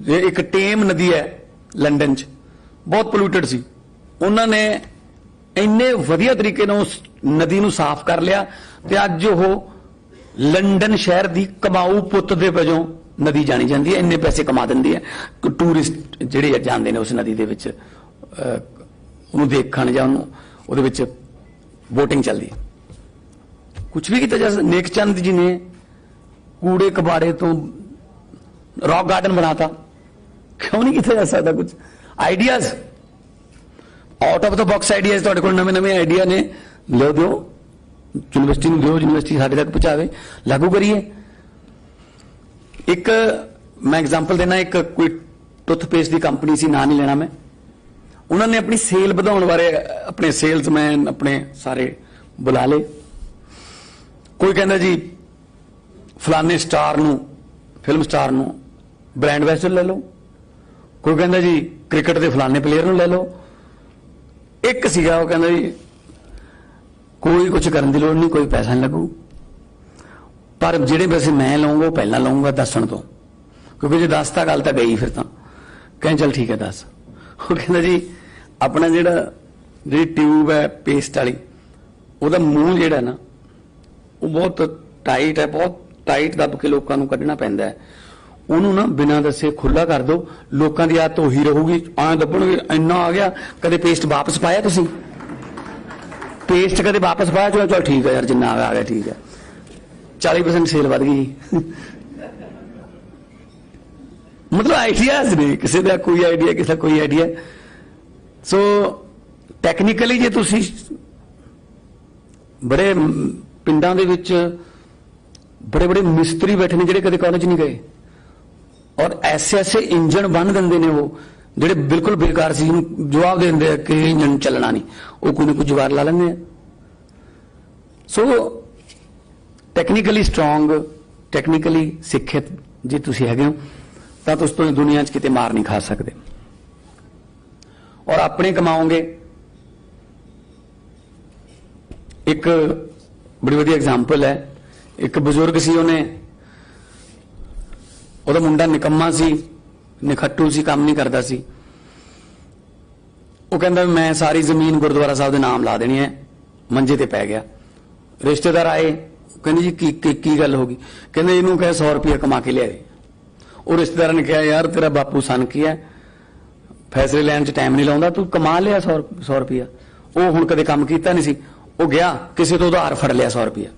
ਇੱਕ ਟੇਮ ਨਦੀ ਹੈ ਲੰਡਨ 'ਚ, ਬਹੁਤ ਪੋਲੂਟਡ ਸੀ, ਉਹਨਾਂ ਨੇ ਇੰਨੇ ਵਧੀਆ ਤਰੀਕੇ ਨਾਲ ਉਸ ਨਦੀ ਨੂੰ ਸਾਫ਼ ਕਰ ਲਿਆ ਤੇ ਅੱਜ ਉਹ ਲੰਡਨ ਸ਼ਹਿਰ ਦੀ ਕਮਾਊ ਪੁੱਤ ਦੇ ਵਜੋਂ ਨਦੀ ਜਾਣੀ ਜਾਂਦੀ ਹੈ। ਇੰਨੇ ਪੈਸੇ ਕਮਾ ਦਿੰਦੀ ਹੈ, ਟੂਰਿਸਟ ਜਿਹੜੇ ਜਾਂਦੇ ਨੇ ਉਸ ਨਦੀ ਦੇ ਵਿੱਚ ਉਹਨੂੰ ਦੇਖਣ ਜਾਂ ਉਹਦੇ ਵਿੱਚ ਵੋਟਿੰਗ ਚੱਲਦੀ ਹੈ। ਕੁਝ ਵੀ ਕੀਤਾ ਜਾ ਸਕਦਾ। ਨੇਕ ਚੰਦ ਜੀ ਨੇ ਕੂੜੇ ਕਬਾੜੇ ਤੋਂ ਰੌਕ ਗਾਰਡਨ ਬਣਾਤਾ, ਕਿਉਂ ਨਹੀਂ ਕੀਤਾ ਜਾ ਸਕਦਾ? ਕੁਝ ideas, out of the box ideas ਤੁਹਾਡੇ ਕੋਲ ਨਵੇਂ ਆਈਡੀਆ ਨੇ, ਲਿਓ ਦਿਓ ਯੂਨੀਵਰਸਿਟੀ ਨੂੰ, ਦਿਓ ਯੂਨੀਵਰਸਿਟੀ ਸਾਡੇ ਤੱਕ ਪਹੁੰਚਾਵੇ, ਲਾਗੂ ਕਰੀਏ। ਇੱਕ ਮੈਂ ਐਗਜ਼ਾਮਪਲ ਦੇਣਾ, ਇੱਕ ਕੋਈ ਟੁੱਥਪੇਸਟ ਦੀ ਕੰਪਨੀ ਸੀ, ਨਾਂ ਨਹੀਂ ਲੈਣਾ ਮੈਂ, ਉਹਨਾਂ ਨੇ ਆਪਣੀ ਸੇਲ ਵਧਾਉਣ ਬਾਰੇ ਆਪਣੇ ਸੇਲਸਮੈਨ ਆਪਣੇ ਸਾਰੇ ਬੁਲਾ ਲਏ। ਕੋਈ ਕਹਿੰਦਾ ਜੀ ਫਲਾਣੇ ਸਟਾਰ ਨੂੰ, ਫਿਲਮ ਸਟਾਰ ਨੂੰ ਬ੍ਰਾਂਡ ਐਂਬੈਸਡਰ ਲੈ ਲਓ, ਕੋਈ ਕਹਿੰਦਾ ਜੀ ਕ੍ਰਿਕਟ ਦੇ ਫਲਾਣੇ ਪਲੇਅਰ ਨੂੰ ਲੈ ਲਓ। ਇੱਕ ਸੀਗਾ ਉਹ ਕਹਿੰਦਾ ਜੀ ਕੋਈ ਕੁਝ ਕਰਨ ਦੀ ਲੋੜ ਨਹੀਂ, ਕੋਈ ਪੈਸਾ ਨਹੀਂ ਲੱਗੂ, ਪਰ ਜਿਹੜੇ ਪੈਸੇ ਮੈਂ ਲਵਾਂਗਾ ਉਹ ਪਹਿਲਾਂ ਲਵਾਂਗਾ ਦੱਸਣ ਤੋਂ, ਕਿਉਂਕਿ ਜੇ ਦੱਸਤਾ ਗੱਲ ਤਾਂ ਗਈ। ਫਿਰ ਤਾਂ ਕਹਿੰਦੇ ਚੱਲ ਠੀਕ ਹੈ ਦੱਸ। ਉਹ ਕਹਿੰਦਾ ਜੀ ਆਪਣਾ ਜਿਹੜੀ ਟਿਊਬ ਹੈ ਪੇਸਟ ਵਾਲੀ, ਉਹਦਾ ਮੂੰਹ ਜਿਹੜਾ ਨਾ वो बहुत टाइट है, बहुत टाइट दब के लोगों को कढ़ना पैंदा है। ਉਹਨੂੰ ना बिना दसे खुला कर दो, लोगों की आदत उही रहूगी, आए दबणगे इन्ना आ गया। कदे पेस्ट वापस पाया तुसीं? पेस्ट कदे वापस पाया? चलो चल ठीक है यार, जिन्ना आ गया ठीक है, 40% सेल वध गई। मतलब आइडियाज ने, किसी का कोई आइडिया, किसी का कोई आइडिया। सो टैक्नीकली जे तुसीं बड़े पिंडां दे विच बड़े बड़े मिस्त्री बैठे ने जिहड़े कदे कॉलेज नहीं गए, और ऐसे ऐसे इंजन बन देंगे ने वो जिहड़े बिल्कुल बेकार सी, जवाब दे दिंदे कि इंजन चलना नहीं, वो कोई ना कोई जुगाड़ ला लेंगे। सो टैक्नीकली स्ट्रोंग, टैक्नीकली सिक्खित जे तुसीं हैगे हो तां तुस तो दुनिया च किते मार नहीं खा सकते, और अपने कमाओगे। एक बड़ी वधिया एग्जाम्पल है, एक बजुर्ग सी, उन्हें ਉਹਦਾ ਮੁੰਡਾ ਨਿਕੰਮਾ ਸੀ, ਨਿਖੱਟੂ ਸੀ, ਕੰਮ ਨਹੀਂ ਕਰਦਾ ਸੀ। ਉਹ ਕਹਿੰਦਾ ਮੈਂ ਸਾਰੀ ਜ਼ਮੀਨ ਗੁਰਦੁਆਰਾ ਸਾਹਿਬ ਦੇ ਨਾਮ ਲਾ ਦੇਣੀ ਹੈ, ਮੰਜੇ ਤੇ ਪੈ ਗਿਆ। ਰਿਸ਼ਤੇਦਾਰ ਆਏ, ਕਹਿੰਦੇ ਜੀ ਕੀ ਗੱਲ ਹੋ ਗਈ? ਕਹਿੰਦੇ ਇਹਨੂੰ ਕਹੇ 100 ਰੁਪਏ ਕਮਾ ਕੇ ਲਿਆਏ। ਉਹ ਰਿਸ਼ਤੇਦਾਰਾਂ ਨੇ ਕਿਹਾ ਯਾਰ ਤੇਰਾ ਬਾਪੂ ਸਨ ਕੀ ਹੈ, ਫੈਸਲੇ ਲੈਣ 'ਚ ਟਾਈਮ ਨਹੀਂ ਲਾਉਂਦਾ, ਤੂੰ ਕਮਾ ਲਿਆ 100 ਰੁਪਇਆ। ਉਹ ਹੁਣ ਕਦੇ ਕੰਮ ਕੀਤਾ ਨਹੀਂ ਸੀ, ਉਹ ਗਿਆ ਕਿਸੇ ਤੋਂ ਉਧਾਰ ਫੜ ਲਿਆ 100 ਰੁਪਇਆ,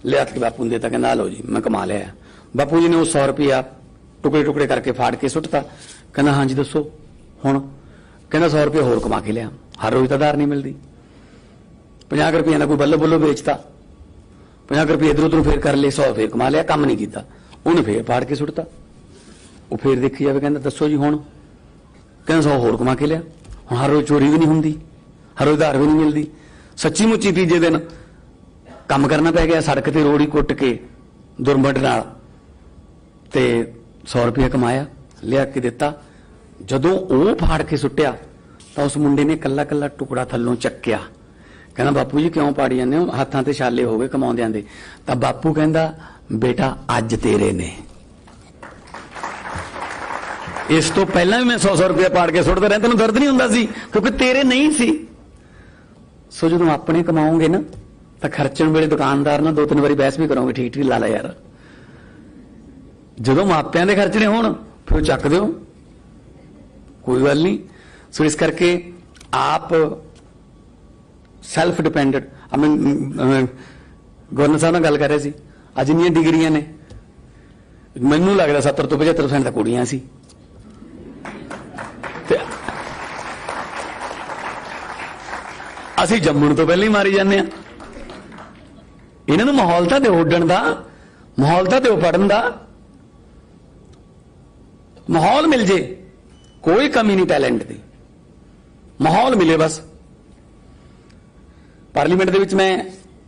ਲਿਆ ਕੇ ਬਾਪੂ ਨੂੰ ਦੇਤਾ, ਕਹਿੰਦਾ ਲਓ ਜੀ ਮੈਂ ਕਮਾ ਲਿਆ। बापू जी ने वो 100 रुपया टुकड़े टुकड़े करके फाड़ के सुटता। कहना हाँ जी दसो हुण? कहना 100 रुपया होर कमा के लिया, हर रोज तादार नहीं मिलती। 50 रुपये का कोई बल्लो बल्लो बेचता, 50 रुपये इधर उधर फिर कर ले, 100 फिर कमा लिया, काम नहीं किया, उन्हें फिर फाड़ के सुटता। वो फिर देखी जाए, कहना दसो जी हुण? कहना 100 होर कमा के लिया, हुण हर रोज चोरी भी नहीं होंगी, हर रोज धार भी नहीं मिलती। सच्ची मुच्ची तीजे दिन काम करना पै गया, सड़क ते रोड़ी कुट के दुरमट नाल ते 100 रुपया कमाया, लिया के दिता। जदों वो फाड़ के सुट्टिया तो उस मुंडे ने कला कला टुकड़ा थल्लों चक्या। कहना बापू जी क्यों पाड़ी जांदे हो, हाथां ते छाले हो गए कमाउंदियां दे। तां बापू कहंदा बेटा अज तेरे ने, इस तो पहला भी मैं 100 रुपया पाड़ के सुटदा रहा, तैनूं दर्द नहीं हुंदा सी क्योंकि तेरे नहीं सी। सो जदों अपने कमाओगे ना तो खर्चण वेले दुकानदार ना 2-3 बारी बहस भी करोगे, ठीक ठीक ला ला यार। जो मापिया के खर्चने हो फिर चक दो, कोई गल नहीं। सो इस करके आप सैल्फ डिपेंडेंट। गवर्नर साहब नाल गल कर रहे सी, अज जिन्नियां डिग्रियां ने मैनूं लगदा 70 ਤੋਂ 75% ਤਾਂ कुड़ियां सी। ਅਸੀਂ ਜੰਮਣ ਤੋਂ ਪਹਿਲਾਂ ਹੀ ਮਾਰੀ ਜਾਂਦੇ ਆ। ਇਹਨਾਂ ਨੂੰ ਮਾਹੌਲ ਤਾਂ ਦਿਓ ਉੱਡਣ ਦਾ, ਮਾਹੌਲ ਤਾਂ ਦਿਓ ਪੜਨ ਦਾ। माहौल मिल जे, कोई कमी नहीं टैलेंट की, माहौल मिले बस। पार्लीमेंट दे विच मैं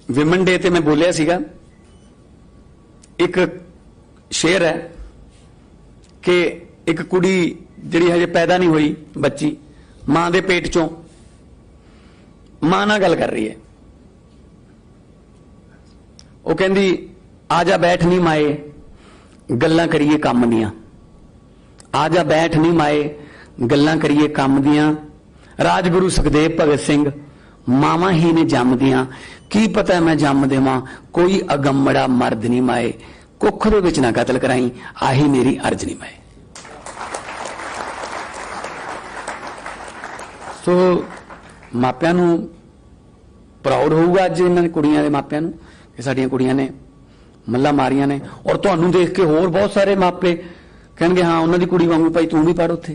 विमेन डे ते मैं बोलिया सीगा, एक शेर है कि एक कुड़ी जिहड़ी हजे पैदा नहीं हुई, बच्ची मां दे पेट चों, मां नाल गल कर रही है। वो कहंदी आ जा बैठ नहीं माए, गल्लां करिए काम दियां। आ जा बैठ नहीं माए, गल्लां करिए काम दियां। राजगुरु सुखदेव भगत सिंह मावां ही ने जम दियां, की पता मैं जम देवां, कोई अगम्मड़ा मर्द नहीं माए। कुख दे विच ना कतल कराई, आही मेरी अर्ज नहीं माए। सो मापियां नूं प्राउड होऊगा अज इन्हां कुड़ियां दे मापियां नूं कि साडियां कुड़ियां ने मल्ला मारियां ने। और तुहानूं देख के होर बहुत सारे मापे कहणगे हाँ उन्हां दी कुड़ी वांगू भाई तू भी पढ़ उत्थे।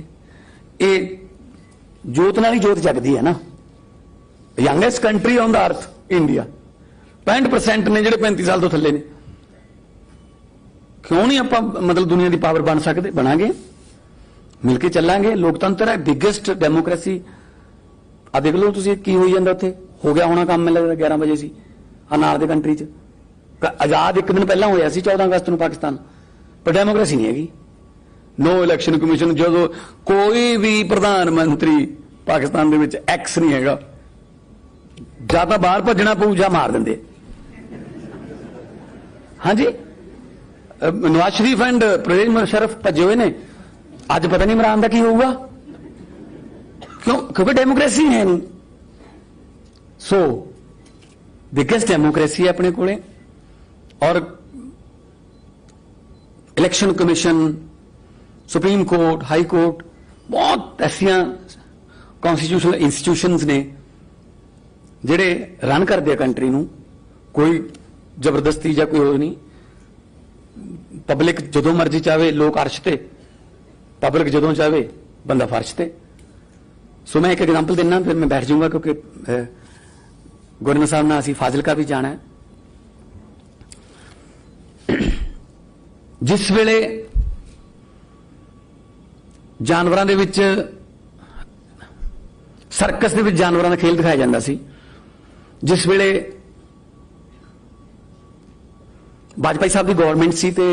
ये जोत नाल ही जोत जगदी है ना। Youngest country on the earth India, 65% ने जिहड़े 35 साल तो थल्ले ने। क्यों नहीं आपां मतलब दुनिया की पावर बन सकते? बनांगे, मिलके चलांगे। लोकतंत्र है, बिगेस्ट डेमोक्रेसी। आ देख लो तुसीं की होई जांदा उत्थे, हो गया होना काम। मैनूं लगदा 11 बजे सी आ नाल दे कंट्री च आजाद एक दिन पहला होया सी 14 अगस्त नूं पाकिस्तान, पर डेमोक्रेसी नहीं हैगी। नो इलैक्शन कमीशन, जो कोई भी प्रधानमंत्री पाकिस्तान दे विच एक्स नहीं हैगा, ਜਾਂ ਤਾਂ ਬਾਹਰ ਭੱਜਣਾ ਪਊ ਜਾਂ ਮਾਰ ਦਿੰਦੇ। ਹਾਂਜੀ, ਨਵਾਜ਼ ਸ਼ਰੀਫ ਐਂਡ ਪ੍ਰਵੇਜ਼ ਮੁਸ਼ਰਫ ਭੱਜੇ ਹੋਏ ਨੇ। ਅੱਜ ਪਤਾ ਨਹੀਂ ਇਮਰਾਨ ਦਾ ਕੀ ਹੋਊਗਾ, ਕਿਉਂ? ਕਿਉਂਕਿ ਡੈਮੋਕ੍ਰੇਸੀ ਹੈ ਨਹੀਂ। ਸੋ बिगेस्ट डेमोक्रेसी है अपने कोले, और election commission, supreme court, high court, बहुत ऐसिया कॉन्स्टिट्यूशनल इंस्टीट्यूशनस ने ਜਿਹੜੇ ਰਨ ਕਰਦੇ ਆ ਕੰਟਰੀ ਨੂੰ। ਕੋਈ ਜ਼ਬਰਦਸਤੀ ਜਾਂ ਕੋਈ ਹੋਰ ਨਹੀਂ। ਪਬਲਿਕ ਜਦੋਂ ਮਰਜ਼ੀ ਚਾਵੇ ਲੋਕ ਅਰਸ਼ ਤੇ, ਪਬਲਿਕ ਜਦੋਂ ਚਾਵੇ ਬੰਦਾ ਫਰਸ਼ ਤੇ। ਸੋ ਮੈਂ ਇੱਕ ਐਗਜ਼ਾਮਪਲ ਦਿੰਨਾ, ਫਿਰ ਮੈਂ ਬੈਠ ਜਾਊਂਗਾ, ਕਿਉਂਕਿ ਗਵਰਨਰ ਸਾਹਿਬ ਨਾਲ ਅਸੀਂ ਫਾਜ਼ਿਲਕਾ ਵੀ ਜਾਣਾ ਹੈ। ਜਿਸ ਵੇਲੇ ਜਾਨਵਰਾਂ ਦੇ ਵਿੱਚ, ਸਰਕਸ ਦੇ ਵਿੱਚ ਜਾਨਵਰਾਂ ਦਾ ਖੇਲ ਦਿਖਾਇਆ ਜਾਂਦਾ ਸੀ, जिस वेले वाजपेयी साहब की गवर्नमेंट सी ते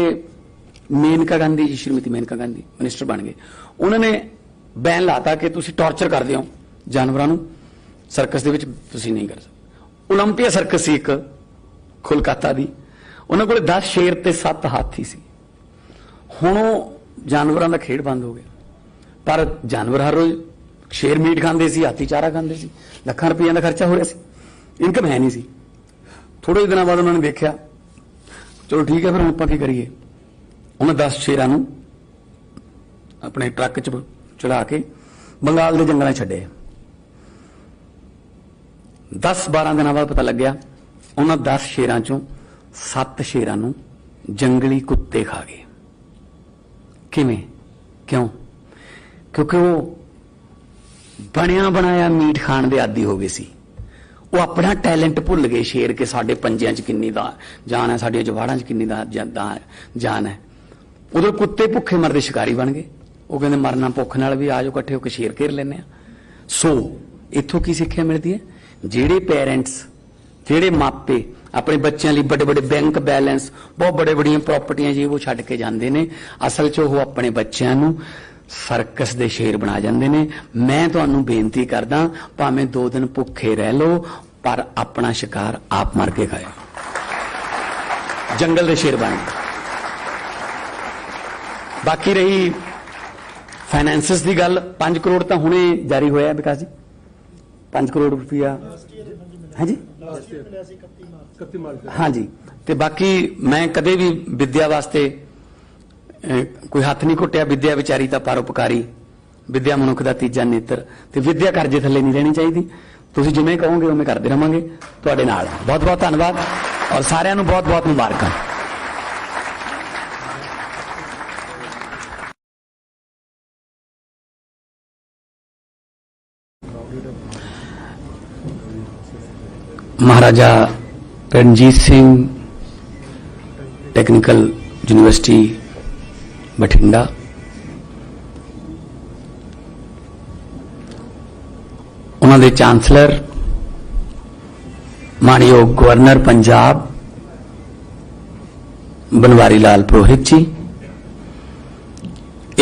मेनका गांधी जी, श्रीमती मेनका गांधी मिनिस्टर बन गए, उन्होंने बैन लाता कि तुसी टॉर्चर कर दियो जानवरों नूं, सर्कस दे विच तुसी नहीं कर सकते। ओलंपिया सर्कस सी एक कोलकाता दी, उन्होंने कोल 10 शेर ते 7 हाथी सी। हुण जानवरों का खेड बंद हो गया, पर जानवर हर रोज शेर मीट खाते सी, हाथी चारा खाते सी, लाखां रुपया का खर्चा हो रहा सी, इनकम है नहीं सी। थोड़े दिनों बाद उन्होंने देखा, चलो ठीक है फिर हम की करिए, उन्हें 10 शेरां नूं अपने ट्रक च चढ़ा के बंगाल के जंगलों छड्डे। 10-12 दिनों बाद पता लग्या उन्होंने 10 शेरां चों 7 शेरां नूं जंगली कुत्ते खा गए। किवें? क्यों? क्योंकि वो बनिया बनाया मीट खाण दे आदी हो गए सी। वो अपना टैलेंट भुल गए। शेर के साडे पंजियां च किन्नी जान है, साडियां जवाड़ां च किन्नी जान है। उधर कुत्ते भुखे मरदे शिकारी बन गए। वो कहंदे मरना भुख नाल भी, आ जाओ इकट्ठे होकर शेर घेर लैंदे आ। सो इत्थों की सिक्ख्या मिलती है? जिहड़े पेरेंट्स, जिहड़े मापे अपने बच्चों लिए बड़े बड़े बैंक बैलेंस, बहुत बड़े बड़ियां प्रॉपर्टियां जी वो छड्ड के जांदे ने, असल च वो अपने बच्चों नूं सर्कस दे शेर बना जांदे ने। मैं तुहानूं बेनती करदा, भावें 2 दिन भुखे रह लो, पर अपना शिकार आप मर के खाओ, जंगल दे शेर बन। बाकी रही फाइनेंसिस की गल, 5 करोड़ तो हुणे जारी होया विकास जी, 5 करोड़ रुपया है जी, हाँ जी। तो बाकी मैं कदे भी विद्या वास्ते कोई हथ नहीं घुटिया। विद्या विचारी तो परोपकारी, विद्या मनुख का तीजा नेत्र, तो विद्या कर्जे थले नहीं रहनी चाहिए। तुसीं जिवें कहोगे उवें करते रहांगे तुहाडे नाल। बहुत बहुत धन्यवाद और सारिआं नूं बहुत बहुत मुबारकां। महाराजा रणजीत सिंह टेक्निकल यूनिवर्सिटी बठिंडा, उन्होंने चांसलर मानयोग गवर्नर पंजाब बनवारी लाल पुरोहित जी,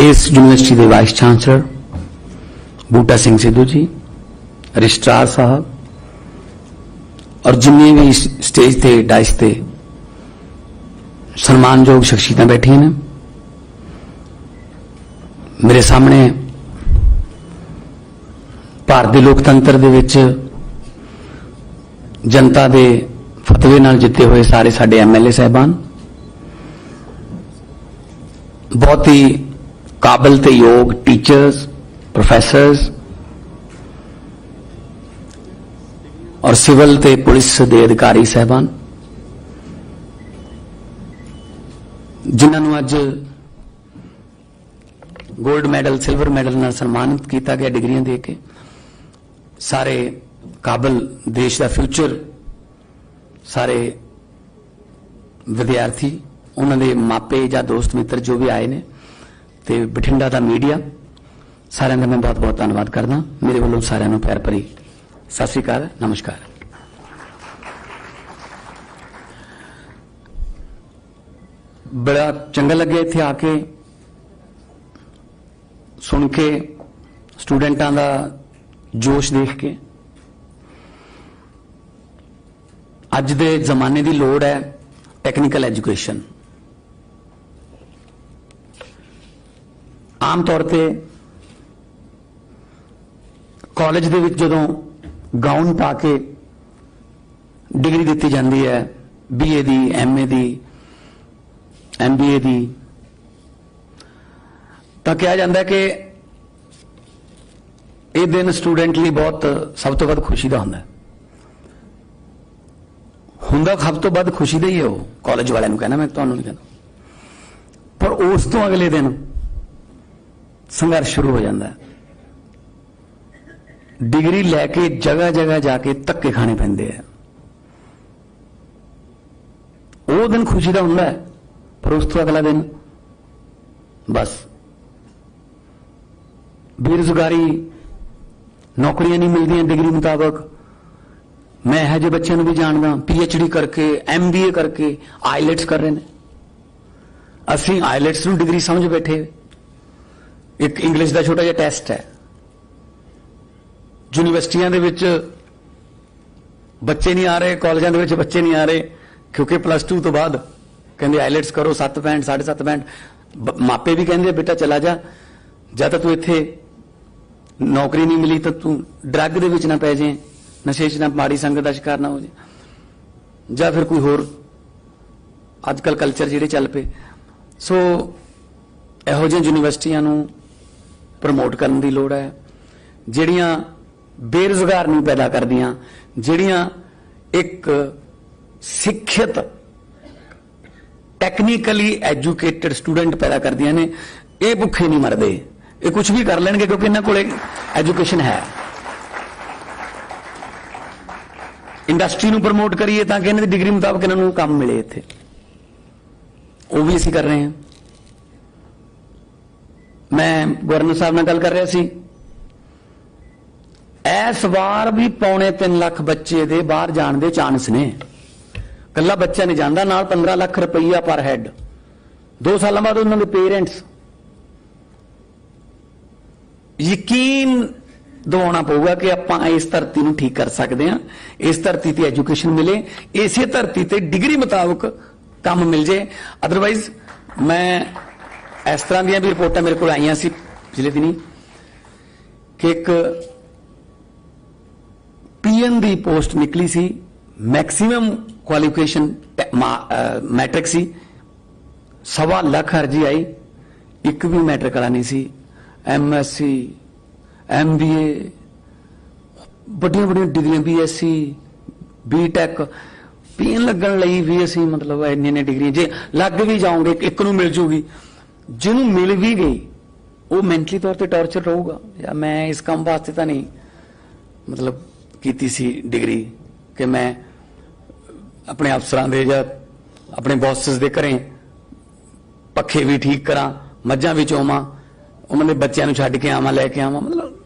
इस यूनिवर्सिटी के वाइस चांसलर बूटा सिंह सिद्धू जी, रजिस्ट्रार साहब और जिन्हें भी स्टेज ते डाइस ते सम्मानयोग शख्सियतां बैठियां ने। मेरे सामने भारतीय लोकतंत्र दे विच जनता दे फतवे नाल जिते हुए सारे साडे MLA साहबान, बहुत ही काबिल ते योग टीचर्स, प्रोफैसर्स और सिविल ते पुलिस दे अधिकारी साहबान, जिन्होंने अज गोल्ड मैडल, सिल्वर मैडल नाल सन्मानित किया गया डिग्रियां दे के। सारे काबिल, देश का फ्यूचर, सारे विद्यार्थी, उन्होंने मापे या दोस्त मित्र जो भी आए ने, ते बठिंडा का मीडिया, सारिआं दा मैं बहुत बहुत धन्नवाद करदा। मेरे वालों सारिआं नूं प्यार भरी सत श्री अकाल, नमस्कार। बड़ा चंगा लगे इत्थे आके सुन के, स्टूडेंटां दा जोश देख के। अज दे जमाने की लोड़ है टेक्निकल एजुकेशन। आम तौर पे कॉलेज दे विच जदों गाउन पा के डिग्री दी जाती है, BA दी, MA दी, MBA दी, तो कहा जाता है कि यह दिन स्टूडेंट लिए बहुत सब तो वध खुशी का होंगे। हुंदा सब तो वध खुशी का ही है। वो कॉलेज वाले कहना, मैं तो नहीं कहना, पर उस तो अगले दिन संघर्ष शुरू हो जाता है। डिग्री लैके जगह जगह जाके धक्के खाने पैंदे हैं। वो दिन खुशी का होंदा है, पर उस तो अगला दिन बस बेरोजगारी, नौकरियां नहीं मिलती डिग्री मुताबक। मैं है जो बच्चों भी जानदा, PhD करके, MBA करके आईलेट्स कर रहे हैं। असी आईलेट्स नूं डिग्री समझ बैठे। एक इंग्लिश का छोटा जिहा टेस्ट है, यूनिवर्सिटियां दे विच बच्चे नहीं आ रहे, कॉलेजां दे विच बच्चे नहीं आ रहे, क्योंकि +2 तो बाद कहंदे आईलेट्स करो 7 पैंट 7.5 पैंट। मापे भी कहंदे बेटा चला जा, जद तू इत्थे नौकरी नहीं मिली तो तू ड्रग दे विच ना पै जाए, नशे च ना, माड़ी संगत का शिकार ना हो जाए, या फिर कोई होर अजकल कल्चर जिहड़े चल पे। सो इहो जिहियां यूनिवर्सिटियां नूं प्रमोट करन दी लोड़ है, जिहड़ियां बेरोजगार नहीं पैदा करदियां, जिहड़ियां एक सिक्खित टैक्नीकली एजुकेटेड स्टूडेंट पैदा करदियां ने। ये भुखे नहीं मरदे, ये कुछ भी कर लेंगे क्योंकि इन्हां कोले एजुकेशन है। इंडस्ट्री नूं प्रमोट करिए ताकि इन्हां दी डिग्री मुताबिक इन्हां नूं काम मिले। इत्थे वो भी असीं कर रहे हैं। मैं गवर्नर साहब नाल गल कर रहा सी, इस बार भी 2.25 लाख बच्चे दे बाहर जाण दे चांस ने। कल्ला बच्चा नहीं जाता, नाल 15 लाख रुपया पर हैड। 2 साल बाद उन्होंने पेरेंट्स यकीन दिवाना पऊगा कि आपां इस धरती नूं ठीक कर सकते हैं, इस धरती ते एजुकेशन मिले, इसे धरती ते डिग्री मुताबिक काम मिल जाए। अदरवाइज मैं इस तरह दी भी रिपोर्टां मेरे को आईयां सी पिछले दिनी कि एक PN दी पोस्ट निकली सी, मैक्सिमम क्वालिफिकेशन मैट्रिक सी, 1.25 लाख अर्जी आई, एक भी मैट्रिक वाला नहीं सी। MSc MBA बड़िया बड़िया डिग्रियां, BSc BTech, PN लगन लई भी असी मतलब इन्नी डिग्रियां जे लग भी जाओगे एक नूं मिल जूगी। जिन्हों मिल भी गई वो मैंटली तौर पर टॉर्चर रहूगा। या मैं इस काम वास्ते तो नहीं मतलब कीती सी डिग्री कि मैं अपने अफसरां दे या अपने बॉसेस दे घरें पखे भी ठीक करा, मझां भी चोवां, उन्होंने बच्चों नूं छड्ड के आवां, लैके आवां, मतलब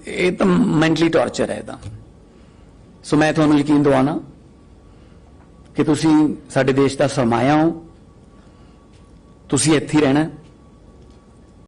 ये तो मैंटली टॉर्चर है। तो सो मैं तुहानूं यकीन दिवाना कि तुसीं साडे देश दा सरमाया हो, तुसीं इत्थे ही रहना।